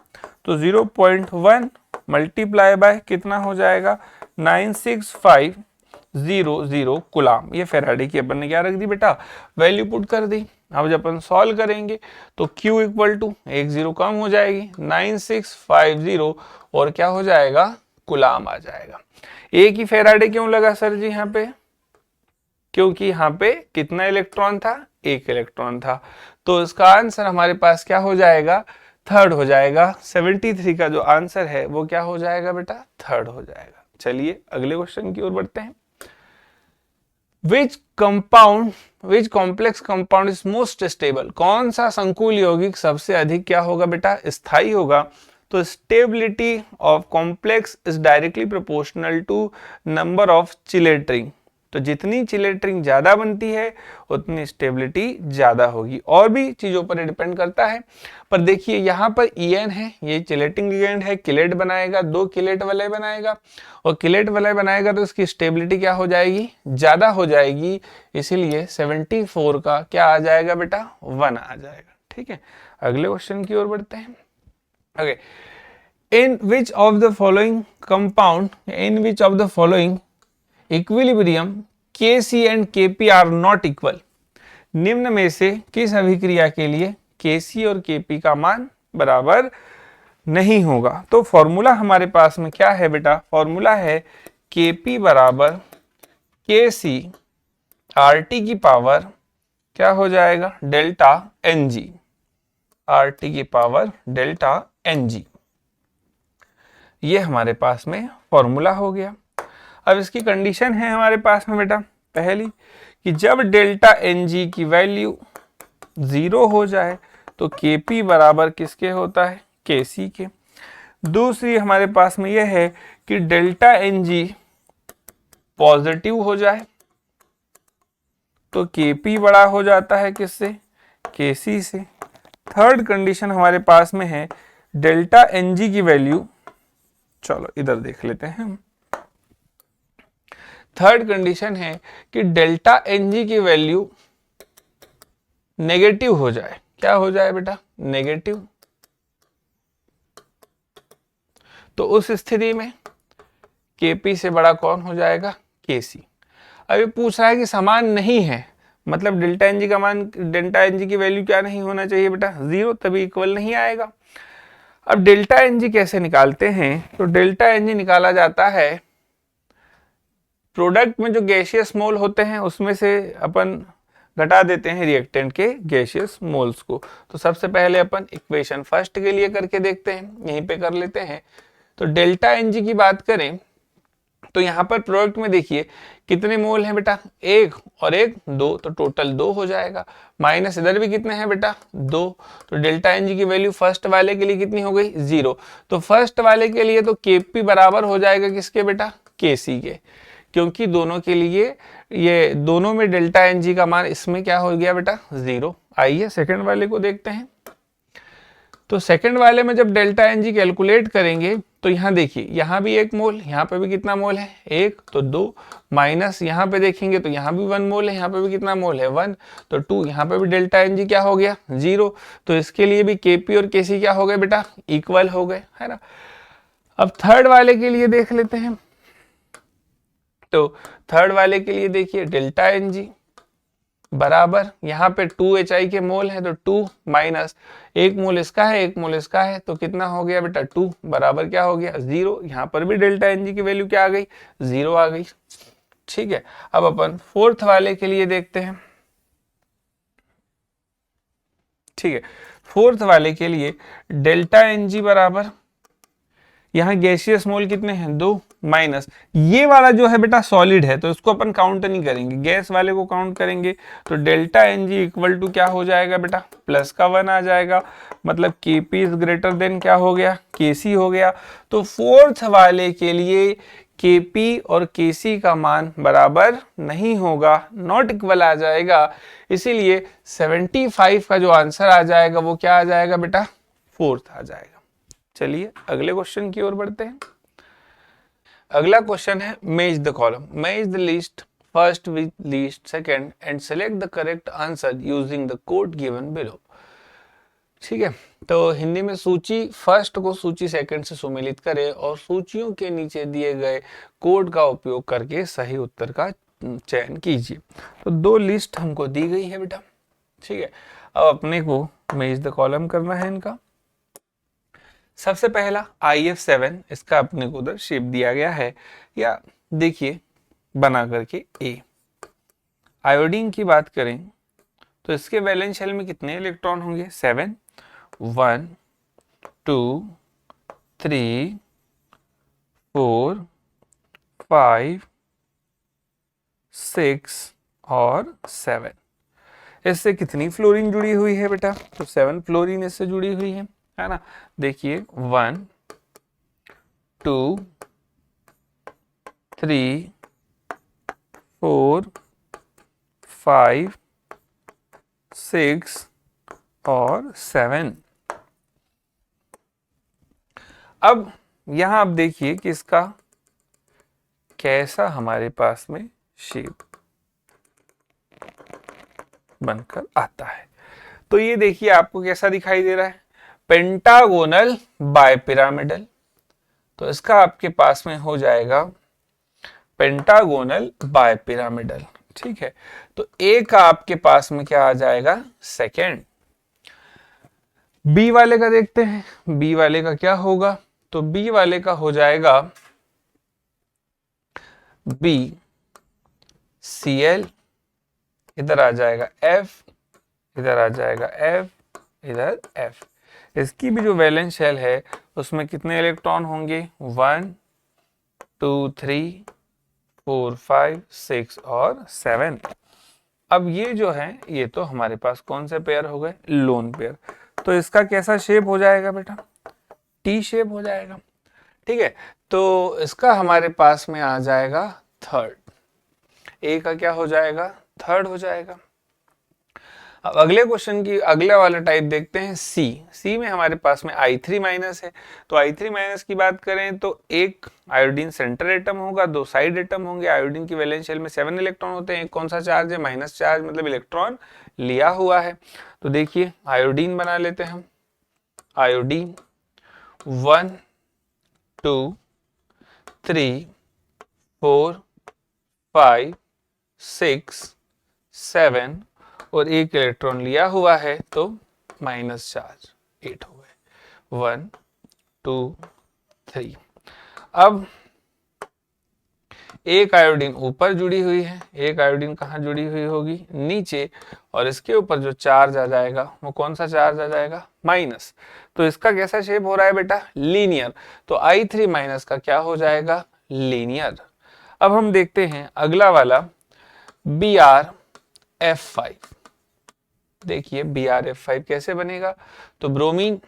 [SPEAKER 3] तो 0.1 मल्टीप्लाई बाय कितना हो जाएगा 96500 कुलाम। ये फेराडे की अपन ने क्या रख दी बेटा वैल्यू पुट कर दी। अब जब अपन सॉल्व करेंगे तो Q इक्वल टू 1 0 कम हो जाएगी 9650 और क्या हो जाएगा कुलाम आ जाएगा। एक ही फेराडे क्यों लगा सर जी यहाँ पे, क्योंकि यहाँ पे कितना इलेक्ट्रॉन था 1 इलेक्ट्रॉन था, तो इसका आंसर हमारे पास क्या हो जाएगा थर्ड हो जाएगा। 73 का जो आंसर है वो क्या हो जाएगा बेटा थर्ड हो जाएगा। चलिए अगले क्वेश्चन की ओर बढ़ते हैं। Which complex compound is most stable? कौन सा संकुल यौगिक सबसे अधिक क्या होगा बेटा स्थायी होगा, तो stability of complex is directly proportional to number of chelating. तो जितनी चिलेटरिंग ज्यादा बनती है उतनी स्टेबिलिटी ज्यादा होगी, और भी चीजों पर डिपेंड करता है। पर देखिए यहाँ पर En है, ये चिलेटिंग लिगेंड है, किलेट बनाएगा, 2 किलेट वलय बनाएगा, और किलेट वलय बनाएगा तो इसकी स्टेबिलिटी क्या हो जाएगी ज्यादा हो जाएगी, इसीलिए 74 का क्या आ जाएगा बेटा 1 आ जाएगा। ठीक है, अगले क्वेश्चन की ओर बढ़ते हैं। Okay, in which of the following equilibrium Kc and Kp are not equal. निम्न में से किस अभिक्रिया के लिए Kc और Kp का मान बराबर नहीं होगा। तो फॉर्मूला हमारे पास में क्या है बेटा, फॉर्मूला है Kp बराबर Kc RT की पावर क्या हो जाएगा डेल्टा Ng। RT की पावर डेल्टा NG। ये हमारे पास में फॉर्मूला हो गया। अब इसकी कंडीशन है हमारे पास में बेटा, पहली कि जब डेल्टा NG की वैल्यू 0 हो जाए तो Kp बराबर किसके होता है, Kc के। दूसरी हमारे पास में यह है कि डेल्टा NG पॉजिटिव हो जाए तो Kp बड़ा हो जाता है किससे, Kc से। थर्ड कंडीशन हमारे पास में है डेल्टा NG की वैल्यू, चलो इधर देख लेते हैं हम। थर्ड कंडीशन है कि डेल्टा NG की वैल्यू नेगेटिव हो जाए। क्या हो जाए बेटा, नेगेटिव। तो उस स्थिति में Kp से बड़ा कौन हो जाएगा, Kc। अभी पूछ रहा है कि समान नहीं है, मतलब डेल्टा NG का मान, डेल्टा NG की वैल्यू क्या नहीं होना चाहिए बेटा, 0, तभी इक्वल नहीं आएगा। अब डेल्टा NG कैसे निकालते हैं, तो डेल्टा NG निकाला जाता है प्रोडक्ट में जो गैसियस मोल होते हैं उसमें से अपन घटा देते हैं रिएक्टेंट के गैसियस मोल्स को। तो सबसे पहले अपन इक्वेशन फर्स्ट के लिए करके देखते हैं, यहीं पे कर लेते हैं। तो डेल्टा NG की बात करें तो यहाँ पर प्रोडक्ट में देखिए कितने मोल हैं बेटा, 1 और 1 2, तो टोटल 2 हो जाएगा। माइनस इधर भी कितने हैं बेटा, 2। तो डेल्टा NG की वैल्यू फर्स्ट वाले के लिए कितनी हो गई, 0। तो फर्स्ट वाले के लिए तो Kp बराबर हो जाएगा किसके बेटा, Kc के, क्योंकि दोनों के लिए ये दोनों में डेल्टा NG का मान इसमें क्या हो गया बेटा, 0। आइए सेकंड वाले को देखते हैं। तो सेकंड वाले में जब डेल्टा NG कैलकुलेट करेंगे तो यहाँ देखिए, यहाँ भी 1 मोल, यहाँ पे भी कितना मोल है, 1, तो 2, माइनस यहाँ पे देखेंगे तो यहाँ भी 1 मोल है, यहाँ पे भी कितना मोल है, 1, तो 2, यहाँ पे भी डेल्टा NG क्या हो गया, 0। तो इसके लिए भी Kp और Kc क्या हो गए बेटा, इक्वल हो गए, है ना। अब थर्ड वाले के लिए देख लेते हैं। तो थर्ड वाले के लिए देखिए डेल्टा NG बराबर, यहाँ पे 2HI के मोल है तो 2 माइनस 1 मोल इसका है 1 मोल इसका है, तो कितना हो गया बेटा, 2 बराबर क्या हो गया, 0। यहाँ पर भी डेल्टा NG की वैल्यू क्या आ गई, 0 आ गई। ठीक है, अब अपन फोर्थ वाले के लिए देखते हैं। ठीक है, फोर्थ वाले के लिए डेल्टा NG बराबर, यहाँ गैसियस मोल कितने हैं, 2, माइनस ये वाला जो है बेटा सॉलिड है तो इसको अपन काउंट नहीं करेंगे, गैस वाले को काउंट करेंगे। तो डेल्टा NG इक्वल टू क्या हो जाएगा बेटा, प्लस का 1 आ जाएगा, मतलब Kp इज ग्रेटर देन क्या हो गया, Kc हो गया। तो फोर्थ वाले के लिए Kp और Kc का मान बराबर नहीं होगा, नॉट इक्वल आ जाएगा। इसीलिए 75 का जो आंसर आ जाएगा वो क्या आ जाएगा बेटा, फोर्थ आ जाएगा। चलिए अगले क्वेश्चन की ओर बढ़ते हैं। अगला क्वेश्चन है match the column, match the list first with list second and select the correct answer using the code given below. ठीक है, तो हिंदी में सूची फर्स्ट को सूची सेकंड से सुमेलित करे और सूचियों के नीचे दिए गए कोड का उपयोग करके सही उत्तर का चयन कीजिए। तो 2 लिस्ट हमको दी गई है बेटा। ठीक है, अब अपने को मैच द कॉलम करना है इनका। सबसे पहला IF7, इसका अपने को उधर शेप दिया गया है, या देखिए बना करके A। आयोडीन की बात करें तो इसके वैलेंस शेल में कितने इलेक्ट्रॉन होंगे, 7, 1 2 3 4 5 6 और 7। इससे कितनी फ्लोरीन जुड़ी हुई है बेटा, तो 7 फ्लोरीन इससे जुड़ी हुई है ना। देखिए 1 2 3 4 5 6 और 7। अब यहां आप देखिए कि इसका कैसा हमारे पास में शेप बनकर आता है। तो ये देखिए आपको कैसा दिखाई दे रहा है, पेंटागोनल बायपिरामिडल। तो इसका आपके पास में हो जाएगा पेंटागोनल बायपिरामिडल। ठीक है, तो ए का आपके पास में क्या आ जाएगा, सेकेंड। बी वाले का देखते हैं, बी वाले का क्या होगा, तो बी वाले का हो जाएगा बी Cl, इधर आ जाएगा F, इधर आ जाएगा F, इधर F। इसकी भी जो वैलेंस शेल है उसमें कितने इलेक्ट्रॉन होंगे, 1 2 3 4 5 6 और 7। अब ये जो है ये तो हमारे पास कौन से पेयर हो गए, लोन पेयर। तो इसका कैसा शेप हो जाएगा बेटा, टी शेप हो जाएगा। ठीक है, तो इसका हमारे पास में आ जाएगा थर्ड, ए का क्या हो जाएगा, थर्ड हो जाएगा। अब अगले क्वेश्चन की अगले वाला टाइप देखते हैं, सी। सी में हमारे पास में I3 माइनस है। तो I3 माइनस की बात करें तो एक आयोडीन सेंटर एटम होगा, दो साइड एटम होंगे। आयोडीन की वैलेंस शेल में 7 इलेक्ट्रॉन होते हैं। एक कौन सा चार्ज है, माइनस चार्ज, मतलब इलेक्ट्रॉन लिया हुआ है। तो देखिए आयोडीन बना लेते हैं हम। आयोडीन 1 2 3 4 5 6 7 और एक इलेक्ट्रॉन लिया हुआ है तो माइनस चार्ज 8 हो गए, 1 2 3। अब एक आयोडीन ऊपर जुड़ी हुई है, एक आयोडीन कहाँ जुड़ी हुई होगी, नीचे, और इसके ऊपर जो चार्ज आ जाएगा वो कौन सा चार्ज आ जाएगा, माइनस। तो इसका कैसा शेप हो रहा है बेटा, लीनियर। तो I3 माइनस का क्या हो जाएगा, लीनियर। अब हम देखते हैं अगला वाला BrF5। देखिए BrF5 कैसे बनेगा, तो ब्रोमीन,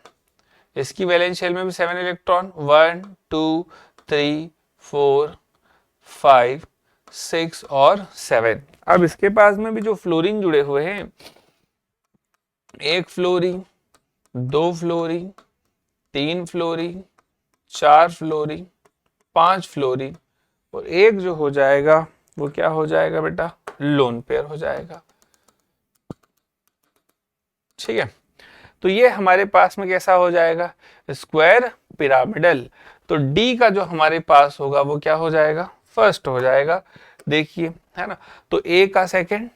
[SPEAKER 3] इसकी वैलेंस शेल में भी 7 इलेक्ट्रॉन, 1 2 3 4 5 6 और 7। अब इसके पास में भी जो फ्लोरीन जुड़े हुए हैं, एक फ्लोरीन, दो फ्लोरीन, तीन फ्लोरीन, चार फ्लोरीन, 5 फ्लोरीन, और एक जो हो जाएगा वो क्या हो जाएगा बेटा, लोन पेयर हो जाएगा। ठीक है, तो ये हमारे पास में कैसा हो जाएगा, स्क्वायर पिरामिडल। तो डी का जो हमारे पास होगा वो क्या हो जाएगा, फर्स्ट हो जाएगा। देखिए है ना, तो ए का सेकंड,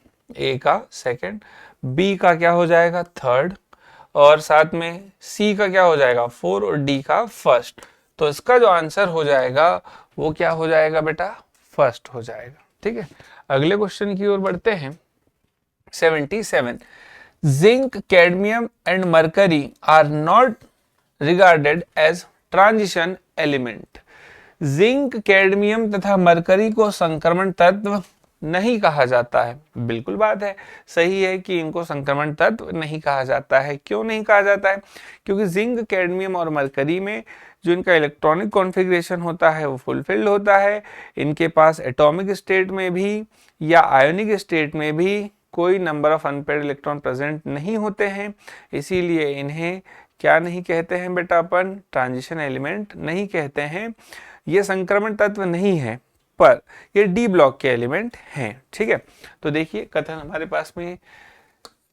[SPEAKER 3] बी का क्या हो जाएगा, थर्ड, और साथ में सी का क्या हो जाएगा, 4, और डी का फर्स्ट। तो इसका जो आंसर हो जाएगा वो क्या हो जाएगा बेटा, फर्स्ट हो जाएगा। ठीक है, अगले क्वेश्चन की ओर बढ़ते हैं। 77, zinc, cadmium and mercury are not regarded as transition element. Zinc, cadmium तथा मरकरी को संक्रमण तत्व नहीं कहा जाता है। बिल्कुल बात है, सही है कि इनको संक्रमण तत्व नहीं कहा जाता है। क्यों नहीं कहा जाता है, क्योंकि जिंक, कैडमियम और मरकरी में जो इनका इलेक्ट्रॉनिक कॉन्फ़िगरेशन होता है वो फुलफिल्ड होता है। इनके पास एटॉमिक स्टेट में भी या आयोनिक स्टेट में भी कोई number of unpaired electron present नहीं होते हैं, इसीलिए इन्हें क्या नहीं कहते हैं बेटा, अपन ट्रांजिशन एलिमेंट नहीं कहते हैं। ये संक्रमण तत्व नहीं है, पर ये डी ब्लॉक के एलिमेंट हैं। ठीक है, तो देखिए कथन हमारे पास में,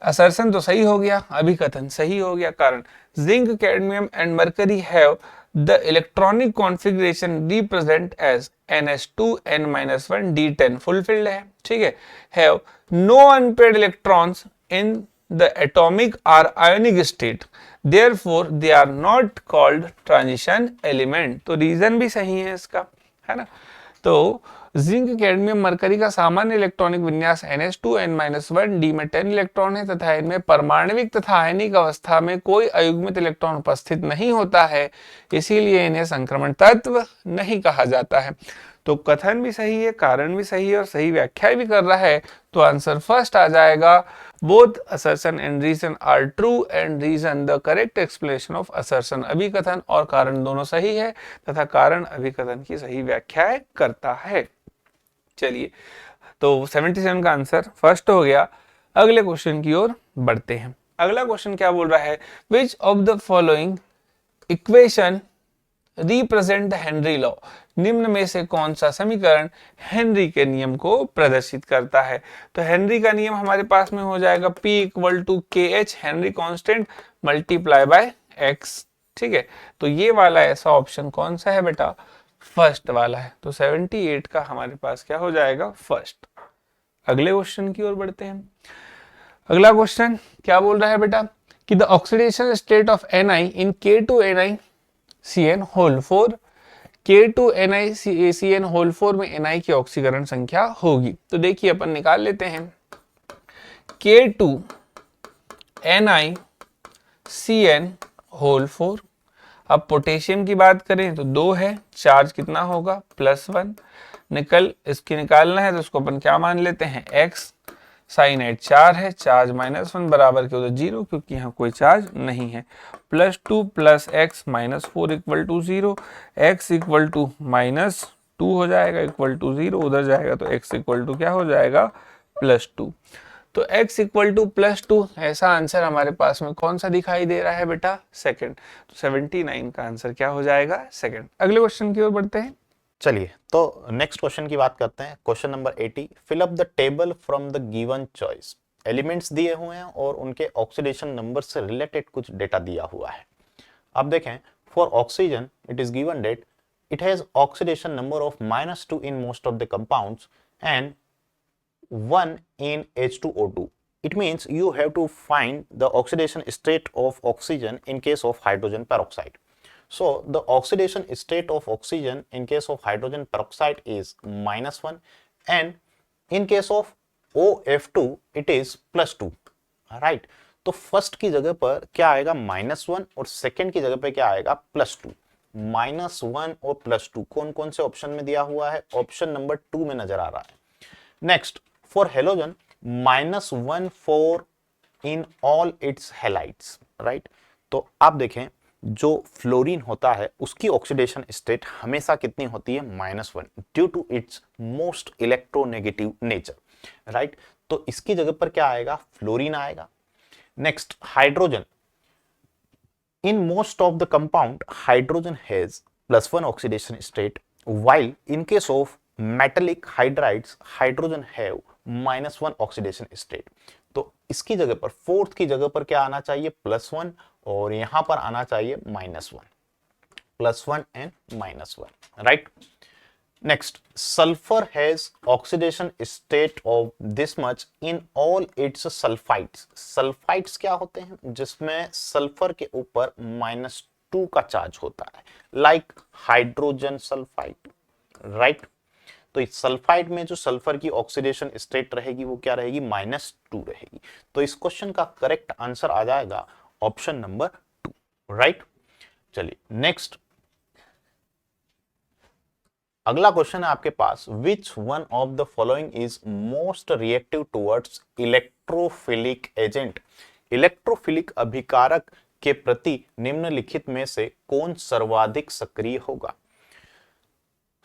[SPEAKER 3] असर्शन तो सही हो गया, अभी कथन सही हो गया। कारण, zinc, cadmium and mercury have the electronic configuration represent as NH2n-1 D10 fulfilled है। ठीक है, have no unpaired electrons in the atomic और ionic state, therefore they are not called transition element. तो रीजन भी सही है इसका, है ना। तो जिंक, कैडमियम, मरकरी का सामान्य इलेक्ट्रॉनिक विन्यास NH2n-1 D में 10 इलेक्ट्रॉन है तथा इनमें परमाणविक तथा आयनिक अवस्था में कोई अयुग्मित इलेक्ट्रॉन उपस्थित नहीं होता है, इसीलिए इन्हें संक्रमण तत्व नहीं कहा जाता है। तो कथन भी सही है, कारण भी सही है और सही व्याख्या भी कर रहा है, तो आंसर फर्स्ट आ जाएगा। Both assertion and reason are true and reason the correct explanation of assertion. अभिकथन और कारण दोनों सही है तथा कारण अभिकथन की सही व्याख्या करता है। चलिए, तो 77 का आंसर फर्स्ट हो गया। अगले क्वेश्चन की ओर बढ़ते हैं। अगला क्वेश्चन क्या बोल रहा है, विच of the following equation represent the Henry law. निम्न में से कौन सा समीकरण हेनरी के नियम को प्रदर्शित करता है। तो हेनरी का नियम हमारे पास में हो जाएगा P = KH Henry constant multiply by x। ठीक है, तो ये वाला ऐसा ऑप्शन कौन सा है बेटा, फर्स्ट वाला है। तो 78 का हमारे पास क्या हो जाएगा, फर्स्ट। अगले क्वेश्चन की ओर बढ़ते हैं। अगला क्वेश्चन क्या बोल रहा है बेटा, कि the oxidation state of Na in K2NiCN4, K2NiCN4 में Na की ऑक्सीकरण संख्या होगी। तो देखिए अपन निकाल लेते हैं, K2 Cn होल 4। अब पोटेशियम की बात करें तो 2 है, चार्ज कितना होगा +1। इसकी निकालना है तो उसको अपन क्या मान लेते हैं x। साइन 8 4 है, चार्ज -1 बराबर के उधर 0 क्योंकि यहाँ कोई चार्ज नहीं है। +2 + x -4 = 0। x = -2 हो जाएगा = 0, उधर जाएगा तो x = क्या हो जाएगा +2। तो x = +2 ऐसा आंसर हमारे पास में कौन सा दिखाई दे रहा है बेटा, सेकंड। तो 79 का आंसर क्या हो जाएगा, सेकंड। अगले क्वेश्चन की ओर बढ़ते हैं।
[SPEAKER 4] चलिए तो नेक्स्ट क्वेश्चन की बात करते हैं। Question number 80, fill up the table from the given choice. Elements दिए हुए हैं और उनके ऑक्सीडेशन नंबर से रिलेटेड कुछ डेटा दिया हुआ है। अब देखें, for oxygen it is given that it has oxidation number of -2 in most of the compounds and 1 in H2O2. It means you have to find the oxidation state of oxygen in case of hydrogen peroxide. So the oxidation state of oxygen in case of hydrogen peroxide is -1 and in case of OF2 it is +2. Right, तो first की जगह पर क्या आएगा -1 और second की जगह पर क्या आएगा +2। -1 और +2 कौन कौन से ऑप्शन में दिया हुआ है, ऑप्शन नंबर 2 में नजर आ रहा है। Next, for halogen -1 for in all it's halides. Right, तो आप देखें जो फ्लोरीन होता है उसकी ऑक्सीडेशन स्टेट हमेशा कितनी होती है, -1 due to its most electronegative nature. Right, तो इसकी जगह पर क्या आएगा, फ्लोरीन आएगा। Next, hydrogen, in most of the compound hydrogen has +1 oxidation state while in case of metallic hydrides hydrogen have -1 oxidation state। तो इसकी जगह पर फोर्थ की जगह पर क्या आना चाहिए, +1 और यहां पर आना चाहिए -1, +1 and -1। Right, next, sulphur has oxidation state of this much in all it's sulphides. Sulphides क्या होते हैं, जिसमें सल्फर के ऊपर -2 का चार्ज होता है, लाइक हाइड्रोजन सल्फाइड। राइट, तो इस सल्फाइड में जो सल्फर की ऑक्सीडेशन स्टेट रहेगी वो क्या रहेगी, -2 रहेगी। तो इस क्वेश्चन का करेक्ट आंसर आ जाएगा ऑप्शन नंबर 2। राइट, चलिए नेक्स्ट, अगला क्वेश्चन है आपके पास, which one of the following is most reactive towards electrophilic agent. Electrophilic अभिकारक के प्रति निम्नलिखित में से कौन सर्वाधिक सक्रिय होगा।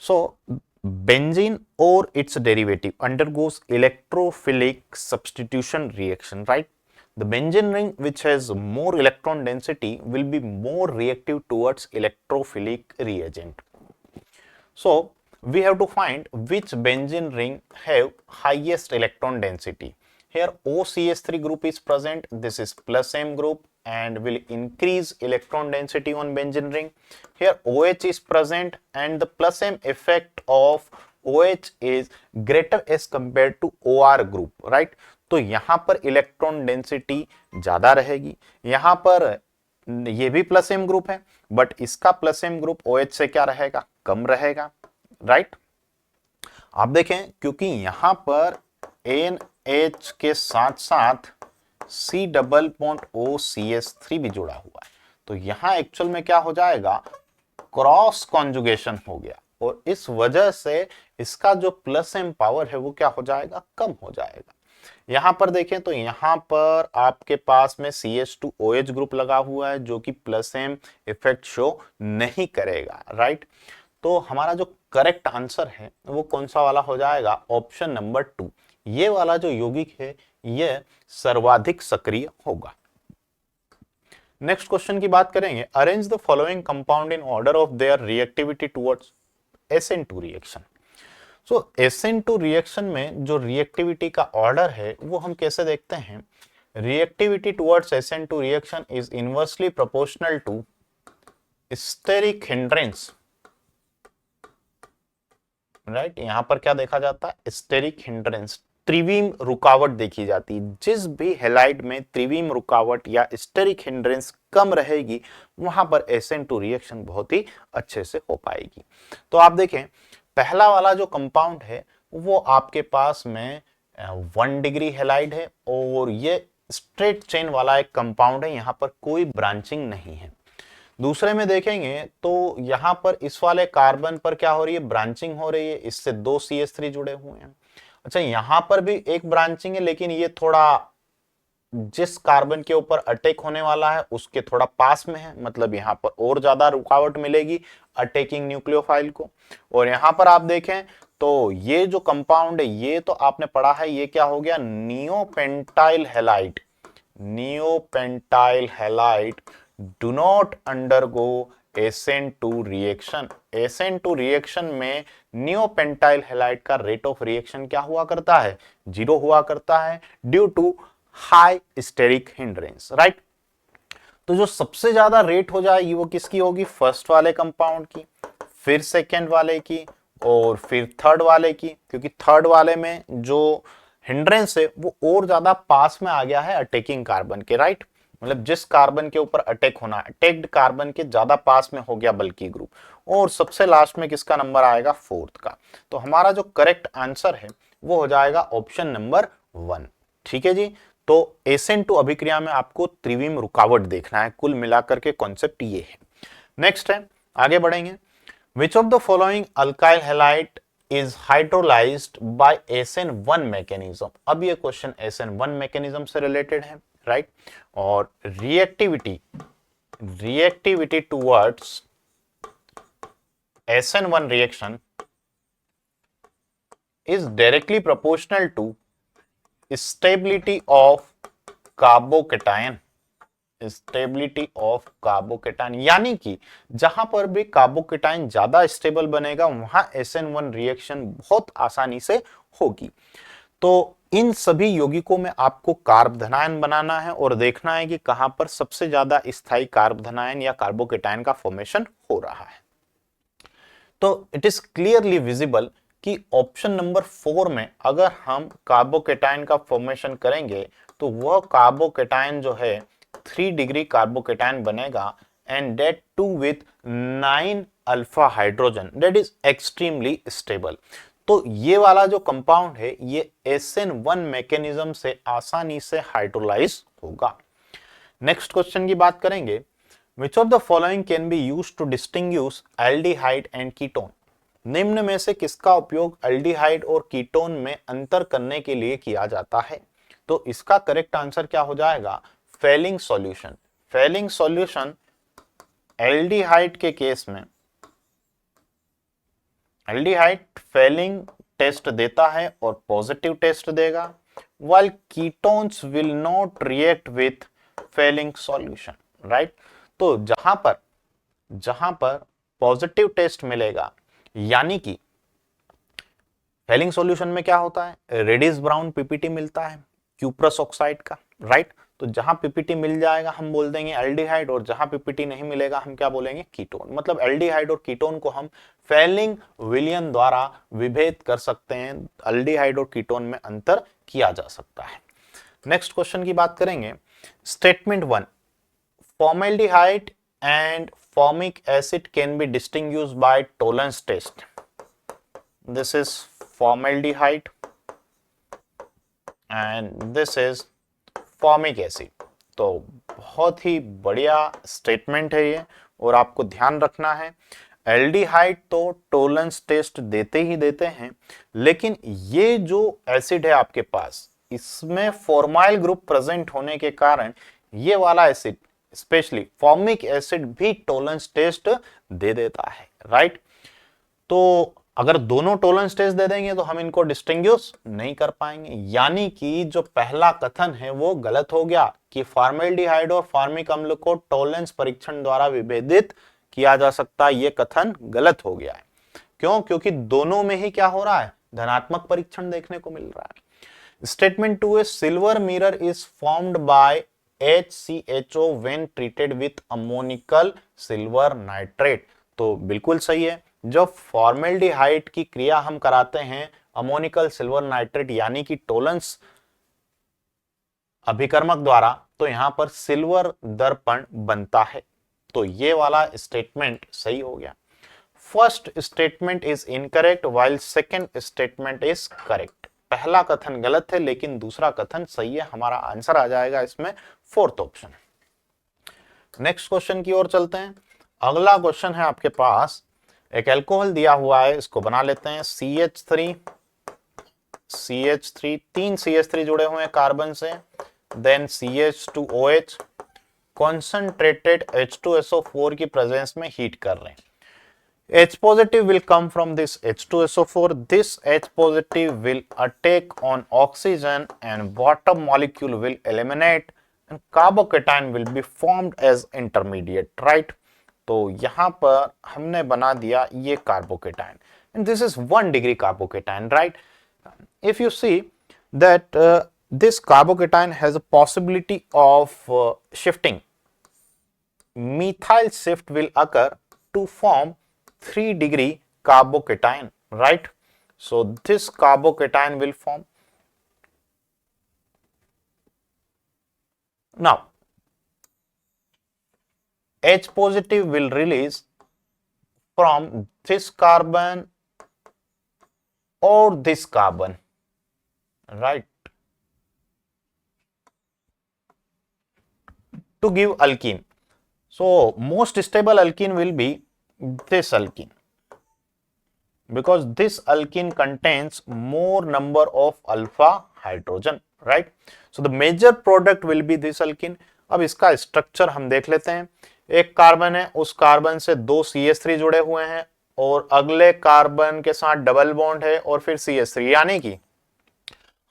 [SPEAKER 4] सो बेंजीन और it's derivative undergoes electrophilic substitution reaction. Right, the benzene ring which has more electron density will be more reactive towards electrophilic reagent. So we have to find which benzene ring have highest electron density. Here OCH3 group is present, this is +M group and will increase electron density on benzene ring. Here OH is present and the +M effect of OH is greater as compared to OR group. Right, तो यहां पर electron density ज्यादा रहेगी, यहां पर ये भी +M group है बट इसका +M ग्रुप OH से क्या रहेगा, कम रहेगा। राइट, आप देखें क्योंकि यहां पर NH के साथ साथ C डबल बॉन्ड OCH3 भी जुड़ा हुआ है, तो यहां एक्चुअल में क्या हो जाएगा, क्रॉस कॉन्जुगेशन हो गया और इस वजह से इसका जो +M पावर है वो क्या हो जाएगा, कम हो जाएगा। यहां पर देखें तो यहां पर आपके पास में CH2OH ग्रुप लगा हुआ है जो कि +M इफेक्ट शो नहीं करेगा। राइट, तो हमारा जो करेक्ट आंसर है वो कौन सा वाला हो जाएगा, ऑप्शन नंबर 2। ये वाला जो यौगिक है ये सर्वाधिक सक्रिय होगा। नेक्स्ट क्वेश्चन की बात करेंगे, arrange the following compound in order of their reactivity towards SN2 reaction. So SN2 reaction में जो रिएक्टिविटी का ऑर्डर है वो हम कैसे देखते हैं, reactivity towards SN2 reaction is inversely proportional to steric hindrance. Right, यहां पर क्या देखा जाता है, स्टेरिक हिंड्रेंस, त्रिविम रुकावट देखी जाती है। जिस भी हैलाइड में त्रिविम रुकावट या स्टेरिक हिंड्रेंस कम रहेगी वहां पर SN2 रिएक्शन बहुत ही अच्छे से हो पाएगी। तो आप देखें पहला वाला जो कंपाउंड है वो आपके पास में 1 डिग्री हैलाइड है और ये स्ट्रेट चेन वाला एक कंपाउंड है, यहां पर कोई ब्रांचिंग नहीं है। दूसरे में देखेंगे तो यहां पर इस वाले कार्बन पर क्या हो रही है, ब्रांचिंग हो रही है, इससे 2 CH3 जुड़े हुए हैं। अच्छा, यहां पर भी एक ब्रांचिंग है, लेकिन ये थोड़ा जिस कार्बन के ऊपर अटैक होने वाला है उसके थोड़ा पास में है, मतलब यहां पर और ज्यादा रुकावट मिलेगी अटैकिंग न्यूक्लियोफाइल को। और यहां पर आप देखें तो ये जो कंपाउंड है, ये तो आपने पढ़ा है, ये क्या हो गया, neopentyl halide. Neopentyl halide do not undergo SN2 reaction. SN2 reaction में नियोपेंटाइल हैलाइड का रेट ऑफ रिएक्शन क्या हुआ करता है, 0 हुआ करता है, due to high steric hindrance, right. तो जो सबसे ज्यादा रेट हो जाएगी वो किसकी होगी, फर्स्ट वाले कंपाउंड की, फिर सेकेंड वाले की, और फिर थर्ड वाले की, क्योंकि थर्ड वाले में जो हिंड्रेंस है वो और ज्यादा पास में आ गया है अटैकिंग कार्बन के, राइट। मतलब जिस कार्बन के ऊपर अटैक होना है, अटैक्ड कार्बन के ज्यादा पास में हो गया बल्कि ग्रुप। और सबसे लास्ट में किसका नंबर आएगा, फोर्थ का। तो हमारा जो करेक्ट आंसर है वो हो जाएगा ऑप्शन नंबर 1। ठीक है जी। तो SN2 अभिक्रिया में आपको त्रिविम रुकावट देखना है, कुल मिलाकर के कॉन्सेप्ट ये है। नेक्स्ट है, आगे बढ़ेंगे। Which of the following alkyl halide is hydrolysed by SN1 mechanism. अब ये क्वेश्चन SN1 मैकेनिज्म से रिलेटेड है, राइट। और reactivity towards SN1 reaction is directly proportional to stability of carbocation. Stability of carbocation, यानी कि जहां पर भी कार्बोकेटायन ज्यादा स्टेबल बनेगा वहां SN1 रिएक्शन बहुत आसानी से होगी। तो इन सभी यौगिकों में आपको कार्बधनायन बनाना है और देखना है कि कहां पर सबसे ज्यादा स्थायी कार्बधनायन या कार्बोकेटायन का फॉर्मेशन हो रहा है। तो इट इज क्लियरली विजिबल कि ऑप्शन नंबर 4 में अगर हम कार्बोकेटायन का फॉर्मेशन करेंगे तो वह कार्बोकेटायन जो है 3 डिग्री कार्बोकेटायन बनेगा, and that too with 9 alpha hydrogen, that is extremely stable. तो ये वाला जो कंपाउंड है ये SN1 मैकेनिज्म से आसानी से हाइड्रोलाइज होगा। नेक्स्ट क्वेश्चन की बात करेंगे। Which of the following can be used to distinguish aldehyde and ketone. निम्न में से किसका उपयोग एल्डिहाइड और कीटोन में अंतर करने के लिए किया जाता है। तो इसका करेक्ट आंसर क्या हो जाएगा, Fehling solution. Fehling solution aldehyde के केस में, एल्डिहाइड फेलिंग टेस्ट देता है और पॉजिटिव टेस्ट देगा, while ketones will not react with failing solution, right. तो जहां पर पॉजिटिव टेस्ट मिलेगा, यानी कि फेलिंग सॉल्यूशन में क्या होता है, रेडिश ब्राउन पीपीटी मिलता है क्यूप्रस ऑक्साइड का, राइट। तो जहां पीपीटी मिल जाएगा हम बोल देंगे एल्डिहाइड, और जहां पीपीटी नहीं मिलेगा हम क्या बोलेंगे, कीटोन। मतलब एल्डिहाइड और कीटोन को हम फेलिंग विलयन द्वारा विभेद कर सकते हैं, एल्डिहाइड और कीटोन में अंतर किया जा सकता है। नेक्स्ट क्वेश्चन की बात करेंगे। Statement 1, formaldehyde and formic acid can be distinguished by Tollens test. This is formaldehyde and this is formic acid. तो बहुत ही बढ़िया स्टेटमेंट है ये, और आपको ध्यान रखना है एल्डिहाइड तो टोलेंस टेस्ट देते ही देते हैं, लेकिन ये जो एसिड है आपके पास इसमें फॉर्माइल ग्रुप प्रेजेंट होने के कारण ये वाला एसिड स्पेशली फॉर्मिक एसिड भी टोलेंस टेस्ट दे देता है, राइट। तो अगर दोनों टोलेंस टेस्ट दे देंगे तो हम इनको डिस्टिंग्विश नहीं कर पाएंगे, यानी कि जो पहला कथन है वो गलत हो गया कि फॉर्मेल्डिहाइड और फॉर्मिक अम्ल को टोलेंस परीक्षण द्वारा विभेदित किया जा सकता है, ये कथन गलत हो गया है। क्यों? क्योंकि दोनों में ही क्या हो रहा है, धनात्मक परीक्षण देखने को मिल रहा है। स्टेटमेंट 2 है silver mirror is formed by HCHO when treated with ammonical silver nitrate। तो बिल्कुल सही है, जब फॉर्मेल्डिहाइड की क्रिया हम कराते हैं अमोनिकल सिल्वर नाइट्रेट यानी कि टोलेंस अभिकर्मक द्वारा, तो यहां पर सिल्वर दर्पण बनता है। तो ये वाला स्टेटमेंट सही हो गया। First statement is incorrect while second statement is correct. पहला कथन गलत है लेकिन दूसरा कथन सही है। हमारा आंसर आ जाएगा इसमें फोर्थ ऑप्शन। नेक्स्ट क्वेश्चन की ओर चलते हैं। अगला क्वेश्चन है आपके पास, एक अल्कोहल दिया हुआ है, इसको बना लेते हैं। CH3 तीन CH3 जुड़े हुए हैं कार्बन से, देन CH2OH कॉन्सेंट्रेटेड H2SO4 की प्रेजेंस में हीट कर रहे हैं। H positive will come from this H2SO4. This H positive will attack on oxygen and water molecule will eliminate and carbocation will be formed as intermediate, right? तो यहाँ पर हमने बना दिया ये carbocation and this is 1 degree carbocation, right? If you see that this carbocation has a possibility of shifting, methyl shift will occur to form 3 degree carbocation, right? So this carbocation will form. Now H positive will release from this carbon or this carbon, right, to give alkene. So most stable alkene will be this alkene, because this alkene contains more number of alpha hydrogen, right? So the major product will be this alkene. अब इसका structure हम देख लेते हैं। एक carbon है, उस carbon से दो CH3 जुड़े हुए हैं और अगले कार्बन के साथ डबल बॉन्ड है और फिर CH3, यानी कि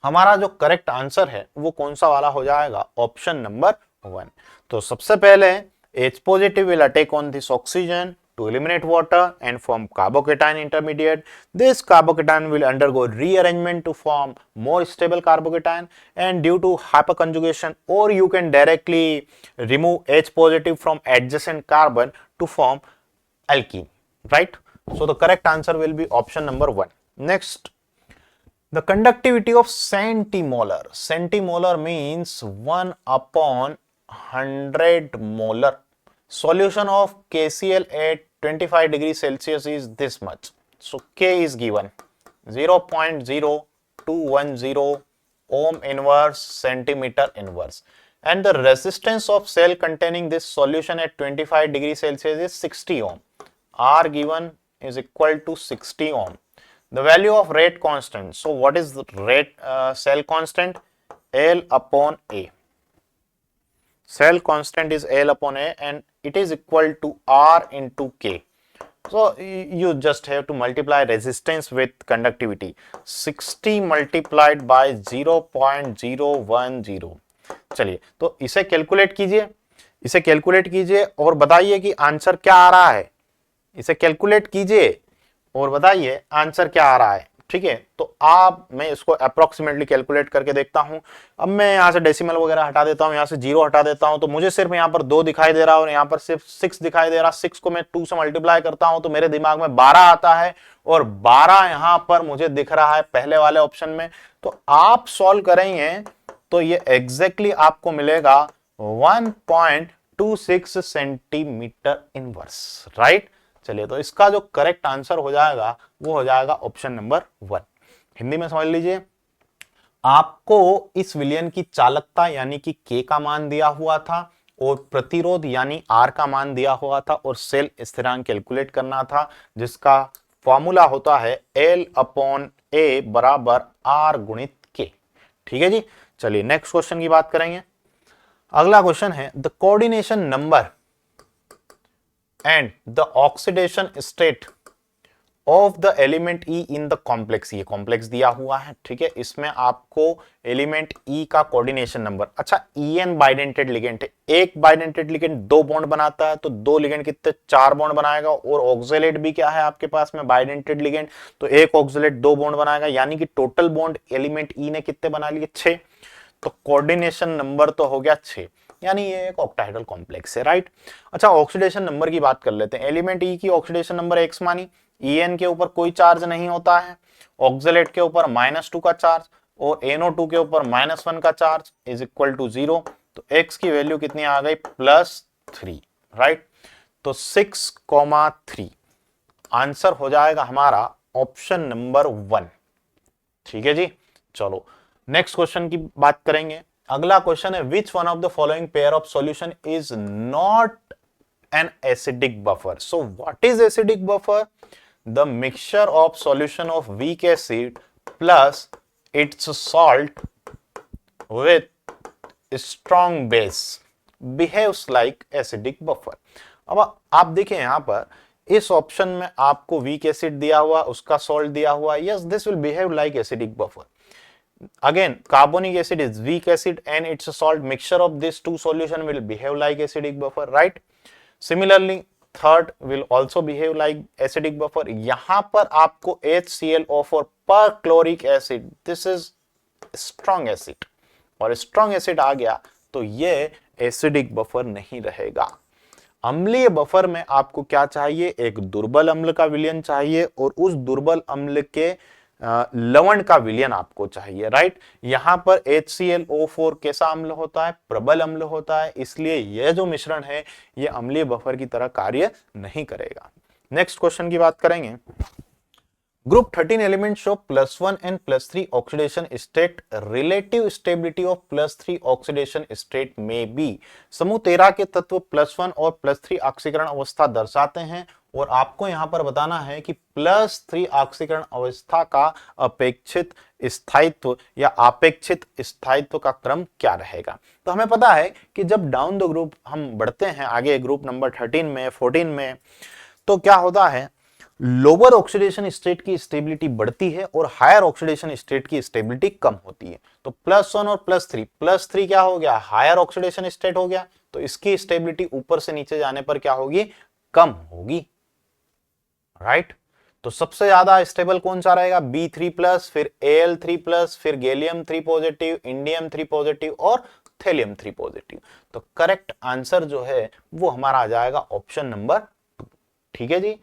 [SPEAKER 4] हमारा जो करेक्ट आंसर है वो कौन सा वाला हो जाएगा? Option number 1। तो सबसे पहले H positive will attack on this oxygen to eliminate water and form carbocation intermediate. This carbocation will undergo rearrangement to form more stable carbocation, and due to hyperconjugation, or you can directly remove H positive from adjacent carbon to form alkene, right? So the correct answer will be option number 1. Next, the conductivity of centimolar. Centimolar means 1 upon 100 molar. Solution of KCl at 25 degrees Celsius is this much. So K is given 0.0210 ohm inverse centimeter inverse, and the resistance of cell containing this solution at 25 degrees Celsius is 60 ohm. R given is equal to 60 ohm. The value of rate constant. So what is the rate cell constant? L upon A. Cell constant is L upon A and it is equal to R into K. So you just have to multiply resistance with conductivity. 60 multiplied by 0.010. चलिए तो इसे calculate कीजिए, और बताइए कि answer क्या आ रहा है। इसे कैलकुलेट कीजिए और बताइए आंसर क्या आ रहा है। ठीक है, तो मैं इसको अप्रोक्सीमेटली कैलकुलेट करके देखता हूं। अब मैं यहां से डेसिमल वगैरह हटा देता हूं, यहां से 0 हटा देता हूं, तो मुझे सिर्फ यहां पर 2 दिखाई दे रहा है और यहां पर सिर्फ 6 दिखाई दे रहा। 6 को मैं 2 से मल्टीप्लाई करता हूं तो मेरे दिमाग में 12 आता है, और 12 यहां पर मुझे दिख रहा है पहले वाले ऑप्शन में। तो आप सॉल्व करेंगे तो ये एग्जैक्टली आपको मिलेगा 1.26 सेंटीमीटर इनवर्स, राइट। चलिए, तो इसका जो करेक्ट आंसर हो जाएगा वो हो जाएगा ऑप्शन नंबर 1। हिंदी में समझ लीजिए, आपको इस विलयन की चालकता यानी कि K का मान दिया हुआ था और प्रतिरोध यानी R का मान दिया हुआ था, और सेल स्थिरांक कैलकुलेट करना था जिसका फॉर्मूला होता है L अपॉन A बराबर R गुणित K। ठीक है जी। चलिए नेक्स्ट क्वेश्चन की बात करेंगे। अगला क्वेश्चन है the coordination number and the oxidation state of the element E in the complex. ये कॉम्प्लेक्स दिया हुआ है, ठीक है। इसमें आपको एलिमेंट E का कोऑर्डिनेशन नंबर, अच्छा En बाइडेंटेड लिगेंड है। एक बाइडेंटेड लिगेंड 2 बॉन्ड बनाता है, तो 2 लिगेंड कितने 4 बॉन्ड बनाएगा, और ऑक्सलेट भी क्या है आपके पास में बाइडेंटेड लिगेंड, तो एक ऑक्सलेट 2 बॉन्ड बनाएगा, यानी कि टोटल बॉन्ड एलिमेंट E ने कितने बना लिए 6। तो कोऑर्डिनेशन नंबर तो हो गया 6, यानी ये एक ऑक्टाहेड्रल कॉम्प्लेक्स है, राइट। अच्छा, ऑक्सीडेशन नंबर की बात कर लेते हैं। एलिमेंट E की ऑक्सीडेशन नंबर x मानी, En के ऊपर कोई चार्ज नहीं होता है, ऑक्सलेट के ऊपर -2 का चार्ज और NO2 के ऊपर -1 का चार्ज इज इक्वल टू 0। तो x की वैल्यू कितनी आ गई +3, राइट। तो 6,3 आंसर हो जाएगा हमारा ऑप्शन नंबर 1। ठीक है जी। चलो नेक्स्ट क्वेश्चन की बात करेंगे। अगला क्वेश्चन है विच one of the following pair of solution is not an acidic buffer. So what is acidic buffer? The mixture of solution of weak acid plus its salt with strong base behaves like acidic buffer. अब आप देखें यहां पर इस option में आपको weak acid दिया हुआ, उसका सॉल्ट दिया हुआ, yes this will behave like acidic buffer. Again, carbonic acid is weak acid and its salt. Mixture of these two solution will behave like acidic buffer, right? Similarly, third will also behave like acidic buffer. यहाँ पर आपको HClO4 perchloric acid, this is strong acid, और strong acid आ गया तो ये acidic buffer नहीं रहेगा. अम्लीय बफर में आपको क्या चाहिए? एक दुर्बल अम्ल का विलयन चाहिए और उस दुर्बल अम्ल के लवण का विलयन आपको चाहिए, राइट? यहां पर HClO4 कैसा अम्ल होता है? प्रबल अम्ल होता है, इसलिए यह जो मिश्रण है ये अम्लीय बफर की तरह कार्य नहीं करेगा. नेक्स्ट क्वेश्चन की बात करेंगे. Group 13 element show +1 and +3 oxidation state. Relative stability of +3 oxidation state में बी. समूह 13 के तत्व +1 और +3 ऑक्सीकरण अवस्था दर्शाते हैं और आपको यहां पर बताना है कि +3 ऑक्सीकरण अवस्था का अपेक्षित स्थायित्व या अपेक्षित स्थायित्व का क्रम क्या रहेगा. तो हमें पता है कि जब डाउन द ग्रुप हम बढ़ते हैं आगे ग्रुप नंबर 13 में 14 में, तो क्या होता है? लोअर ऑक्सीडेशन स्टेट की स्टेबिलिटी बढ़ती है और हायर ऑक्सीडेशन स्टेट की स्टेबिलिटी कम होती है. तो +1 और +3 क्या हो गया? हायर ऑक्सीडेशन स्टेट हो गया, तो इसकी स्टेबिलिटी ऊपर से नीचे जाने पर क्या होगी? कम होगी, राइट? तो सबसे ज्यादा स्टेबल कौन सा रहेगा? B3+, फिर Al3+, फिर गैलियम 3 पॉजिटिव, इंडियम 3 पॉजिटिव और थैलियम 3 पॉजिटिव. तो करेक्ट आंसर जो है वो हमारा आ जाएगा ऑप्शन नंबर 2. ठीक है जी.